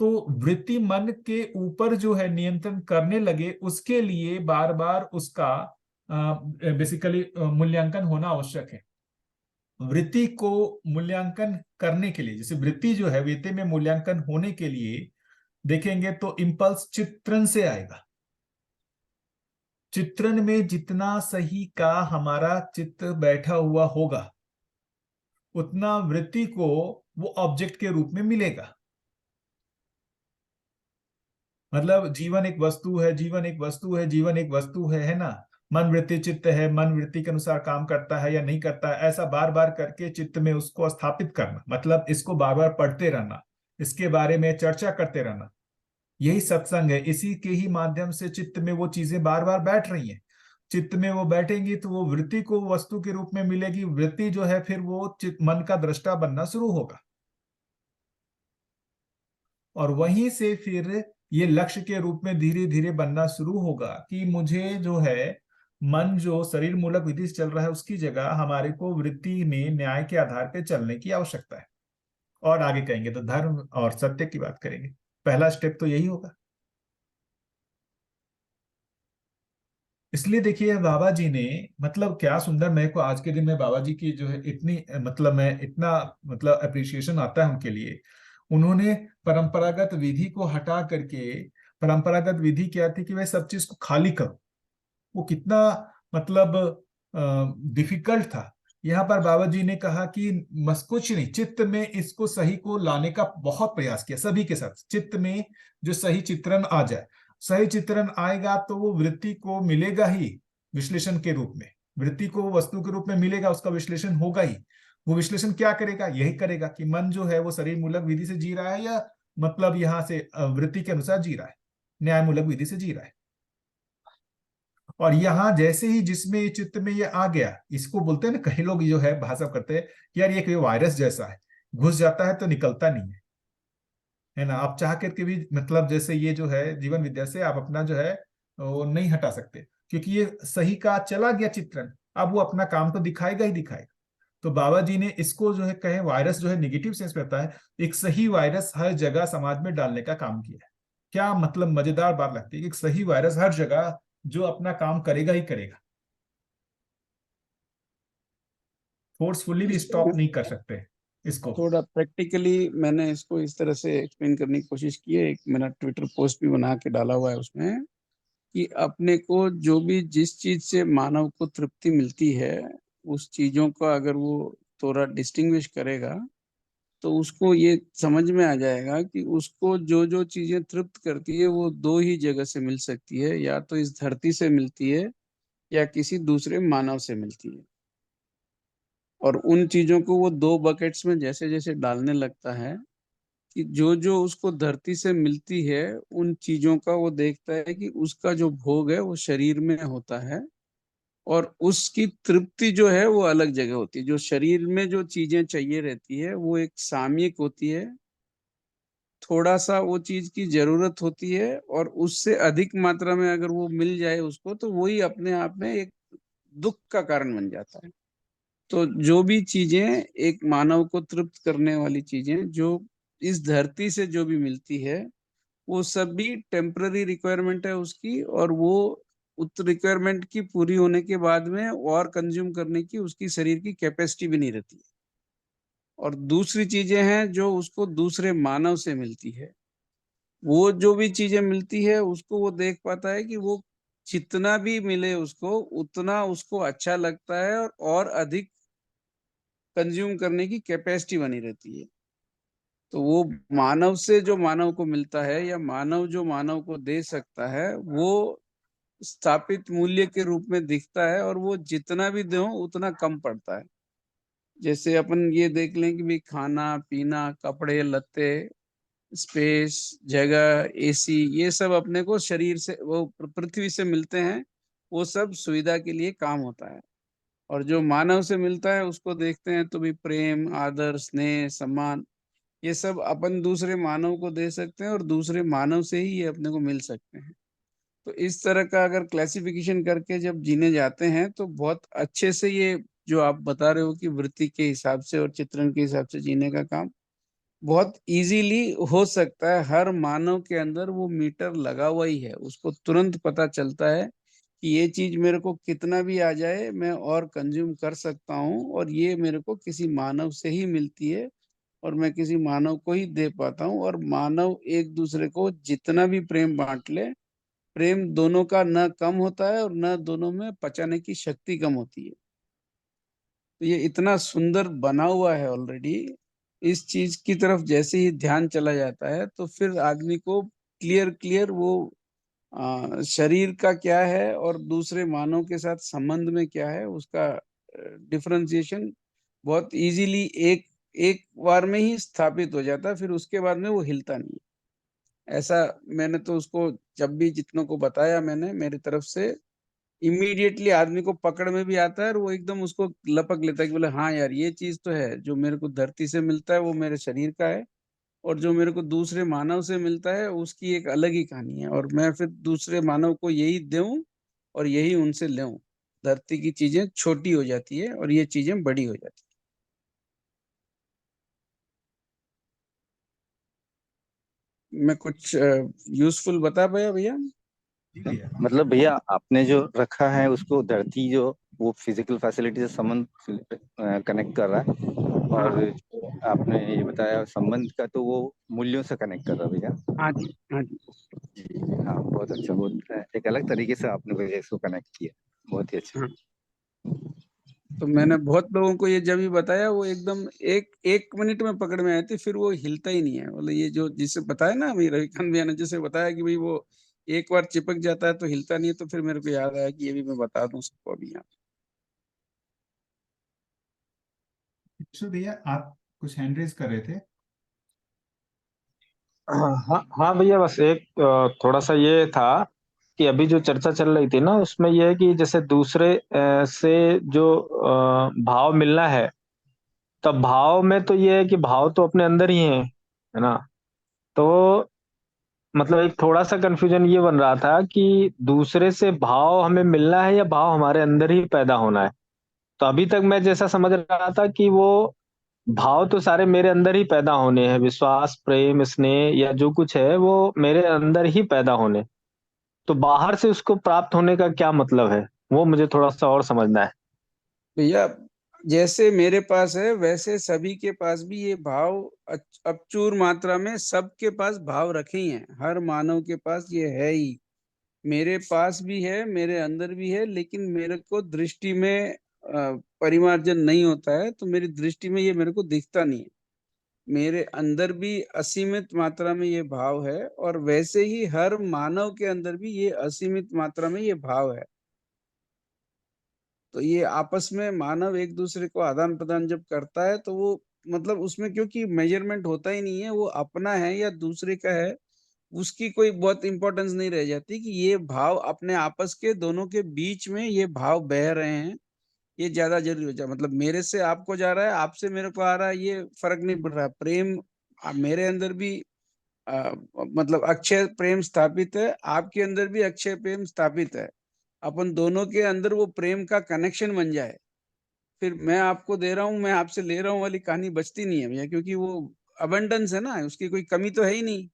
तो वृत्ति मन के ऊपर जो है नियंत्रण करने लगे, उसके लिए बार बार उसका बेसिकली मूल्यांकन होना आवश्यक है। वृत्ति को मूल्यांकन करने के लिए, जैसे वृत्ति जो है वृत्ति में मूल्यांकन होने के लिए देखेंगे तो इंपल्स चित्रण से आएगा। चित्रण में जितना सही का हमारा चित्त बैठा हुआ होगा उतना वृत्ति को वो ऑब्जेक्ट के रूप में मिलेगा। मतलब जीवन एक वस्तु है, जीवन एक वस्तु है, जीवन एक वस्तु है ना। मन वृत्ति चित्त है, मन वृत्ति के अनुसार काम करता है या नहीं करता है, ऐसा बार बार करके चित्त में उसको स्थापित करना, मतलब इसको बार बार पढ़ते रहना, इसके बारे में चर्चा करते रहना। यही सत्संग है। इसी के ही माध्यम से चित्त में वो चीजें बार बार बैठ रही हैं। चित्त में वो बैठेंगी तो वो वृत्ति को वस्तु के रूप में मिलेगी। वृत्ति जो है फिर वो मन का दृष्टा बनना शुरू होगा और वहीं से फिर ये लक्ष्य के रूप में धीरे धीरे बनना शुरू होगा कि मुझे जो है मन जो शरीर मूलक विधि से चल रहा है उसकी जगह हमारे को वृत्ति में न्याय के आधार पर चलने की आवश्यकता है। और आगे कहेंगे तो धर्म और सत्य की बात करेंगे। पहला स्टेप तो यही होगा। इसलिए देखिए बाबा जी ने, मतलब क्या सुंदर, मेरे को आज के दिन में बाबा जी की जो है इतनी मतलब मैं इतना मतलब अप्रिसिएशन आता है उनके लिए। उन्होंने परंपरागत विधि को हटा करके, परंपरागत विधि क्या थी कि वह सब चीज को खाली करो, वो कितना मतलब डिफिकल्ट था। यहाँ पर बाबा जी ने कहा कि बस कुछ नहीं, चित्त में इसको सही को लाने का बहुत प्रयास किया सभी के साथ। चित्त में जो सही चित्रण आ जाए, सही चित्रण आएगा तो वो वृत्ति को मिलेगा ही विश्लेषण के रूप में, वृत्ति को वस्तु के रूप में मिलेगा, उसका विश्लेषण होगा ही। वो विश्लेषण क्या करेगा? यही करेगा कि मन जो है वो शरीर मूलक विधि से जी रहा है या मतलब यहाँ से वृत्ति के अनुसार जी रहा है, न्याय मूलक विधि से जी रहा है। और यहाँ जैसे ही जिसमें ये चित्त में ये आ गया, इसको बोलते हैं ना, कई लोग जो है भाषा करते हैं यार ये कोई वायरस जैसा है, घुस जाता है तो निकलता नहीं है ना। आप चाह करके भी मतलब जैसे ये जो है जीवन विद्या से आप अपना जो है वो नहीं हटा सकते, क्योंकि ये सही का चला गया चित्रण, अब वो अपना काम तो दिखाएगा ही दिखाएगा। तो बाबा जी ने इसको जो है कहे वायरस जो है निगेटिव सेंस में होता है, एक सही वायरस हर जगह समाज में डालने का काम किया है। क्या मतलब मजेदार बात लगती है कि एक सही वायरस हर जगह जो अपना काम करेगा ही करेगा, फोर्सफुली भी इसको स्टॉप नहीं कर सकते इसको। थोड़ा प्रैक्टिकली मैंने इसको इस तरह से एक्सप्लेन करने की कोशिश की है, एक मेरा ट्विटर पोस्ट भी बना के डाला हुआ है उसमें, कि अपने को जो भी जिस चीज से मानव को तृप्ति मिलती है, उस चीजों का अगर वो थोड़ा डिस्टिंग्विश करेगा तो उसको ये समझ में आ जाएगा कि उसको जो जो चीजें तृप्त करती है वो दो ही जगह से मिल सकती है, या तो इस धरती से मिलती है या किसी दूसरे मानव से मिलती है। और उन चीजों को वो दो बकेट्स में जैसे जैसे डालने लगता है कि जो जो उसको धरती से मिलती है उन चीजों का वो देखता है कि उसका जो भोग है वो शरीर में होता है, और उसकी तृप्ति जो है वो अलग जगह होती है। जो शरीर में जो चीजें चाहिए रहती है वो एक सामयिक होती है, थोड़ा सा वो चीज की जरूरत होती है, और उससे अधिक मात्रा में अगर वो मिल जाए उसको तो वही अपने आप में एक दुख का कारण बन जाता है। तो जो भी चीजें एक मानव को तृप्त करने वाली चीजें जो इस धरती से जो भी मिलती है वो सभी टेम्पररी रिक्वायरमेंट है उसकी, और वो उस रिक्वायरमेंट की पूरी होने के बाद में और कंज्यूम करने की उसकी शरीर की कैपेसिटी भी नहीं रहती है। और दूसरी चीजें हैं जो उसको दूसरे मानव से मिलती है, वो जो भी चीजें मिलती है उसको वो देख पाता है कि वो जितना भी मिले उसको उतना उसको अच्छा लगता है, और अधिक कंज्यूम करने की कैपेसिटी बनी रहती है। तो वो मानव से जो मानव को मिलता है या मानव जो मानव को दे सकता है वो स्थापित मूल्य के रूप में दिखता है, और वो जितना भी दो उतना कम पड़ता है। जैसे अपन ये देख लें कि भाई खाना पीना, कपड़े लत्ते, स्पेस, जगह, एसी, ये सब अपने को शरीर से वो पृथ्वी से मिलते हैं, वो सब सुविधा के लिए काम होता है। और जो मानव से मिलता है उसको देखते हैं तो भी प्रेम, आदर, स्नेह, सम्मान, ये सब अपन दूसरे मानव को दे सकते हैं, और दूसरे मानव से ही ये अपने को मिल सकते हैं। तो इस तरह का अगर क्लासिफिकेशन करके जब जीने जाते हैं तो बहुत अच्छे से ये जो आप बता रहे हो कि वृत्ति के हिसाब से और चित्रण के हिसाब से जीने का काम बहुत इजीली हो सकता है। हर मानव के अंदर वो मीटर लगा हुआ ही है, उसको तुरंत पता चलता है कि ये चीज मेरे को कितना भी आ जाए मैं और कंज्यूम कर सकता हूँ, और ये मेरे को किसी मानव से ही मिलती है, और मैं किसी मानव को ही दे पाता हूँ। और मानव एक दूसरे को जितना भी प्रेम बांट ले, प्रेम दोनों का न कम होता है और न दोनों में पचाने की शक्ति कम होती है। तो ये इतना सुंदर बना हुआ है ऑलरेडी। इस चीज की तरफ जैसे ही ध्यान चला जाता है तो फिर आदमी को क्लियर क्लियर वो शरीर का क्या है और दूसरे मानव के साथ संबंध में क्या है उसका डिफरेंशिएशन बहुत इजीली एक एक बार में ही स्थापित हो जाता है, फिर उसके बाद में वो हिलता नहीं है। ऐसा मैंने तो उसको जब भी जितनों को बताया मैंने मेरी तरफ से, इमीडिएटली आदमी को पकड़ में भी आता है और वो एकदम उसको लपक लेता है कि बोले हाँ यार ये चीज तो है, जो मेरे को धरती से मिलता है वो मेरे शरीर का है, और जो मेरे को दूसरे मानव से मिलता है उसकी एक अलग ही कहानी है, और मैं फिर दूसरे मानव को यही दूं और यही उनसे लूं। धरती की चीजें छोटी हो जाती है और ये चीजें बड़ी हो जाती है। मैं कुछ यूजफुल बता पाया भैया? ठीक है। मतलब भैया आपने जो रखा है उसको धरती जो वो फिजिकल फैसिलिटी से संबंध कनेक्ट कर रहा है, और आपने ये बताया संबंध का तो वो मूल्यों से कनेक्ट कर रहा है भैया। हाँ जी, हाँ जी। जी हाँ, बहुत अच्छा, बहुत एक अलग तरीके से आपने भैया इसको कनेक्ट किया, बहुत ही अच्छा। हाँ, तो मैंने बहुत लोगों को ये जब भी बताया वो एकदम एक एक मिनट में पकड़ में आए थे, फिर वो हिलता ही नहीं है। बोले ये जो जिसे बताया ना अभी रविकांत भैया ने जैसे बताया कि भाई वो एक बार चिपक जाता है तो हिलता नहीं है, तो फिर मेरे को याद आया कि ये भी मैं बता दूं सबको अभी यहाँ। तो भैया आप कुछ हैंड रेज कर रहे थे। हाँ हाँ भैया, बस एक थोड़ा सा ये था कि अभी जो चर्चा चल रही थी ना उसमें ये है कि जैसे दूसरे से जो भाव मिलना है, तब भाव में तो ये है कि भाव तो अपने अंदर ही है ना। तो मतलब एक थोड़ा सा कंफ्यूजन ये बन रहा था कि दूसरे से भाव हमें मिलना है या भाव हमारे अंदर ही पैदा होना है। तो अभी तक मैं जैसा समझ रहा था कि वो भाव तो सारे मेरे अंदर ही पैदा होने हैं, विश्वास, प्रेम, स्नेह या जो कुछ है वो मेरे अंदर ही पैदा होने। तो बाहर से उसको प्राप्त होने का क्या मतलब है, वो मुझे थोड़ा सा और समझना है। भैया जैसे मेरे पास है वैसे सभी के पास भी ये भाव अचूर मात्रा में सबके पास भाव रखे ही हैं। हर मानव के पास ये है ही। मेरे पास भी है, मेरे अंदर भी है, लेकिन मेरे को दृष्टि में परिमार्जन नहीं होता है, तो मेरी दृष्टि में ये मेरे को दिखता नहीं है। मेरे अंदर भी असीमित मात्रा में ये भाव है, और वैसे ही हर मानव के अंदर भी ये असीमित मात्रा में ये भाव है। तो ये आपस में मानव एक दूसरे को आदान प्रदान जब करता है तो वो मतलब उसमें क्योंकि मेजरमेंट होता ही नहीं है, वो अपना है या दूसरे का है, उसकी कोई बहुत इंपॉर्टेंस नहीं रह जाती कि ये भाव अपने आपस के दोनों के बीच में ये भाव बह रहे हैं, ये ज्यादा जरूरी हो जाए। मतलब मेरे से आपको जा रहा है, आपसे मेरे को आ रहा है, ये फर्क नहीं पड़ रहा। प्रेम मेरे अंदर भी मतलब अक्षय प्रेम स्थापित है, आपके अंदर भी अक्षय प्रेम स्थापित है। अपन दोनों के अंदर वो प्रेम का कनेक्शन बन जाए, फिर मैं आपको दे रहा हूँ, मैं आपसे ले रहा हूँ वाली कहानी बचती नहीं है भैया, क्योंकि वो अबंडेंस है ना, उसकी कोई कमी तो है ही नहीं।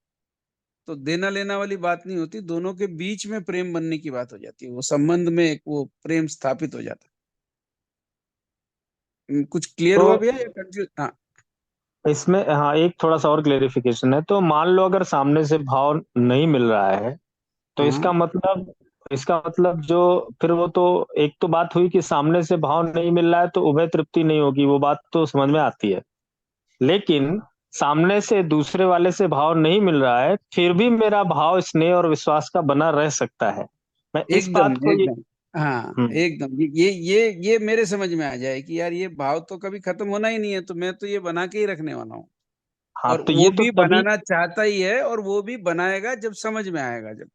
तो देना लेना वाली बात नहीं होती, दोनों के बीच में प्रेम बनने की बात हो जाती है, वो संबंध में एक वो प्रेम स्थापित हो जाता है। कुछ क्लियर तो हुआ भैया या कंफ्यूज? हाँ इसमें हाँ एक थोड़ा सा और क्लेरिफिकेशन है। तो मान लो अगर सामने से भाव नहीं मिल रहा है, तो हाँ इसका मतलब जो फिर वो तो एक तो बात हुई कि सामने से भाव नहीं मिल रहा है तो उभय तृप्ति नहीं होगी, वो बात तो समझ में आती है। लेकिन सामने से दूसरे वाले से भाव नहीं मिल रहा है, फिर भी मेरा भाव स्नेह और विश्वास का बना रह सकता है। मैं इस एकदम बात को ये एकदम। हाँ हम्म, एकदम, ये मेरे समझ में आ जाए कि यार ये भाव तो कभी खत्म होना ही नहीं है, तो मैं तो ये बना के ही रखने वाला हूँ। हाँ और तो वो ये तो भी तभी बनाना चाहता ही है, और वो भी बनाएगा जब समझ में आएगा। जब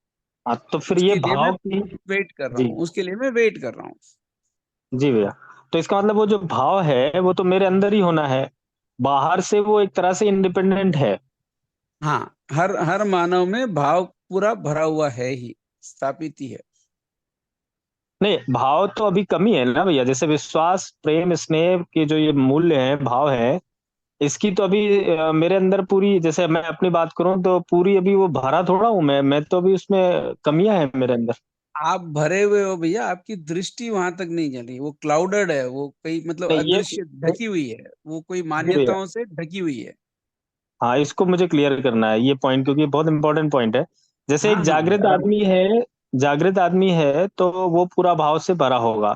हाँ तो फिर ये उसके लिए मैं भाव की वेट कर रहा जी हूँ, उसके लिए मैं वेट कर रहा हूँ। जी भैया। तो इसका मतलब वो जो भाव है वो तो मेरे अंदर ही होना है, बाहर से वो एक तरह से इंडिपेंडेंट है। हाँ, हर हर मानव में भाव पूरा भरा हुआ है ही, स्थापित ही है। नहीं, भाव तो अभी कमी है ना भैया, जैसे विश्वास, प्रेम, स्नेह के जो ये मूल्य हैं, भाव है, इसकी तो अभी मेरे अंदर पूरी, जैसे मैं अपनी बात करूं तो पूरी अभी वो भरा थोड़ा हूं मैं तो अभी उसमें कमियां हैं मेरे अंदर। आप भरे हुए हो भैया, आपकी दृष्टि वहां तक नहीं चली, वो क्लाउडेड है, वो कई मतलब नहीं ये अदृश्य ढकी हुई है, वो कोई जी भैया, मान्यताओं से ढकी हुई है। हाँ इसको मुझे क्लियर करना है ये पॉइंट, क्योंकि बहुत इंपॉर्टेंट पॉइंट है। जैसे हाँ एक हाँ बराबर। जागृत आदमी है तो वो पूरा भाव से भरा होगा।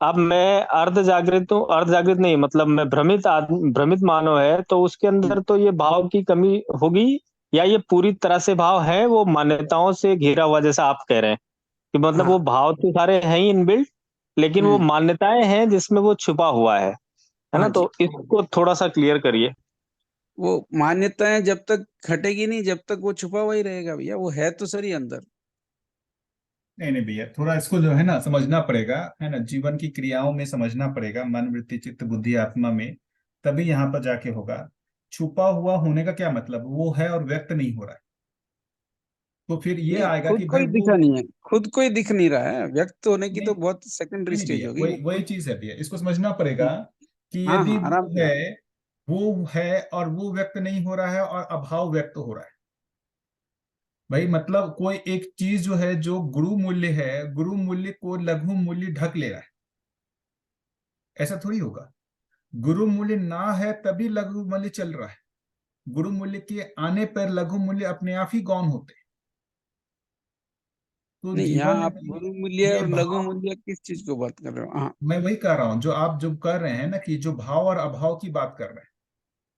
अब मैं अर्ध जागृत हूँ, अर्ध जागृत नहीं मतलब मैं भ्रमित मानव है, तो उसके अंदर तो ये भाव की कमी होगी, या ये पूरी तरह से भाव है, वो मान्यताओं से घिरा हुआ, जैसा आप कह रहे हैं कि मतलब वो हाँ। भाव तो सारे हैं ही इनबिल्ट, लेकिन वो हम्म। मान्यताएं हैं जिसमें वो छुपा हुआ है हाँ ना? जी। तो इसको थोड़ा सा क्लियर करिए। वो मान्यताएं जब तक हटेगी नहीं, जब तक वो छुपा हुआ ही रहेगा भैया, वो है तो सही अंदर। नहीं नहीं भैया, थोड़ा इसको जो है ना समझना पड़ेगा, है ना, जीवन की क्रियाओं में समझना पड़ेगा, मन, वृत्ति, चित्त, बुद्धि, आत्मा में, तभी यहाँ पर जाके होगा। छुपा हुआ होने का क्या मतलब, वो है और व्यक्त नहीं हो रहा है, तो फिर ये नहीं, आएगा खुद कि को भाई ही वो दिखा नहीं है, खुद को ही दिख नहीं रहा है, व्यक्त होने की नहीं तो बहुत सेकेंडरी नहीं स्टेज भैया, होगी वही वो। वही चीज है भैया, इसको समझना पड़ेगा कि हाँ यदि हाँ आराम से। वो है और वो व्यक्त नहीं हो रहा है और अभाव व्यक्त हो रहा है, भाई मतलब कोई एक चीज जो है, जो गुरु मूल्य है, गुरु मूल्य को लघु मूल्य ढक ले रहा है, ऐसा थोड़ी होगा। गुरु मूल्य ना है तभी लघु मूल्य चल रहा है, गुरु मूल्य के आने पर लघु मूल्य अपने आप ही गौन होते हैं। तो नहीं, यहाँ जीवन आप में गुरु मूल्य ये और लघु भाव, मूल्य किस चीज को बात कर रहे हो? हाँ। मैं वही कह रहा हूं जो आप जो कर रहे हैं ना, कि जो भाव और अभाव की बात कर रहे हैं,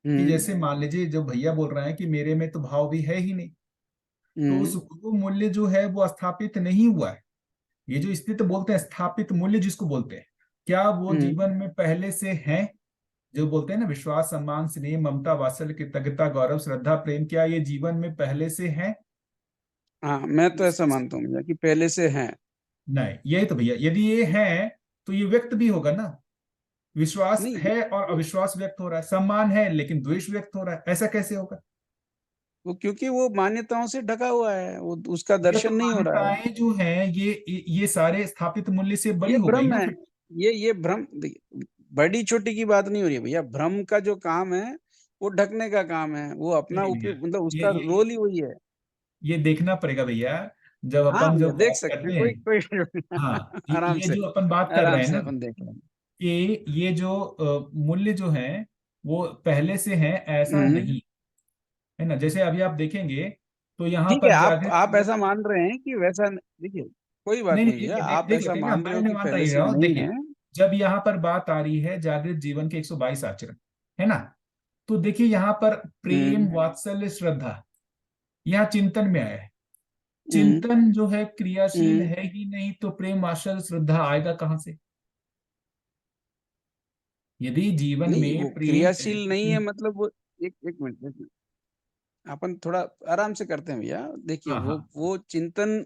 कि हम्म। जैसे मान लीजिए जो भैया बोल रहे हैं कि मेरे में तो भाव भी है ही नहीं, तो उस हम्म। गुरु मूल्य जो है वो स्थापित नहीं हुआ है। ये जो स्थित बोलते हैं, स्थापित मूल्य जिसको बोलते हैं, क्या वो हम्म। जीवन में पहले से है? जो बोलते हैं ना, विश्वास, सम्मान, स्नेह, ममता, वात्सल्य, कृतज्ञता, गौरव, श्रद्धा, प्रेम, क्या ये जीवन में पहले से है? हाँ, मैं तो ऐसा मानता हूँ भैया कि पहले से है। नहीं, यही तो भैया, यदि ये है तो ये व्यक्त भी होगा ना। विश्वास नहीं, है और अविश्वास व्यक्त हो रहा है, सम्मान है लेकिन द्वेष व्यक्त हो रहा है, ऐसा कैसे होगा? वो क्योंकि वो मान्यताओं से ढका हुआ है, वो उसका ये तो दर्शन नहीं हो रहा है। मान्यताएं जो हैं, ये सारे स्थापित मूल्य से बड़ी ये हो गई भ्रम ना है, फिर। ये भ्रम देखिए, बड़ी छोटी की बात नहीं हो रही है भैया। भ्रम का जो काम है वो ढकने का काम है, वो अपना नहीं भैया, उपयोग, मतलब ये उसका ये रोल ही वही है। ये देखना पड़ेगा भैया। जब हाँ अपन जो भैया देख बात सकते करते हैं, हैं, कोई कोई हाँ, आराम ये से, जो अपन बात कर आराम रहे हैं से ना, अपन देख लेंगे। कि ये जो मूल्य जो है वो पहले से है, ऐसा हम्म। नहीं है ना। जैसे अभी आप देखेंगे तो यहाँ ठीक है, पर आप जागृत आप क्रिया। ऐसा मान रहे हैं कि वैसा देखिए, कोई बात नहीं नहीं, नहीं भैया, देखिए आप देखिए ऐसा देखिए, मान रहे मैं हो नहीं कि मानता पहले ही से रहा हूँ। नहीं देखिए, है। जब यहाँ पर बात आ रही है जागृत जीवन के 122 आचरण, है ना, तो देखिए यहाँ पर प्रेम, हम्म। वात्सल्य, श्रद्धा, यहाँ चिंतन में आया है। हम्म। चिंतन जो है क्रियाशील हम्म। है ही नहीं, तो प्रेम, वात्सल्य, श्रद्धा आएगा कहाँ से? यदि जीवन नहीं, वो में प्रेम है क्रियाशील तो नहीं है मतलब वो, एक मिनट, एक मिनट, अपन थोड़ा आराम से करते हैं भैया। देखिए, हाँ हाँ, वो चिंतन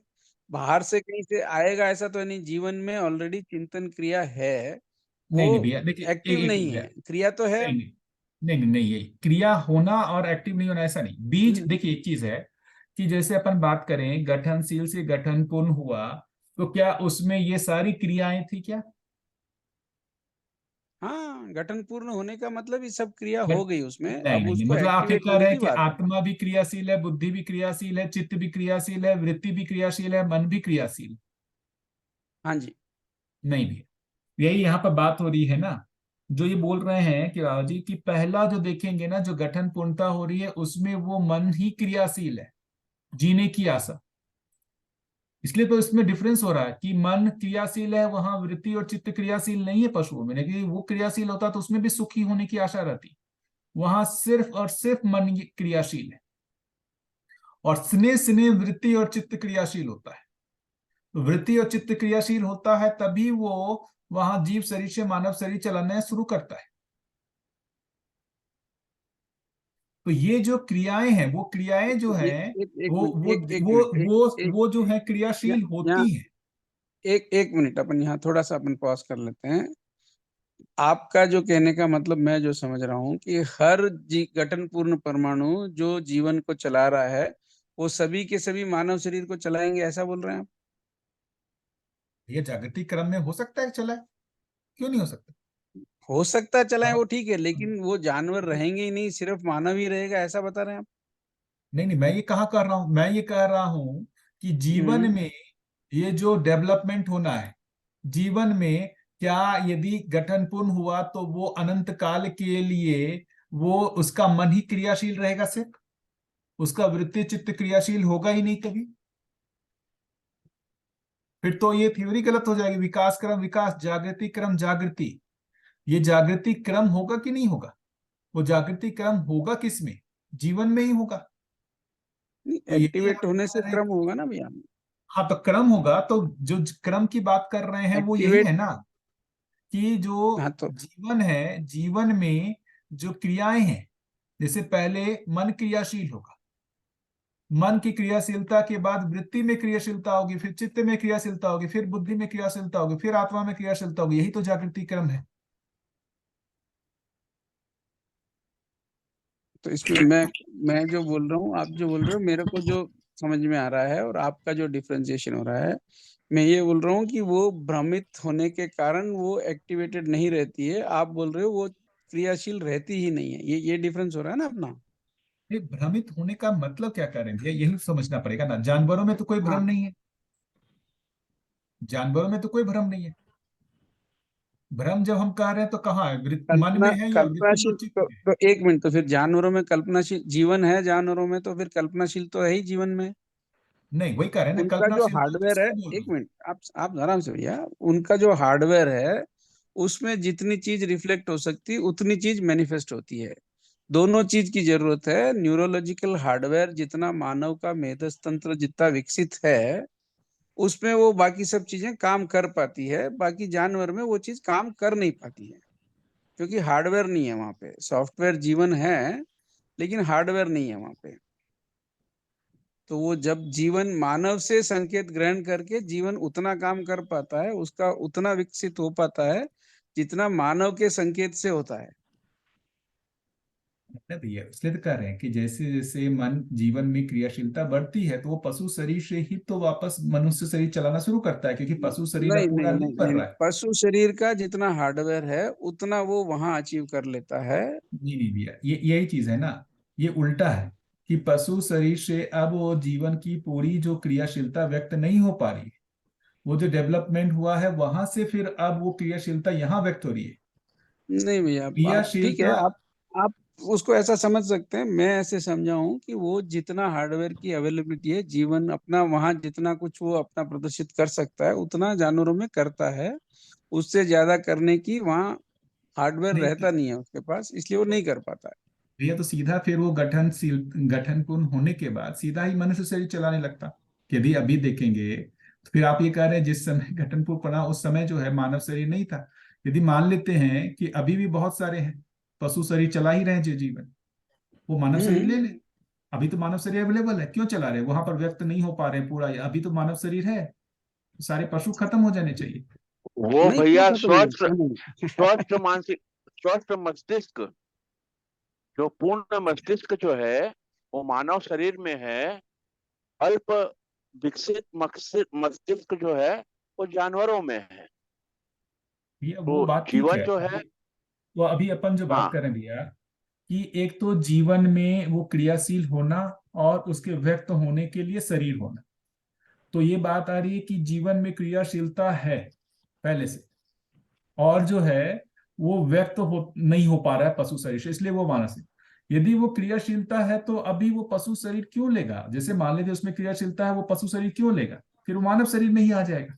बाहर से कहीं से आएगा ऐसा तो नहीं, जीवन में ऑलरेडी चिंतन क्रिया है, वो नहीं नहीं भैया, देखिए एक एक्टिव एक नहीं भैया, है, क्रिया तो है। नहीं नहीं नहीं नहीं नहीं, यही क्रिया होना और एक्टिव नहीं होना ऐसा नहीं। बीज, हम्म। देखिए एक चीज है कि जैसे अपन बात करें गठनशील से गठन पूर्ण हुआ, तो क्या उसमें ये सारी क्रियाएं थी क्या? हाँ, गठन पूर्ण होने का मतलब ये सब क्रिया गठ हो गई उसमें, नहीं अब नहीं नहीं, उसको मतलब आप ये एक्टिवेट कह होने रहे हैं की कि बात है। आत्मा भी क्रियाशील है, बुद्धि भी क्रियाशील है, चित्त भी क्रियाशील है, वृत्ति भी क्रियाशील है, मन भी क्रियाशील है। हाँ जी। नहीं भी, यही यहाँ पर बात हो रही है ना। जो ये बोल रहे हैं कि राव जी, कि पहला जो देखेंगे ना, जो गठन पूर्णता हो रही है उसमें वो मन ही क्रियाशील है, जीने की आशा। इसलिए तो इसमें डिफरेंस हो रहा है कि मन क्रियाशील है, वहां वृत्ति और चित्त क्रियाशील नहीं है पशुओं में। लेकिन वो क्रियाशील होता तो उसमें भी सुखी होने की आशा रहती। वहां सिर्फ और सिर्फ मन ही क्रियाशील है, और स्नेह स्नेह वृत्ति और चित्त क्रियाशील होता है। तो वृत्ति और चित्त क्रियाशील होता है तभी वो वहां जीव शरीर से मानव शरीर चलाना शुरू करता है। तो ये जो क्रियाएं हैं, वो क्रियाएं जो एक हैं, एक एक वो मिनट, वो एक वो मिनट, एक वो जो है यहाँ क्रियाशील यहाँ होती हैं। एक मिनट, अपन यहाँ थोड़ा सा अपन पॉज कर लेते हैं। आपका जो कहने का मतलब मैं जो समझ रहा हूँ कि हर गठन पूर्ण परमाणु जो जीवन को चला रहा है, वो सभी के सभी मानव शरीर को चलाएंगे, ऐसा बोल रहे हैं आप? ये जागतिक क्रम में हो सकता है चला है, क्यों नहीं हो सकता? हो सकता है चलाएं, वो हाँ, ठीक है, लेकिन वो जानवर रहेंगे ही नहीं, सिर्फ मानव ही रहेगा, ऐसा बता रहे हैं आप? नहीं नहीं, मैं ये कहाँ कर रहा हूँ, मैं ये कह रहा हूँ कि जीवन हम्म। में ये जो डेवलपमेंट होना है जीवन में, क्या यदि गठन पूर्ण हुआ तो वो अनंत काल के लिए वो उसका मन ही क्रियाशील रहेगा सिर्फ, उसका वृत्ति चित्त क्रियाशील होगा ही नहीं कभी? फिर तो ये थ्योरी गलत हो जाएगी। विकास क्रम विकास, जागृति क्रम जागृति, ये जागृति क्रम होगा कि नहीं होगा? वो जागृति क्रम होगा किसमें? जीवन में ही होगा। तो यही एक्टिवेट आप होने कह से रहे हैं। क्रम होगा ना भैया। हाँ, तो क्रम होगा तो जो क्रम की बात कर रहे हैं वो यही एक्टिवेट, है ना, कि जो हाँ तो जीवन है, जीवन में जो क्रियाएं हैं, जैसे पहले मन क्रियाशील होगा, मन की क्रियाशीलता के बाद वृत्ति में क्रियाशीलता होगी, फिर चित्त में क्रियाशीलता होगी, फिर बुद्धि में क्रियाशीलता होगी, फिर आत्मा में क्रियाशीलता होगी। यही तो जागृति क्रम है। तो इसमें मैं जो बोल रहा हूँ, आप जो बोल रहे हो, मेरे को जो समझ में आ रहा है और आपका जो डिफरेंशिएशन हो रहा है, मैं ये बोल रहा हूँ कि वो भ्रमित होने के कारण वो एक्टिवेटेड नहीं रहती है, आप बोल रहे हो वो क्रियाशील रहती ही नहीं है, ये डिफरेंस हो रहा है ना अपना। ये भ्रमित होने का मतलब क्या कर रहे हैं भैया, यही समझना पड़ेगा ना। जानवरों में तो कोई भ्रम हाँ, नहीं है, जानवरों में तो कोई भ्रम नहीं है। भ्रम जब हम कह रहे हैं तो कहाँ है, मन कल्पना में है या वृत्ति कल्पनाशील और चित्त में? तो एक मिनट, तो फिर जानवरों में कल्पनाशील जीवन है, जानवरों में तो फिर कल्पनाशील तो है ही जीवन में। नहीं, वही कह रहे हैं ना, उनका जो कल्पनाशील तो हार्डवेयर है, किसको बोल रहे एक हो? मिनट, आप आराम से भैया, उनका जो हार्डवेयर है उसमें जितनी चीज रिफ्लेक्ट हो सकती उतनी चीज मैनिफेस्ट होती है। दोनों चीज की जरूरत है। न्यूरोलॉजिकल हार्डवेयर जितना मानव का मेधस तंत्र जितना विकसित है, उसमें वो बाकी सब चीजें काम कर पाती है, बाकी जानवर में वो चीज काम कर नहीं पाती है, क्योंकि हार्डवेयर नहीं है वहां पे। सॉफ्टवेयर जीवन है, लेकिन हार्डवेयर नहीं है वहां पे। तो वो जब जीवन मानव से संकेत ग्रहण करके जीवन उतना काम कर पाता है, उसका उतना विकसित हो पाता है जितना मानव के संकेत से होता है। ना भैया, इसलिए तो कह रहे हैं कि जैसे जैसे मन जीवन में क्रियाशीलता बढ़ती है तो वो पशु शरीर से ही तो वापस मनुष्य शरीर चलाना शुरू करता है, क्योंकि पशु शरीर नहीं अब पूरा नहीं नहीं नहीं कर नहीं, रहा है। पशु शरीर का जितना हार्डवेयर है उतना वो वहां अचीव कर लेता है। नहीं नहीं भैया, ये यही चीज है ना, ये उल्टा है कि पशु शरीर से अब वो जीवन की पूरी जो क्रियाशीलता व्यक्त नहीं हो पा रही है, वो जो डेवलपमेंट हुआ है वहां से फिर अब वो क्रियाशीलता यहाँ व्यक्त हो रही है। नहीं भैया, आप ठीक है, क्रियाशीलता। आप उसको ऐसा समझ सकते हैं, मैं ऐसे समझा हूं कि वो जितना हार्डवेयर की अवेलेबिलिटी है, जीवन अपना वहां जितना कुछ वो अपना प्रदर्शित कर सकता है उतना जानवरों में करता है। उससे ज्यादा करने की वहाँ हार्डवेयर नहीं रहता नहीं है उसके पास, इसलिए वो नहीं कर पाता है। भैया, तो सीधा फिर वो गठनपूर्ण होने के बाद सीधा ही मनुष्य शरीर चलाने लगता। यदि अभी देखेंगे तो फिर आप ये कह रहे हैं जिस समय गठनपूर्ण पड़ा उस समय जो है मानव शरीर नहीं था। यदि मान लेते हैं कि अभी भी बहुत सारे हैं पशु शरीर चला ही रहे हैं जो जीवन, वो मानव शरीर हम्म। ले ले। अभी तो मानव शरीर अवेलेबल है, क्यों चला रहे हैं? वहां पर व्यक्त नहीं हो पा रहे हैं पूरा, अभी तो मानव शरीर है, सारे पशु खत्म हो जाने चाहिए। वो नहीं, क्यों भैया खत्म नहीं, स्वस्थ, क्यों नहीं? स्वस्थ मानसिक, स्वस्थ मस्तिष्क, जो पूर्ण मस्तिष्क जो है वो मानव शरीर में है। अल्प विकसित मस्तिष्क जो है वो जानवरों में है। भैया तो वो बात ठीक जीवन है, जो है, वो अभी अपन जो बात हाँ, कर रहे हैं भैया कि एक तो जीवन में वो क्रियाशील होना और उसके व्यक्त होने के लिए शरीर होना, तो ये बात आ रही है कि जीवन में क्रियाशीलता है पहले से, और जो है वो व्यक्त हो नहीं हो पा रहा है पशु शरीर से, इसलिए वो मानस है। यदि वो क्रियाशीलता है तो अभी वो पशु शरीर क्यों लेगा? जैसे मान लीजिए उसमें क्रियाशीलता है, वो पशु शरीर क्यों लेगा? फिर वो मानव शरीर में ही आ जाएगा।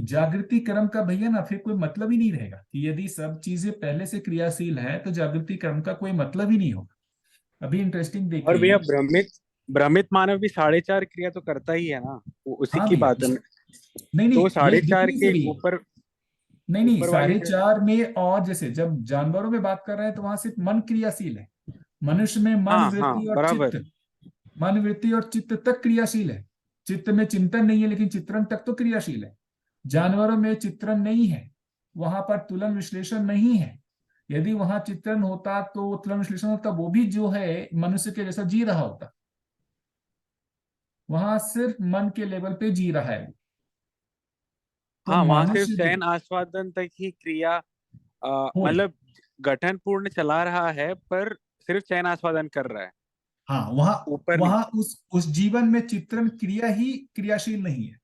जागृति क्रम का भैया ना फिर कोई मतलब ही नहीं रहेगा कि यदि सब चीजें पहले से क्रियाशील है तो जागृति क्रम का कोई मतलब ही नहीं होगा। अभी इंटरेस्टिंग और भैया देखिए। भ्रमित भ्रमित मानव भी 4.5 क्रिया तो करता ही है ना, वो उसी हाँ की भैया, बात है। नहीं तो नहीं, ये 4.5 दिखने से के भी, ऊपर नहीं नहीं, ऊपर वाली साढ़े जो, चार में और जैसे जब जानवरों में बात कर रहे हैं तो वहां सिर्फ मन क्रियाशील है। मनुष्य में मन हाँ हाँ वृत्ति और बराबर। चित्त, मन वृत्ति और चित्त तक क्रियाशील है। चित्त में चिंतन नहीं है लेकिन चित्रण तक तो क्रियाशील है। जानवरों में चित्रण नहीं है, वहां पर तुलन विश्लेषण नहीं है। यदि वहां चित्रण होता तो तुलन विश्लेषण होता, वो भी जो है मनुष्य के जैसा जी रहा होता। वहां सिर्फ मन के लेवल पे जी रहा है। तो हाँ वहां सिर्फ मनुष्य जो चयन आस्वादन तक ही क्रिया हो रही, मतलब गठन पूर्ण चला रहा है, पर सिर्फ चयन आस्वादन कर रहा है, हाँ वहां, ऊपर नहीं। वहां उस जीवन में चित्रण क्रिया ही क्रियाशील नहीं है,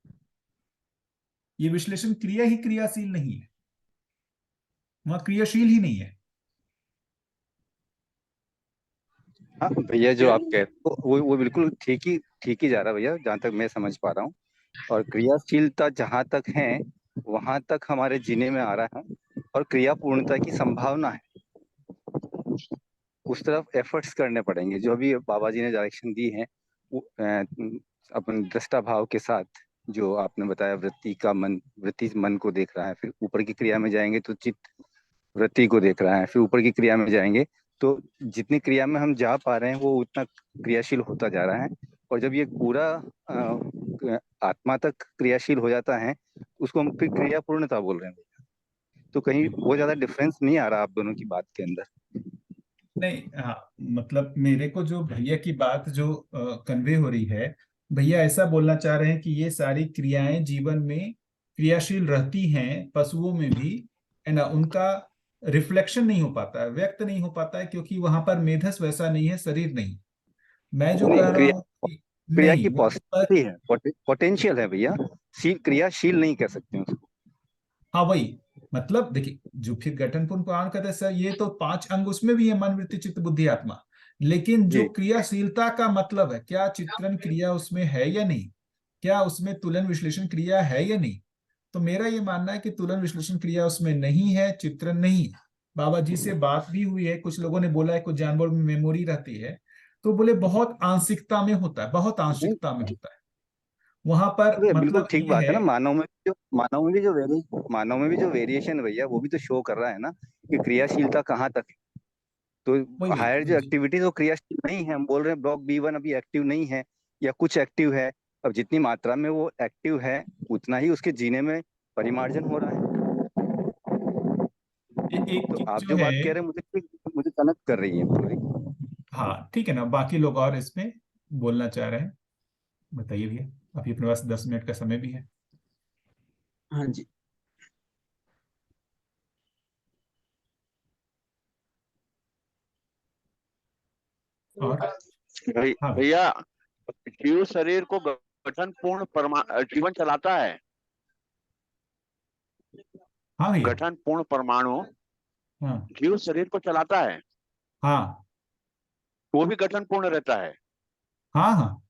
ये विश्लेषण क्रिया ही क्रियाशील नहीं है, वहां क्रियाशील ही नहीं है। हाँ भैया, जो आप कह रहे हो वो बिल्कुल ठीक ही जा रहा है भैया, जहाँ तक मैं समझ पा रहा हूँ। और क्रियाशीलता जहाँ तक है वहां तक हमारे जीने में आ रहा है, और क्रिया पूर्णता की संभावना है। उस तरफ एफर्ट्स करने पड़ेंगे, जो अभी बाबा जी ने डायरेक्शन दी है वो, अपन दृष्टा भाव के साथ, जो आपने बताया वृत्ति मन को देख रहा है, फिर ऊपर की क्रिया में जाएंगे तो चित्त वृत्ति को देख रहा है, फिर ऊपर की क्रिया में जाएंगे तो जितनी क्रिया में हम जा पा रहे हैं वो उतना क्रियाशील होता जा रहा है। और जब ये पूरा आत्मा तक क्रियाशील हो जाता है उसको हम फिर क्रिया पूर्णता बोल रहे हैं। तो कहीं वो ज्यादा डिफरेंस नहीं आ रहा आप दोनों की बात के अंदर। नहीं, हाँ मतलब मेरे को जो भैया की बात जो कन्वे हो रही है, भैया ऐसा बोलना चाह रहे हैं कि ये सारी क्रियाएं जीवन में क्रियाशील रहती हैं पशुओं में भी, है ना, उनका रिफ्लेक्शन नहीं हो पाता है, व्यक्त नहीं हो पाता है, क्योंकि वहां पर मेधस वैसा नहीं है, शरीर नहीं। मैं जो नहीं, कह रहा हूँ कि क्रिया की नहीं वहां पर, पॉसिबिलिटी है, पोटेंशियल है भैया। क्रियाशील नहीं कह सकते उसको। हाँ वही, मतलब देखिए जो फिर गठनपूर्ण पुराण कहते हैं सर, ये तो 5 अंग उसमें भी है, मन वृत्ति चित्त बुद्धि आत्मा। लेकिन जो जी। क्रियाशीलता का मतलब है, क्या चित्रण क्रिया उसमें है या नहीं, क्या उसमें तुलन विश्लेषण क्रिया है या नहीं? तो मेरा ये मानना है कि तुलन विश्लेषण क्रिया उसमें नहीं है, चित्रण नहीं है। बाबा जी से बात भी हुई है, कुछ लोगों ने बोला है कुछ जानवर में मेमोरी रहती है, तो बोले बहुत आंशिकता में होता है, बहुत आंशिकता में होता है। वहां पर ये बिल्कुल मतलब ठीक ये बात है है, ना। मानव में भी जो वेरिएशन है भैया, वो भी तो शो कर रहा है ना कि क्रियाशीलता कहाँ तक है। वही तो वही हायर जो वही एक्टिविटीज वो क्रियाशील नहीं है, हम बोल रहे हैं ब्लॉक B1 अभी एक्टिव नहीं है, या कुछ एक्टिव है। अब जितनी मात्रा में वो एक्टिव है उतना ही उसके जीने में परिमार्जन हो रहा है। एक तो चीज आप जो जो है, बात कह रहे हैं मुझे कनेक्ट कर रही है पूरी। हाँ ठीक है ना, बाकी लोग और इसमें बोलना चाह रहे हैं, बताइए भैया, अभी अपने पास 10 मिनट का समय भी है। हाँ जी। और हाँ भाई, भैया जीव शरीर को गठन पूर्ण जीवन चलाता है। हाँ भैया, गठन पूर्ण परमाणु हाँ जीव शरीर को चलाता है, हाँ वो भी गठन पूर्ण रहता है। हाँ हाँ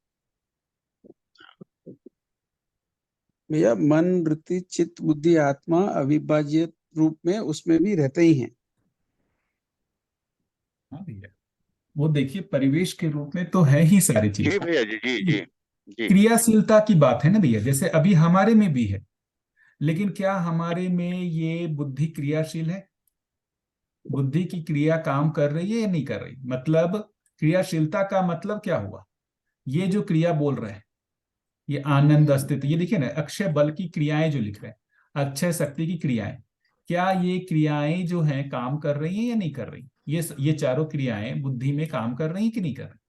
भैया मन, वृत्ति, चित्त, बुद्धि, आत्मा अविभाज्य रूप में उसमें भी रहते ही हैं। हाँ भैया, वो देखिए परिवेश के रूप में तो है ही सारी जी चीज। भैया, जी जी जी जी। क्रियाशीलता की बात है ना भैया, जैसे अभी हमारे में भी है, लेकिन क्या हमारे में ये बुद्धि क्रियाशील है? बुद्धि की क्रिया काम कर रही है या नहीं कर रही? मतलब क्रियाशीलता का मतलब क्या हुआ? ये जो क्रिया बोल रहे हैं, ये आनंद, अस्तित्व, ये देखिए ना, अक्षय बल की क्रियाएं जो लिख रहे हैं, अक्षय शक्ति की क्रियाएं, क्या ये क्रियाएं जो हैं काम कर रही हैं या नहीं कर रही? ये चारों क्रियाएं बुद्धि में काम कर रही हैं कि नहीं कर रही?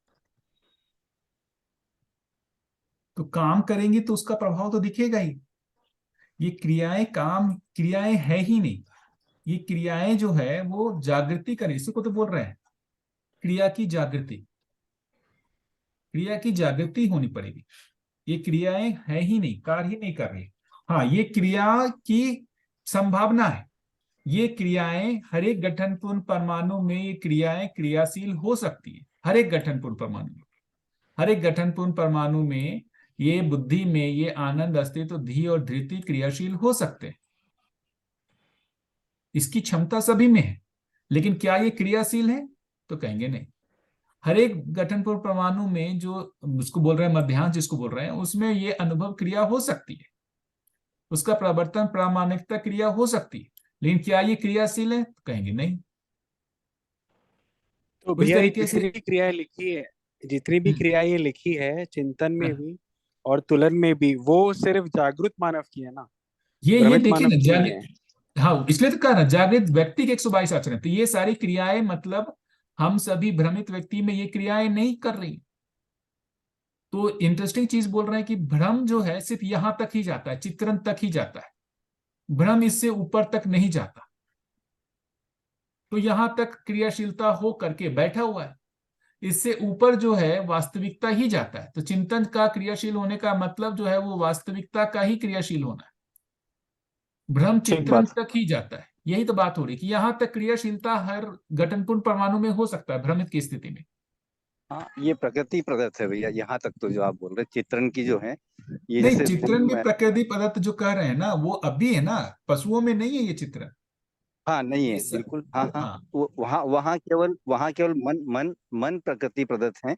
तो काम करेंगी तो उसका प्रभाव तो दिखेगा ही। ये क्रियाएं है ही नहीं, ये क्रियाएं जो है वो जागृति करें, इसी को तो बोल रहे हैं क्रिया की जागृति। क्रिया की जागृति होनी पड़ेगी। ये क्रियाएं है ही नहीं, कार्य ही नहीं कर रही। हाँ, ये क्रिया की संभावना है। ये क्रियाएं हर एक गठनपूर्ण परमाणु में, ये क्रियाएं क्रियाशील हो सकती है, हर एक गठनपूर्ण परमाणु में। हर एक गठनपूर्ण परमाणु में ये बुद्धि में ये आनंद, अस्तित्व, धी और धृति क्रियाशील हो सकते हैं। इसकी क्षमता सभी में है, लेकिन क्या ये क्रियाशील है? तो कहेंगे नहीं। हर एक गठनपूर्ण परमाणु में जो उसको बोल रहे हैं मध्यांश, जिसको बोल रहे हैं, उसमें ये अनुभव क्रिया हो सकती है, उसका प्रवर्तन प्रामाणिकता क्रिया हो सकती है, लेकिन क्या ये क्रियाशील है? तो कहेंगे नहीं। तो उस भैया ये तरीके से जितनी भी क्रियाएं लिखी है, जितनी भी क्रियाएं ये लिखी है चिंतन में भी और तुलन में भी, वो सिर्फ जागृत मानव की है ना, ये भ्रमित देखिए मानव ना, की नहीं है। हाँ इसलिए तो कहा ना, जागृत व्यक्ति के 122 आचरण, तो ये सारी क्रियाएं मतलब हम सभी भ्रमित व्यक्ति में ये क्रियाएं नहीं कर रही। तो इंटरेस्टिंग चीज बोल रहे हैं कि भ्रम जो है सिर्फ यहां तक ही जाता है, चित्रण तक ही जाता है, भ्रम इससे ऊपर तक नहीं जाता। तो यहां तक क्रियाशीलता हो करके बैठा हुआ है, इससे ऊपर जो है वास्तविकता ही जाता है। तो चिंतन का क्रियाशील होने का मतलब जो है वो वास्तविकता का ही क्रियाशील होना है, भ्रम ठीक चित्रण बात। तक ही जाता है। यही तो बात हो रही कि यहां तक क्रियाशीलता हर गठनपूर्ण परमाणु में हो सकता है भ्रमित की स्थिति में। हाँ, ये प्रकृति प्रदत्त है भैया, यहाँ तक तो जो आप बोल रहे हैं चित्रण की जो है, ये नहीं, जैसे चित्रण भी प्रकृति पदार्थ जो कह रहे हैं ना, वो अभी है ना, पशुओं में नहीं है ये चित्रण। हाँ नहीं है, इस बिल्कुल, हाँ हाँ। हाँ वहाँ वहाँ केवल मन मन मन प्रकृति प्रदत्त है।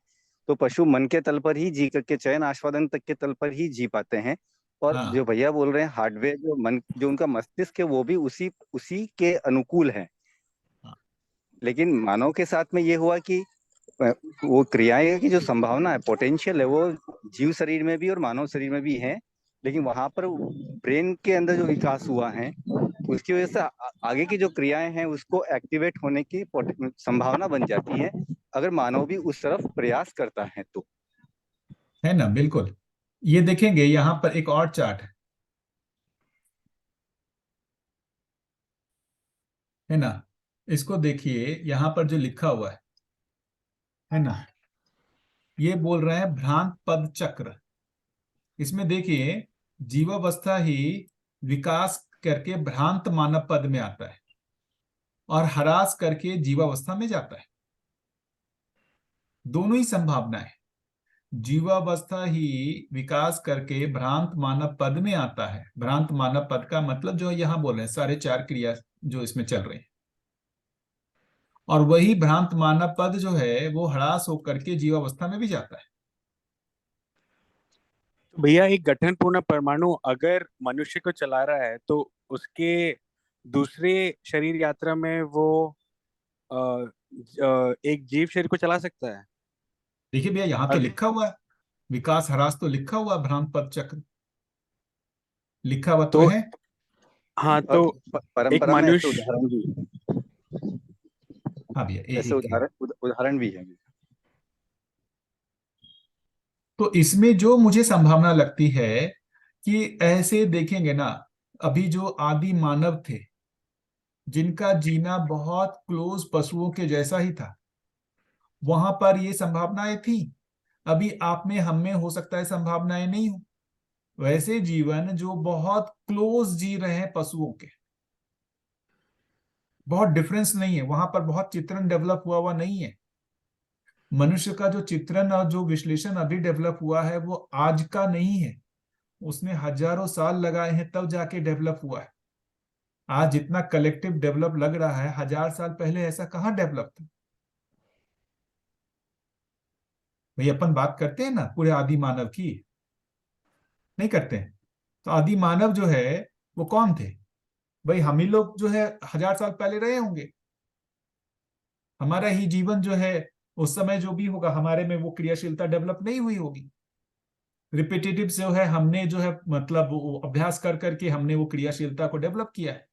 तो पशु मन के तल पर ही जी करके चयन आस्वादन तक के तल पर ही जी पाते हैं। और हाँ जो भैया बोल रहे हैं हार्डवेयर, जो मन, जो उनका मस्तिष्क है, वो भी उसी उसी के अनुकूल है। हाँ। लेकिन मानव के साथ में ये हुआ कि अ, वो क्रियाएं की जो संभावना है, पोटेंशियल है, वो जीव शरीर में भी और मानव शरीर में भी है। लेकिन वहां पर ब्रेन के अंदर जो विकास हुआ है, उसकी वजह से आगे की जो क्रियाएं हैं उसको एक्टिवेट होने की संभावना बन जाती है, अगर मानव भी उस तरफ प्रयास करता है तो। है ना, बिल्कुल। ये देखेंगे यहां पर एक और चार्ट है ना, इसको देखिए यहां पर जो लिखा हुआ है ना, ये बोल रहे हैं भ्रांत पद चक्र। इसमें देखिए जीवावस्था ही विकास करके भ्रांत मानव पद में आता है और ह्रास करके जीवावस्था में जाता है। दोनों ही संभावना है। जीवावस्था ही विकास करके भ्रांत मानव पद में आता है। भ्रांत मानव पद का मतलब जो यहाँ बोल रहे हैं सारे 4 क्रिया जो इसमें चल रहे हैं, और वही भ्रांत मानव पद जो है वो ह्रास होकर के जीवावस्था में भी जाता है। तो भैया एक गठन पूर्ण परमाणु अगर मनुष्य को चला रहा है तो उसके दूसरे शरीर यात्रा में वो एक जीव शरीर को चला सकता है। देखिए भैया यहाँ तो लिखा हुआ है विकास ह्रास, तो लिखा हुआ है भ्रांत पद चक्र, लिखा हुआ तो है। हाँ, और तो एक परंपरा में ऐसे मनुष्य उदाहरण भी हाँ भैया, ऐसे उदाहरण भी है। तो इसमें जो मुझे संभावना लगती है कि ऐसे देखेंगे ना, अभी जो आदि मानव थे जिनका जीना बहुत क्लोज पशुओं के जैसा ही था, वहां पर ये संभावनाएं थी। अभी आप में हम में हो सकता है संभावनाएं नहीं हो। वैसे जीवन जो बहुत क्लोज जी रहे हैं पशुओं के, बहुत डिफरेंस नहीं है, वहां पर बहुत चित्रण डेवलप हुआ नहीं है। मनुष्य का जो चित्रण और जो विश्लेषण अभी डेवलप हुआ है वो आज का नहीं है, उसने हजारों साल लगाए हैं तब जाके डेवलप हुआ है। आज जितना कलेक्टिव डेवलप लग रहा है, 1000 साल पहले ऐसा कहाँ डेवलप था। भाई अपन बात करते हैं ना पूरे आदि मानव की, नहीं करते हैं। तो आदि मानव जो है वो कौन थे? भाई हम ही लोग जो है 1000 साल पहले रहे होंगे। हमारा ही जीवन जो है उस समय जो भी होगा, हमारे में वो क्रियाशीलता डेवलप नहीं हुई होगी। रिपीटेटिव जो है हमने जो है मतलब वो अभ्यास कर करके हमने वो क्रियाशीलता को डेवलप किया है।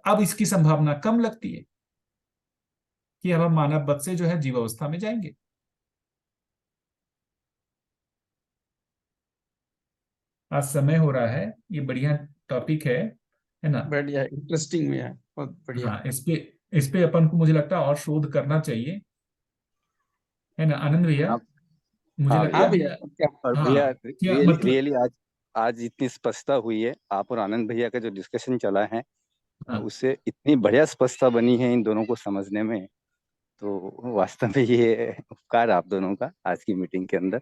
अब इसकी संभावना कम लगती है कि अब हम मानव वध से जो है जीवावस्था में जाएंगे। आज समय हो रहा है, ये बढ़िया टॉपिक है ना? बढ़िया, इंटरेस्टिंग में है, बहुत बढ़िया। हाँ, इस पे अपन को मुझे लगता है और शोध करना चाहिए, है ना आनंद भैया? मुझे हाँ लगता हाँ है भैया, भैया। क्या और हाँ, भैया क्या रियली मतलब? रियली आज इतनी स्पष्टता हुई है, आप और आनंद भैया का जो डिस्कशन चला है हाँ, उससे इतनी बढ़िया स्पष्टता बनी है इन दोनों को समझने में। तो वास्तव में ये उपकार आप दोनों का आज की मीटिंग के अंदर।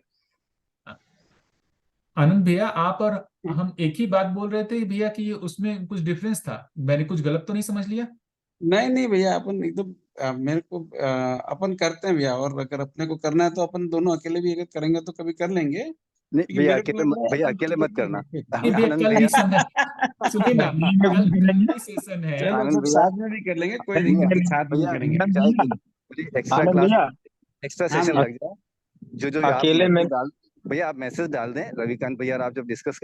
आनंद भैया, आप और हम एक ही बात बोल रहे थे भैया कि उसमें कुछ डिफरेंस था, मैंने कुछ गलत तो नहीं समझ लिया? नहीं नहीं भैया, अपन एकदम मेरे को अपन करते हैं भैया, और अगर अपने को करना है तो अपन दोनों अकेले भी अगर करेंगे तो कभी कर लेंगे। नहीं लेकिन भैया मेरे को अकेले लग रहा है भैया अपन अकेले मत करना। नहीं भैया, आनंद कल भैया ही समय, सुनिए ना, कल ही सेशन है। चलो आनंद सब भैया साथ में भी कर लेंगे, कोई नहीं दिक्कत नहीं, साथ में भी भैया करेंगे। चाहे पूरी एक्स्ट्रा आनंद क्लास भैया एक्स्ट्रा हाँ सेशन भैया। लग जाए, जो आप अकेले में मैसेज डाल भैया आप मैसेज डाल दें रविकांत भैया और आप जब डिस्कस करने